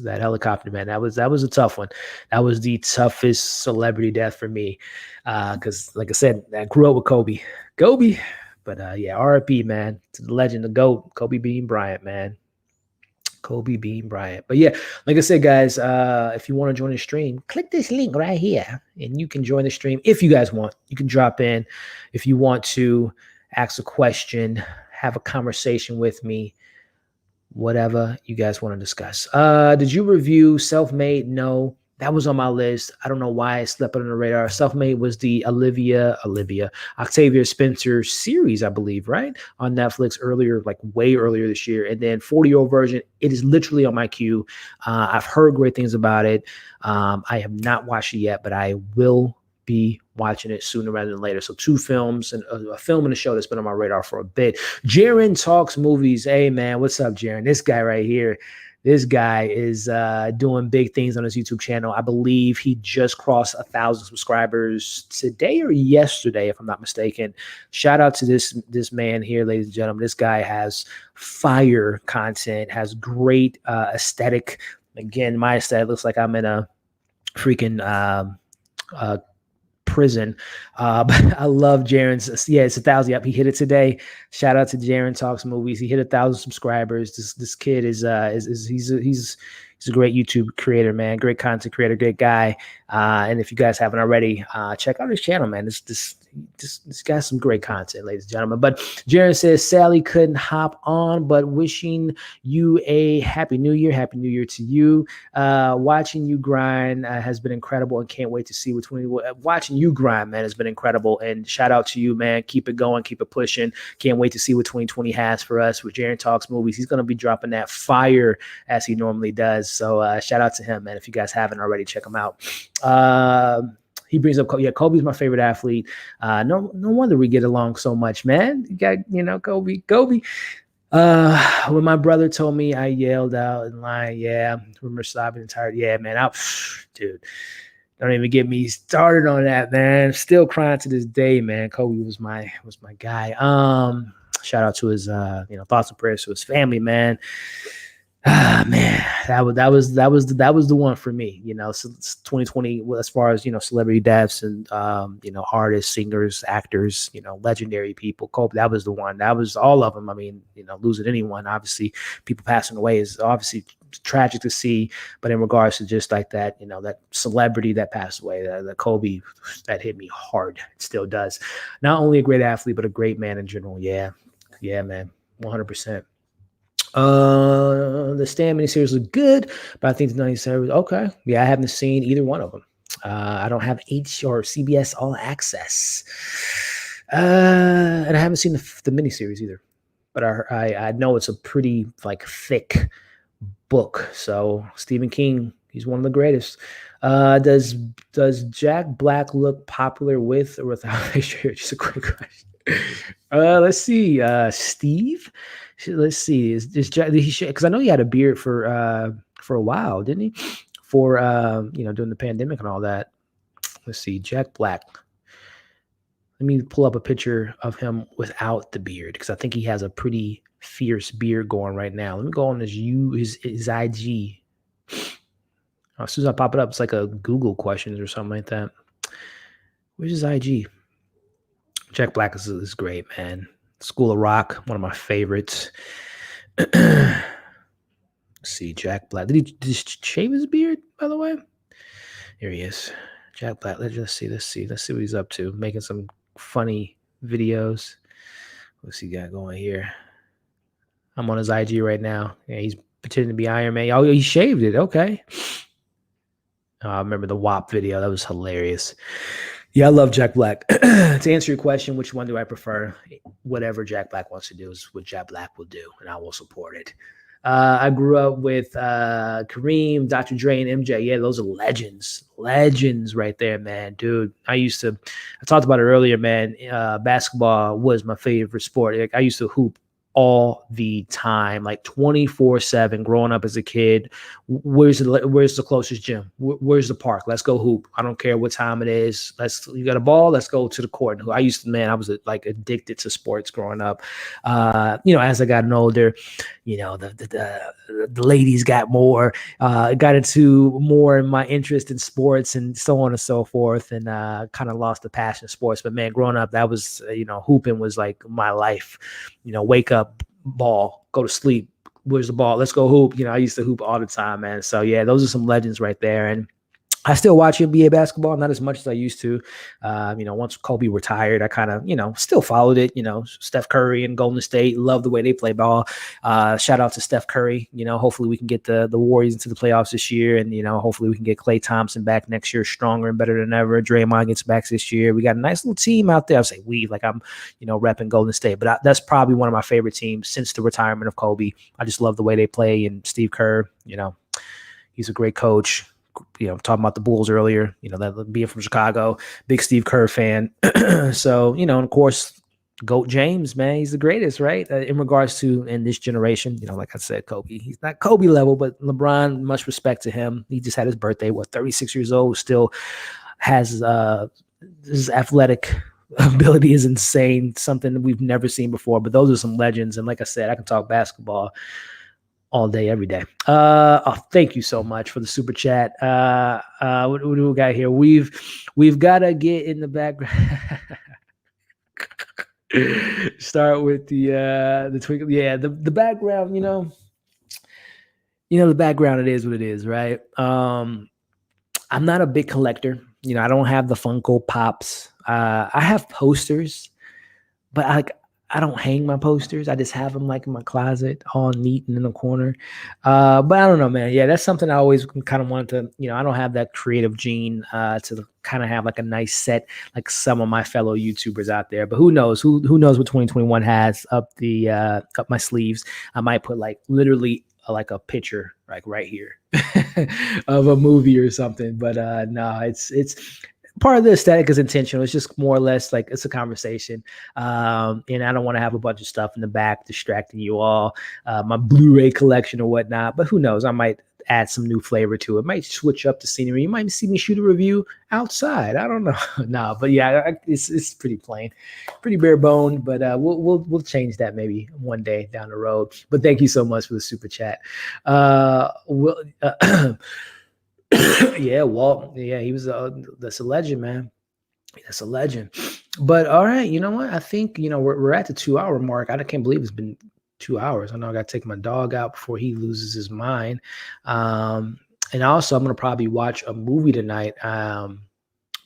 helicopter, man. That was a tough one. That was the toughest celebrity death for me, because like I said, I grew up with Kobe. But yeah, R.I.P. man, to the legend, the GOAT, Kobe Bean Bryant, man. Kobe Bean Bryant. But yeah, like I said, guys, if you want to join the stream, click this link right here and you can join the stream if you guys want. You can drop in if you want to ask a question, have a conversation with me, whatever you guys want to discuss. Did you review Self-Made? No. That was on my list. I don't know why it slept under the radar. Self-Made was the Octavia Spencer series, I believe, right? On Netflix earlier, like way earlier this year. And then 40-year-old version, it is literally on my queue. I've heard great things about it. I have not watched it yet, but I will be watching it sooner rather than later. So 2 films and a film and a show that's been on my radar for a bit. Jaren Talks Movies. Hey, man, what's up, Jaren? This guy right here. This guy is doing big things on his YouTube channel. I believe he just crossed 1,000 subscribers today or yesterday, if I'm not mistaken. Shout out to this man here, ladies and gentlemen. This guy has fire content, has great aesthetic. Again, my aesthetic looks like I'm in a freaking prison. But I love Jaren's. Yeah, it's 1,000. Yep, he hit it today. Shout out to Jaren Talks Movies. He hit 1,000 subscribers. This kid is he's a great YouTube creator, man. Great content creator, great guy. And if you guys haven't already, check out his channel, man. This guy's some great content, ladies and gentlemen. But Jaren says Sally couldn't hop on, but wishing you a happy new year. Happy new year to you. Watching you grind has been incredible, and can't wait to see what watching you grind, man, has been incredible. And shout out to you, man. Keep it going, keep it pushing. Can't wait to see what 2020 has for us with Jaren Talks Movies. He's gonna be dropping that fire as he normally does. So shout out to him, man. If you guys haven't already, check him out. He brings up, Kobe's my favorite athlete. No wonder we get along so much, man. You got, Kobe. When my brother told me, I yelled out in line, yeah, remember sobbing and tired. Yeah, man, dude, don't even get me started on that, man. Still crying to this day, man. Kobe was my guy. Shout out to his, thoughts and prayers to his family, man. Man, that was the one for me, so it's 2020 as far as, celebrity deaths and, artists, singers, actors, legendary people. Kobe, that was the one. That was all of them. I mean, losing anyone, obviously people passing away is obviously tragic to see, but in regards to just like that, that celebrity that passed away, the Kobe, that hit me hard. It still does. Not only a great athlete, but a great man in general. Yeah, man, 100%. The Stan miniseries look good, but I think the 90s series, okay. Yeah, I haven't seen either one of them. I don't have H or CBS All Access. And I haven't seen the miniseries either. But I know it's a pretty thick book. So Stephen King, he's one of the greatest. Does Jack Black look popular with or without a shirt? Just a quick question. Let's see. Steve. Let's see. Is Jack? Because I know he had a beard for a while, didn't he? For during the pandemic and all that. Let's see. Jack Black. Let me pull up a picture of him without the beard, because I think he has a pretty fierce beard going right now. Let me go on his IG. As soon as I pop it up, it's like a Google questions or something like that. Where's his IG? Jack Black is great, man. School of Rock, one of my favorites. Let's see, Jack Black. Did he shave his beard, by the way? Here he is. Jack Black. Let's see what he's up to. Making some funny videos. What's he got going here? I'm on his IG right now. Yeah, he's pretending to be Iron Man. Oh, he shaved it. Okay. I remember the WAP video. That was hilarious. Yeah, I love Jack Black. To answer your question, which one do I prefer? Whatever Jack Black wants to do is what Jack Black will do, and I will support it. I grew up with Kareem, Dr. Dre, and MJ. Yeah, those are legends. Legends right there, man. Dude, I talked about it earlier, man. Basketball was my favorite sport. I used to hoop all the time, like 24/7. Growing up as a kid, where's the closest gym? Where's the park? Let's go hoop. I don't care what time it is. You got a ball? Let's go to the court. I was like addicted to sports growing up. As I got older, the ladies got more, got into more in my interest in sports and so on and so forth, and kind of lost the passion of sports. But man, growing up, that was, hooping was like my life. Wake up, ball, go to sleep. Where's the ball? Let's go hoop. I used to hoop all the time, man. So yeah, those are some legends right there. And I still watch NBA basketball, not as much as I used to. Once Kobe retired, I kind of, still followed it. Steph Curry and Golden State, love the way they play ball. Shout out to Steph Curry. Hopefully we can get the Warriors into the playoffs this year, and hopefully we can get Klay Thompson back next year, stronger and better than ever. Draymond gets back this year. We got a nice little team out there. I say we, like I'm, repping Golden State, but that's probably one of my favorite teams since the retirement of Kobe. I just love the way they play, and Steve Kerr, he's a great coach. Talking about the Bulls earlier, that being from Chicago, big Steve Kerr fan. So, and of course, GOAT James, man, he's the greatest, right? In regards to in this generation, like I said, Kobe, he's not Kobe level, but LeBron, much respect to him. He just had his birthday, 36 years old, still has his athletic ability is insane, something that we've never seen before. But those are some legends. And like I said, I can talk basketball all day, every day. Thank you so much for the super chat. What do we got here? We've got to get in the background. Start with the twinkle. Yeah, the background. The background. It is what it is, right? I'm not a big collector. I don't have the Funko Pops. I have posters, but I don't hang my posters. I just have them like in my closet, all neat and in the corner. But I don't know, man. Yeah, that's something I always kind of wanted to, I don't have that creative gene to kind of have like a nice set, like some of my fellow YouTubers out there. But who knows? Who knows what 2021 has up my sleeves? I might put like literally like a picture like right here of a movie or something. But no, it's part of the aesthetic is intentional. It's just more or less like it's a conversation. And I don't want to have a bunch of stuff in the back distracting you all, my Blu-ray collection or whatnot. But who knows? I might add some new flavor to it. Might switch up the scenery. You might see me shoot a review outside. I don't know. No, but yeah, it's pretty plain, pretty bare boned. But we'll change that maybe one day down the road. But thank you so much for the super chat. Yeah, Walt. Yeah, he was that's a legend, man. That's a legend. But all right, you know what? I think we're at the 2-hour mark. I can't believe it's been 2 hours. I know I got to take my dog out before he loses his mind. And also, I'm gonna probably watch a movie tonight.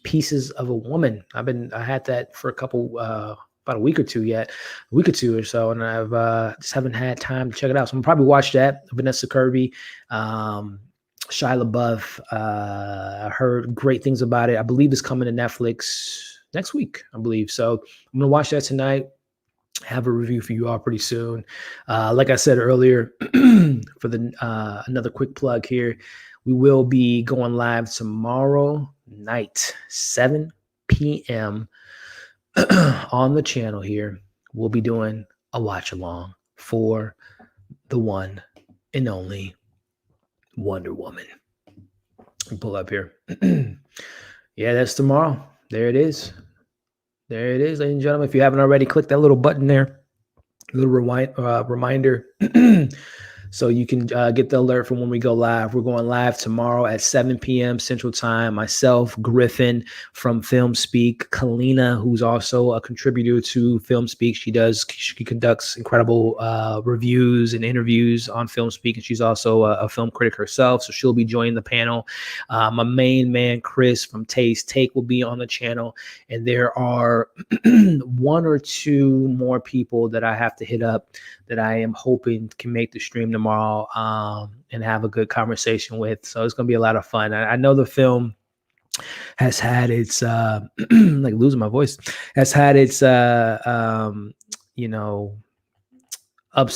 Pieces of a Woman. I had that for a couple about a week or two or so, and I've just haven't had time to check it out. So I'm gonna probably watch that. Vanessa Kirby. Shia LaBeouf, I heard great things about it. I believe it's coming to Netflix next week, I believe. So I'm going to watch that tonight. Have a review for you all pretty soon. Like I said earlier, for another quick plug here, we will be going live tomorrow night, 7 p.m. on the channel here. We'll be doing a watch along for the one and only Wonder Woman. Pull up here. Yeah, that's tomorrow. There it is. Ladies and gentlemen. If you haven't already, click that little button there, a little reminder. So you can get the alert from when we go live. We're going live tomorrow at 7 p.m. Central Time. Myself, Griffin from Film Speak, Kalina, who's also a contributor to Film Speak. She conducts incredible reviews and interviews on Film Speak, and she's also a film critic herself. So she'll be joining the panel. My main man, Chris from Taste Take, will be on the channel, and there are one or two more people that I have to hit up that I am hoping can make the stream tomorrow and have a good conversation with. So it's going to be a lot of fun. I know the film has had its, like losing my voice, has had its, ups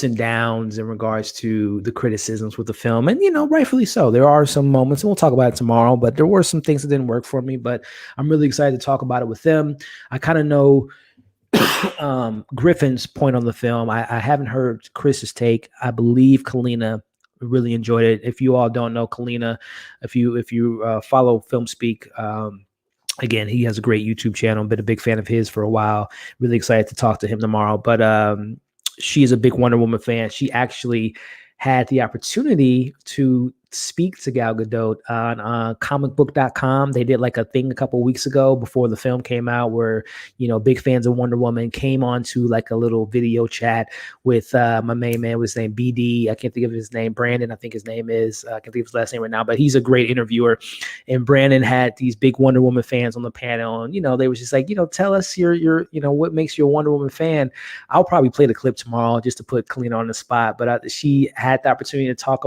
and downs in regards to the criticisms with the film. And, rightfully so. There are some moments, and we'll talk about it tomorrow, but there were some things that didn't work for me. But I'm really excited to talk about it with them. I kind of know Griffin's point on the film. I haven't heard Chris's take. I believe Kalina really enjoyed it. If you all don't know Kalina, if you follow Film Speak, again, he has a great YouTube channel. Been a big fan of his for a while. Really excited to talk to him tomorrow. But she is a big Wonder Woman fan. She actually had the opportunity to speak to Gal Gadot on comicbook.com. They did like a thing a couple weeks ago before the film came out where, big fans of Wonder Woman came on to like a little video chat with my main man, was named BD. I can't think of his name. Brandon, I think his name is. I can't think of his last name right now, but he's a great interviewer. And Brandon had these big Wonder Woman fans on the panel. And, they was just like, tell us your what makes you a Wonder Woman fan. I'll probably play the clip tomorrow just to put Kalina on the spot. But she had the opportunity to talk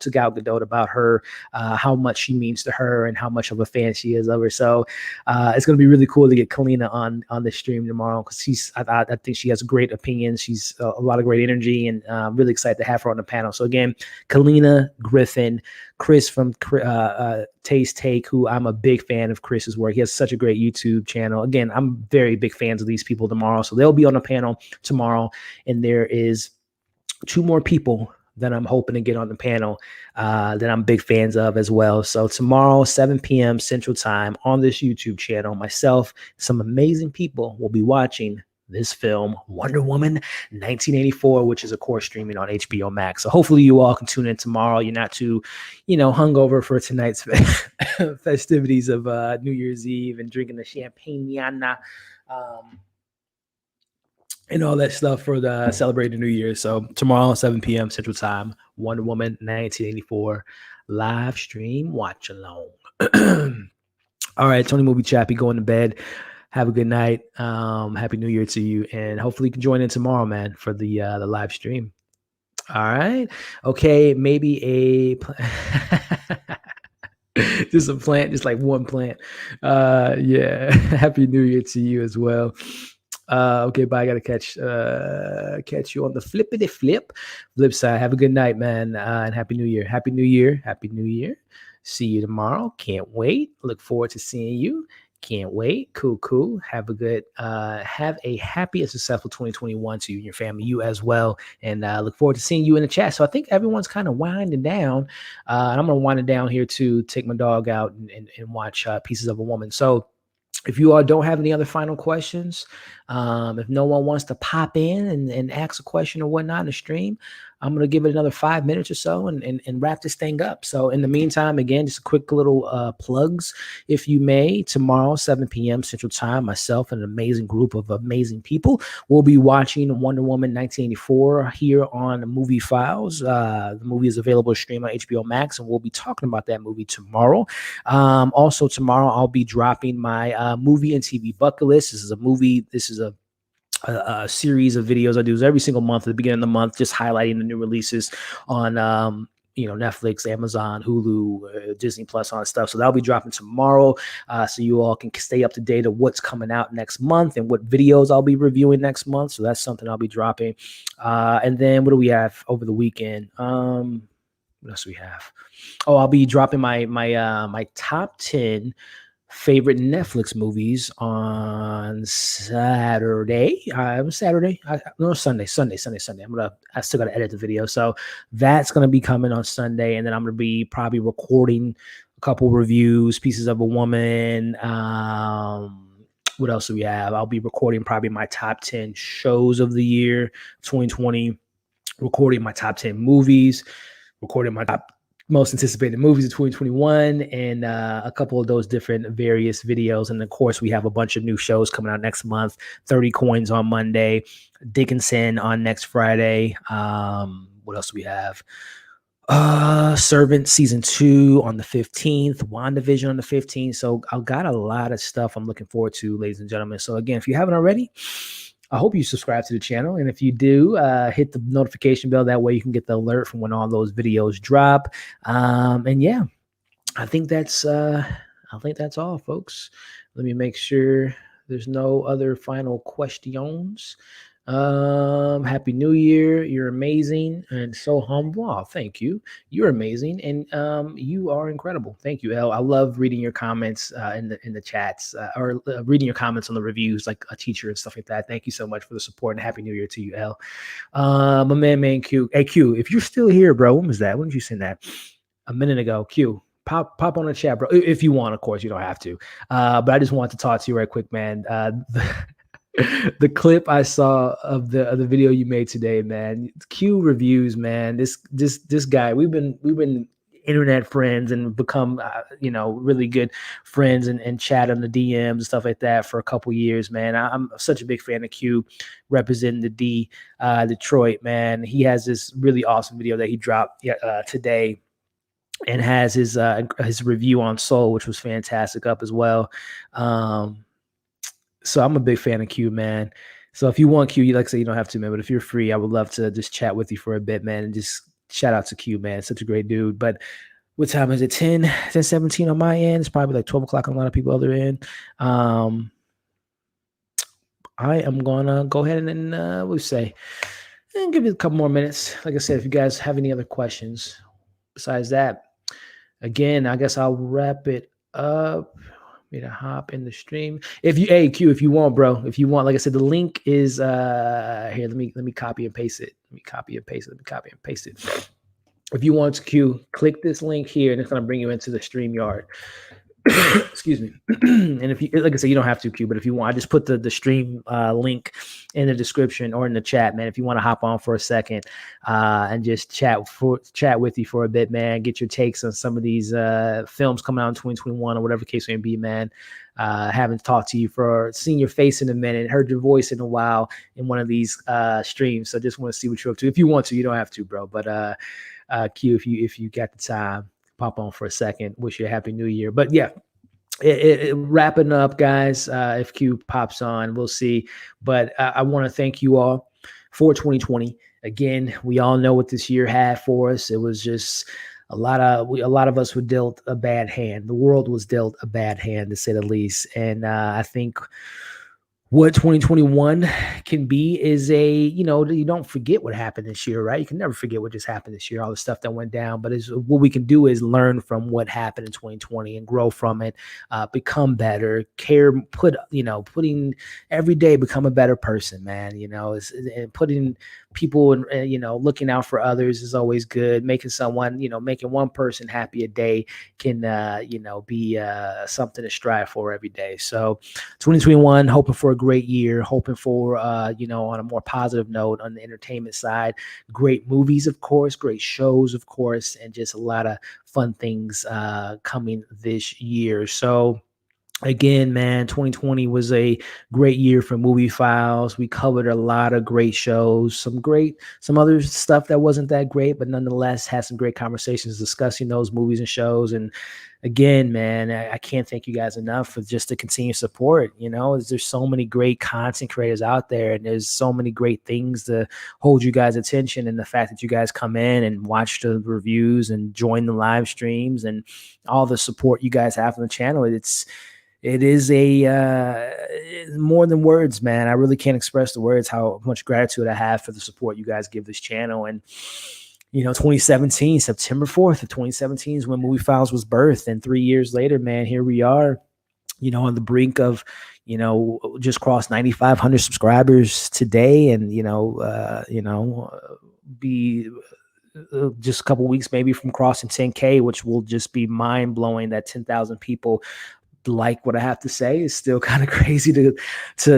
to Gal Gadot about her, how much she means to her and how much of a fan she is of her. So it's going to be really cool to get Kalina on the stream tomorrow, because I think she has great opinions. She's a lot of great energy, and really excited to have her on the panel. So again, Kalina, Griffin, Chris from Taste Take, who I'm a big fan of Chris's work. He has such a great YouTube channel. Again, I'm very big fans of these people tomorrow. So they'll be on the panel tomorrow. And there is 2 more people that I'm hoping to get on the panel that I'm big fans of as well. So tomorrow, 7 p.m. Central Time on this YouTube channel, myself, some amazing people will be watching this film, Wonder Woman 1984, which is, of course, streaming on HBO Max. So hopefully you all can tune in tomorrow. You're not too, hungover for tonight's festivities of New Year's Eve and drinking the champagne. And all that stuff for the celebrating New Year. So tomorrow, 7 p.m. Central Time, Wonder Woman 1984 live stream watch along. All right, Tony Movie Chappie, going to bed. Have a good night. Happy New Year to you, and hopefully you can join in tomorrow, man, for the live stream. All right. Okay, maybe a just a plant, just like one plant. Yeah. Happy New Year to you as well. Okay, bye. I gotta catch you on the flippity flip side. Have a good night, man, and happy New Year. Happy New Year. Happy New Year. See you tomorrow. Can't wait. Look forward to seeing you. Can't wait. Cool. Have a happy and successful 2021 to you and your family, you as well. And look forward to seeing you in the chat. So I think everyone's kind of winding down. And I'm gonna wind it down here to take my dog out and watch Pieces of a Woman. So if you all don't have any other final questions, if no one wants to pop in and ask a question or whatnot in the stream, I'm going to give it another 5 minutes or so and wrap this thing up. So in the meantime, again, just a quick little plugs, if you may. Tomorrow, 7 p.m. Central Time, myself and an amazing group of amazing people will be watching Wonder Woman 1984 here on Movie Files. The movie is available to stream on HBO Max, and we'll be talking about that movie tomorrow. Also, tomorrow, I'll be dropping my movie and TV bucket list. This is a series of videos I do every single month at the beginning of the month, just highlighting the new releases on Netflix, Amazon, Hulu, Disney Plus, all that stuff. So that'll be dropping tomorrow, so you all can stay up to date of what's coming out next month and what videos I'll be reviewing next month. So that's something I'll be dropping. And then what do we have over the weekend? What else do we have? Oh, I'll be dropping my top 10 favorite Netflix movies on Saturday. Sunday. I still gotta edit the video, so that's gonna be coming on Sunday, and then I'm gonna be probably recording a couple reviews, Pieces of a Woman. What else do we have? I'll be recording probably my top 10 shows of the year 2020, recording my top 10 movies, recording my top most anticipated movies of 2021, and a couple of those different various videos. And of course, we have a bunch of new shows coming out next month. 30 Coins on Monday, Dickinson on next Friday. What else do we have? Servant season 2 on the 15th, WandaVision on the 15th. So I've got a lot of stuff I'm looking forward to, ladies and gentlemen. So again, if you haven't already, I hope you subscribe to the channel. And if you do, hit the notification bell. That way you can get the alert from when all those videos drop. And yeah, I think that's all, folks. Let me make sure there's no other final questions. Happy New Year. You're amazing and so humble. Oh, thank you. You're amazing and you are incredible. Thank you, El. I love reading your comments in the chats or reading your comments on the reviews, like a teacher and stuff like that. Thank you so much for the support and Happy New Year to you, El. My man Q. Hey Q, if you're still here, bro, when was that? When did you send that? A minute ago. Q. Pop on the chat, bro. If you want, of course, you don't have to. But I just want to talk to you right quick, man. The clip I saw of the video you made today, man. Q reviews, man. This guy, we've been internet friends and become really good friends and chat on the DMs and stuff like that for a couple years, man. I'm such a big fan of Q representing the Detroit, man. He has this really awesome video that he dropped today and has his review on Soul, which was fantastic, up as well. So I'm a big fan of Q, man. So if you want Q, like I say, you don't have to, man. But if you're free, I would love to just chat with you for a bit, man. And just shout out to Q, man. Such a great dude. But what time is it? 10:17 on my end. It's probably like 12 o'clock on a lot of people other end. I am gonna go ahead and and give you a couple more minutes. Like I said, if you guys have any other questions besides that, again, I guess I'll wrap it up. Me to hop in the stream. If you want, bro. If you want, like I said, the link is here. Let me copy and paste it. Let me copy and paste it. If you want to Q, click this link here, and it's gonna bring you into the StreamYard. Excuse me. And if you, like I said, you don't have to Q, but if you want, I just put the stream link in the description or in the chat, man. If you want to hop on for a second and just chat with you for a bit, man, get your takes on some of these films coming out in 2021 or whatever the case may be, man. Haven't talked to you seen your face in a minute, heard your voice in a while in one of these streams. So just want to see what you're up to. If you want to, you don't have to, bro. But Q, if you got the time, pop on for a second. Wish you a happy new year. But yeah, wrapping up, guys. If Q pops on, we'll see. But I want to thank you all for 2020. Again, we all know what this year had for us. It was just a lot of us were dealt a bad hand. The world was dealt a bad hand, to say the least. And I think what 2021 can be is you don't forget what happened this year, right? You can never forget what just happened this year, all the stuff that went down. But what we can do is learn from what happened in 2020 and grow from it, become better, putting every day, become a better person, man. And putting people and looking out for others is always good. Making one person happy a day can be something to strive for every day. So 2021, hoping for a great year, hoping for on a more positive note on the entertainment side, great movies, of course, great shows, of course, and just a lot of fun things coming this year. So again, man, 2020 was a great year for Movie Files. We covered a lot of great shows, some other stuff that wasn't that great, but nonetheless had some great conversations discussing those movies and shows. And again, man, I can't thank you guys enough for just the continued support. There's so many great content creators out there, and there's so many great things to hold you guys' attention. And the fact that you guys come in and watch the reviews and join the live streams and all the support you guys have on the channel, it is more than words, man. I really can't express the words how much gratitude I have for the support you guys give this channel. And 2017, September 4th of 2017 is when Movie Files was birthed, and 3 years later, man, here we are, on the brink of, just crossed 9,500 subscribers today, and be just a couple weeks maybe from crossing 10K, which will just be mind blowing. That 10,000 people like what I have to say is still kind of crazy to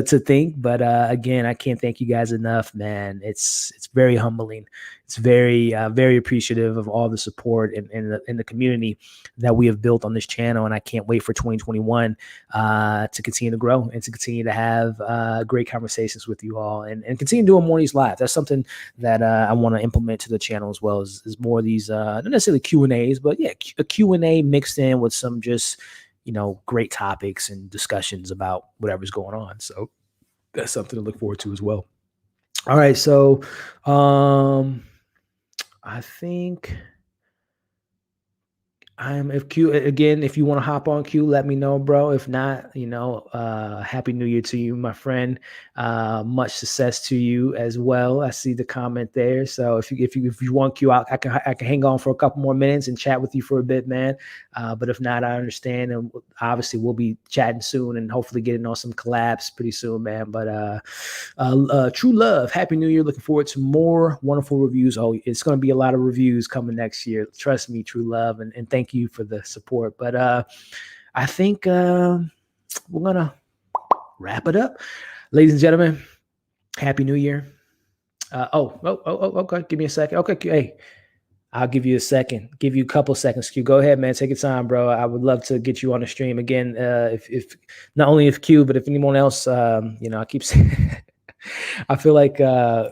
think, but again, I can't thank you guys enough, man. It's very humbling. It's very very appreciative of all the support in the community that we have built on this channel, and I can't wait for 2021 to continue to grow and to continue to have great conversations with you all, and continue doing more of these live. That's something that I want to implement to the channel as well, is more of these not necessarily Q&As, but yeah, a Q&A mixed in with some just great topics and discussions about whatever's going on. So that's something to look forward to as well. All right. So I think If Q again, if you want to hop on Q, let me know, bro. If not, happy New Year to you, my friend. Much success to you as well. I see the comment there. So if you want Q, I can hang on for a couple more minutes and chat with you for a bit, man. But if not, I understand, and obviously we'll be chatting soon and hopefully getting on some collabs pretty soon, man. But True Love, happy New Year. Looking forward to more wonderful reviews. Oh, it's going to be a lot of reviews coming next year. Trust me, True Love, and thank you for the support. But I think we're going to wrap it up. Ladies and gentlemen, happy New Year. Okay. Give me a second. Okay, hey, I'll give you a second. Give you a couple seconds. Q, go ahead, man. Take your time, bro. I would love to get you on the stream again. If not only if Q, but if anyone else, I keep saying, I feel like, I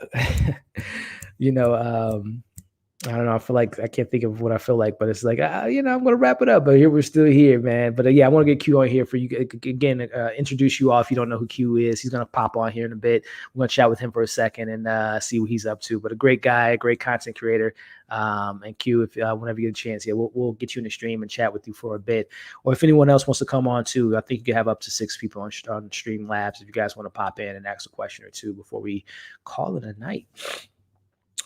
don't know. I feel like I can't think of what I feel like, but it's like, I'm going to wrap it up. But here we're still here, man. But yeah, I want to get Q on here for you again. Introduce you all if you don't know who Q is. He's going to pop on here in a bit. We're going to chat with him for a second and see what he's up to. But a great guy, great content creator. And Q, if whenever you get a chance, yeah, we'll get you in the stream and chat with you for a bit. Or if anyone else wants to come on too, I think you can have up to 6 people on Stream Labs if you guys want to pop in and ask a question or two before we call it a night.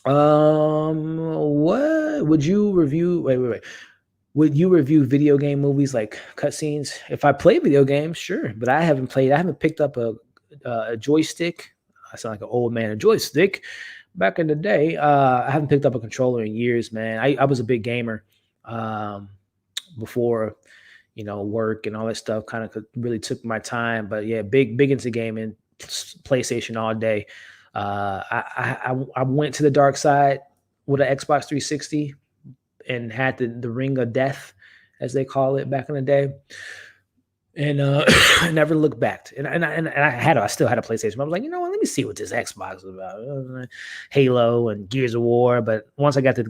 What would you review? Wait. Would you review video game movies like cutscenes? If I play video games, sure, but I haven't picked up a joystick. I sound like an old man. A joystick. Back in the day, I haven't picked up a controller in years, man. I was a big gamer before, work and all that stuff kind of really took my time. But yeah, big into gaming, PlayStation all day. I went to the dark side with an Xbox 360 and had the ring of death, as they call it back in the day. And I never looked back. And I still had a PlayStation. I was like, you know what? Let me see what this Xbox is about. Halo and Gears of War. But once I got to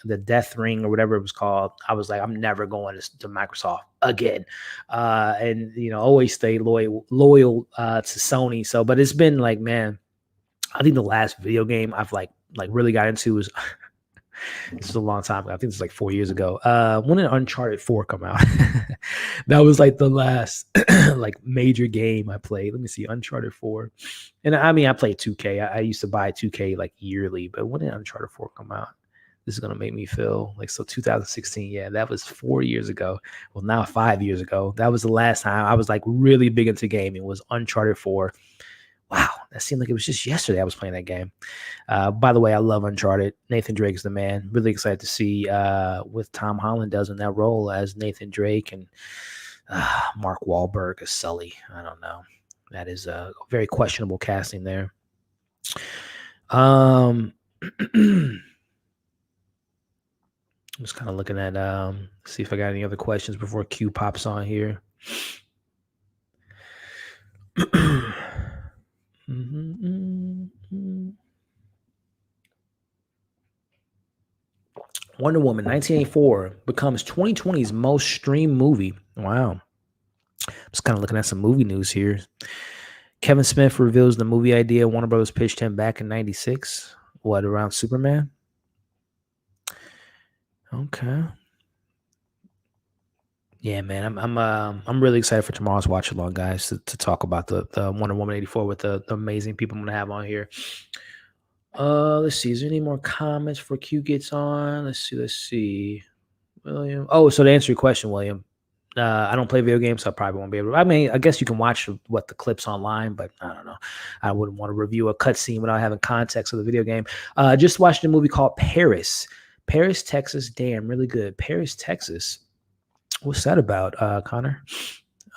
the Death Ring or whatever it was called, I was like, I'm never going to Microsoft again. And always stay loyal to Sony. So, but it's been like, man, I think the last video game I've like really got into was this is a long time ago. I think it's like 4 years ago. When did Uncharted 4 come out? That was like the last like major game I played. Let me see, Uncharted 4. And I mean, I played 2K. I used to buy 2K like yearly, but when did Uncharted 4 come out? This is gonna make me feel like 2016. Yeah, that was 4 years ago. Well, now 5 years ago. That was the last time I was like really big into gaming. Was Uncharted 4. Wow, that seemed like it was just yesterday I was playing that game. By the way, I love Uncharted. Nathan Drake is the man. Really excited to see what Tom Holland does in that role as Nathan Drake and Mark Wahlberg as Sully. I don't know. That is a very questionable casting there. I'm just kind of looking at see if I got any other questions before Q pops on here. Wonder Woman 1984 becomes 2020's most streamed movie. Wow. Just kind of looking at some movie news here. Kevin Smith reveals the movie idea Warner Bros. Pitched him back in 96. What, around Superman? Okay. Yeah, man, I'm really excited for tomorrow's watch along, guys, to talk about the Wonder Woman 84 with the amazing people I'm gonna have on here. Let's see. Is there any more comments before Q gets on? Let's see. William. Oh, so to answer your question, William, I don't play video games, so I probably won't be able to. I mean, I guess you can watch the clips online, but I don't know. I wouldn't want to review a cutscene without having context of the video game. Just watched a movie called Paris, Texas. Damn, really good. Paris, Texas. What's that about, Connor?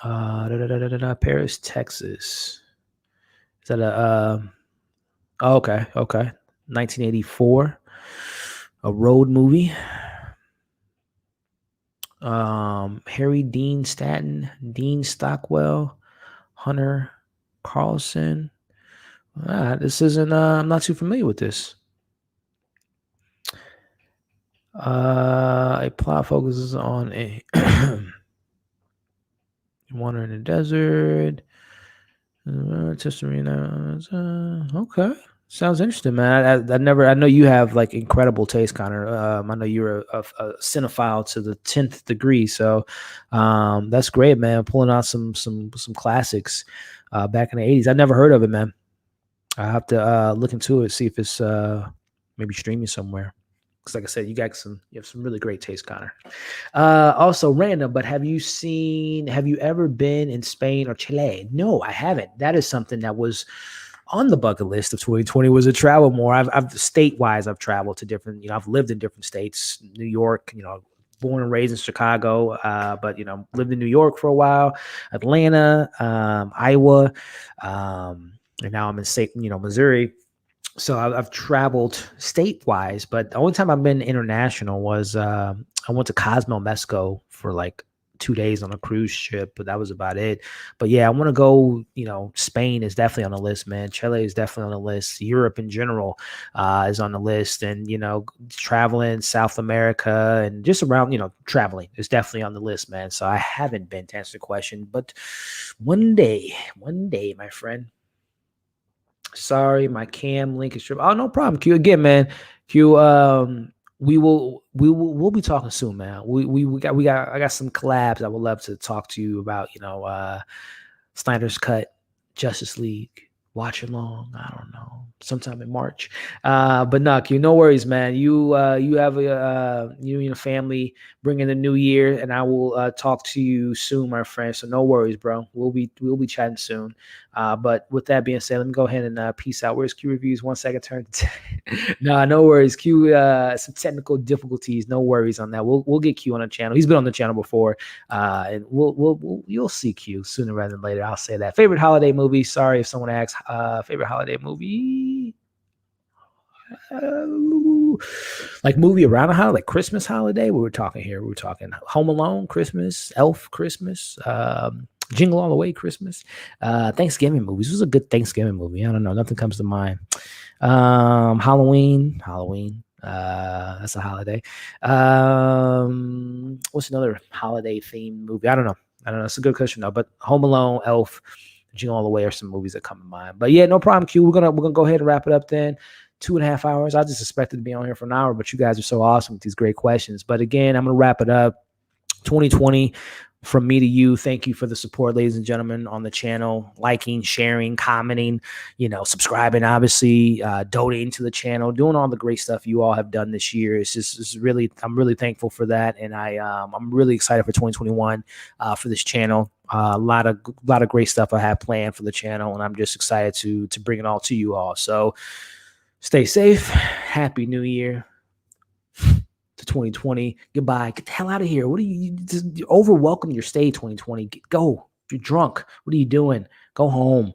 Paris, Texas. Is that a? Oh, okay. 1984, a road movie. Harry Dean Stanton, Dean Stockwell, Hunter Carlson. This isn't. I'm not too familiar with this. A plot focuses on a wander in the desert. Okay, Sounds interesting, man. I know you have like incredible taste, Connor. I know you're a cinephile to the 10th degree, so that's great, man. Pulling out some classics back in the 80s. I never heard of it, man. I have to look into it, see if it's maybe streaming somewhere. Because, like I said, you have some really great taste, Connor. Also, random, but have you ever been in Spain or Chile? No, I haven't. That is something that was on the bucket list of 2020 was to travel more. I've state-wise, I've traveled to different, I've lived in different states, New York, born and raised in Chicago, but, lived in New York for a while, Atlanta, Iowa, and now I'm in Missouri. So I've traveled state-wise, but the only time I've been international was I went to Cozumel, Mexico for like 2 days on a cruise ship, but that was about it. But yeah, I want to go. Spain is definitely on the list, man. Chile is definitely on the list. Europe in general is on the list, and traveling South America and just around, traveling is definitely on the list, man. So I haven't been to answer the question, but one day, my friend. Sorry, my cam link is tripping. Oh, no problem. Q again, man. Q. We'll be talking soon, man. I got some collabs I would love to talk to you about. Snyder's Cut, Justice League, watch along. I don't know, sometime in March. But no, Q, no worries, man. You have you and your family bring in the new year, and I will talk to you soon, my friend. So no worries, bro. We'll be chatting soon. But with that being said, let me go ahead and peace out. Where's Q reviews? 1 second, turn. No worries. Q, some technical difficulties. No worries on that. We'll get Q on the channel. He's been on the channel before, and you'll see Q sooner rather than later. I'll say that. Favorite holiday movie? Sorry if someone asks. Favorite holiday movie? Like movie around a holiday, like Christmas holiday. We were talking here. We were talking Home Alone, Christmas, Elf, Christmas. Jingle All the Way, Christmas, Thanksgiving movies. This was a good Thanksgiving movie. I don't know, nothing comes to mind. Halloween. That's a holiday. What's another holiday themed movie? I don't know. It's a good question though. But Home Alone, Elf, Jingle All the Way are some movies that come to mind. But yeah, no problem, Q. We're gonna go ahead and wrap it up then. 2.5 hours. I just expected to be on here for an hour, but you guys are so awesome with these great questions. But again, I'm gonna wrap it up. 2020. From me to you, thank you for the support, ladies and gentlemen, on the channel, liking, sharing, commenting, subscribing, obviously, donating to the channel, doing all the great stuff you all have done this year. I'm really thankful for that. And I'm really excited for 2021 for this channel. A lot of great stuff I have planned for the channel, and I'm just excited to bring it all to you all. So stay safe. Happy New Year. To 2020. Goodbye. Get the hell out of here. What are you overwhelm your stay 2020? Go. You're drunk. What are you doing? Go home.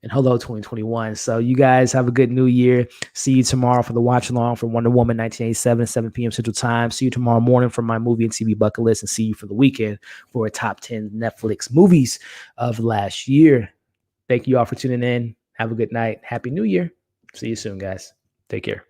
And hello 2021. So you guys have a good new year. See you tomorrow for the watch along for Wonder Woman 1987 7 p.m. Central Time. See you tomorrow morning for my movie and TV bucket list, and see you for the weekend for a top 10 Netflix movies of last year. Thank you all for tuning in. Have a good night. Happy New Year. See you soon, guys. Take care.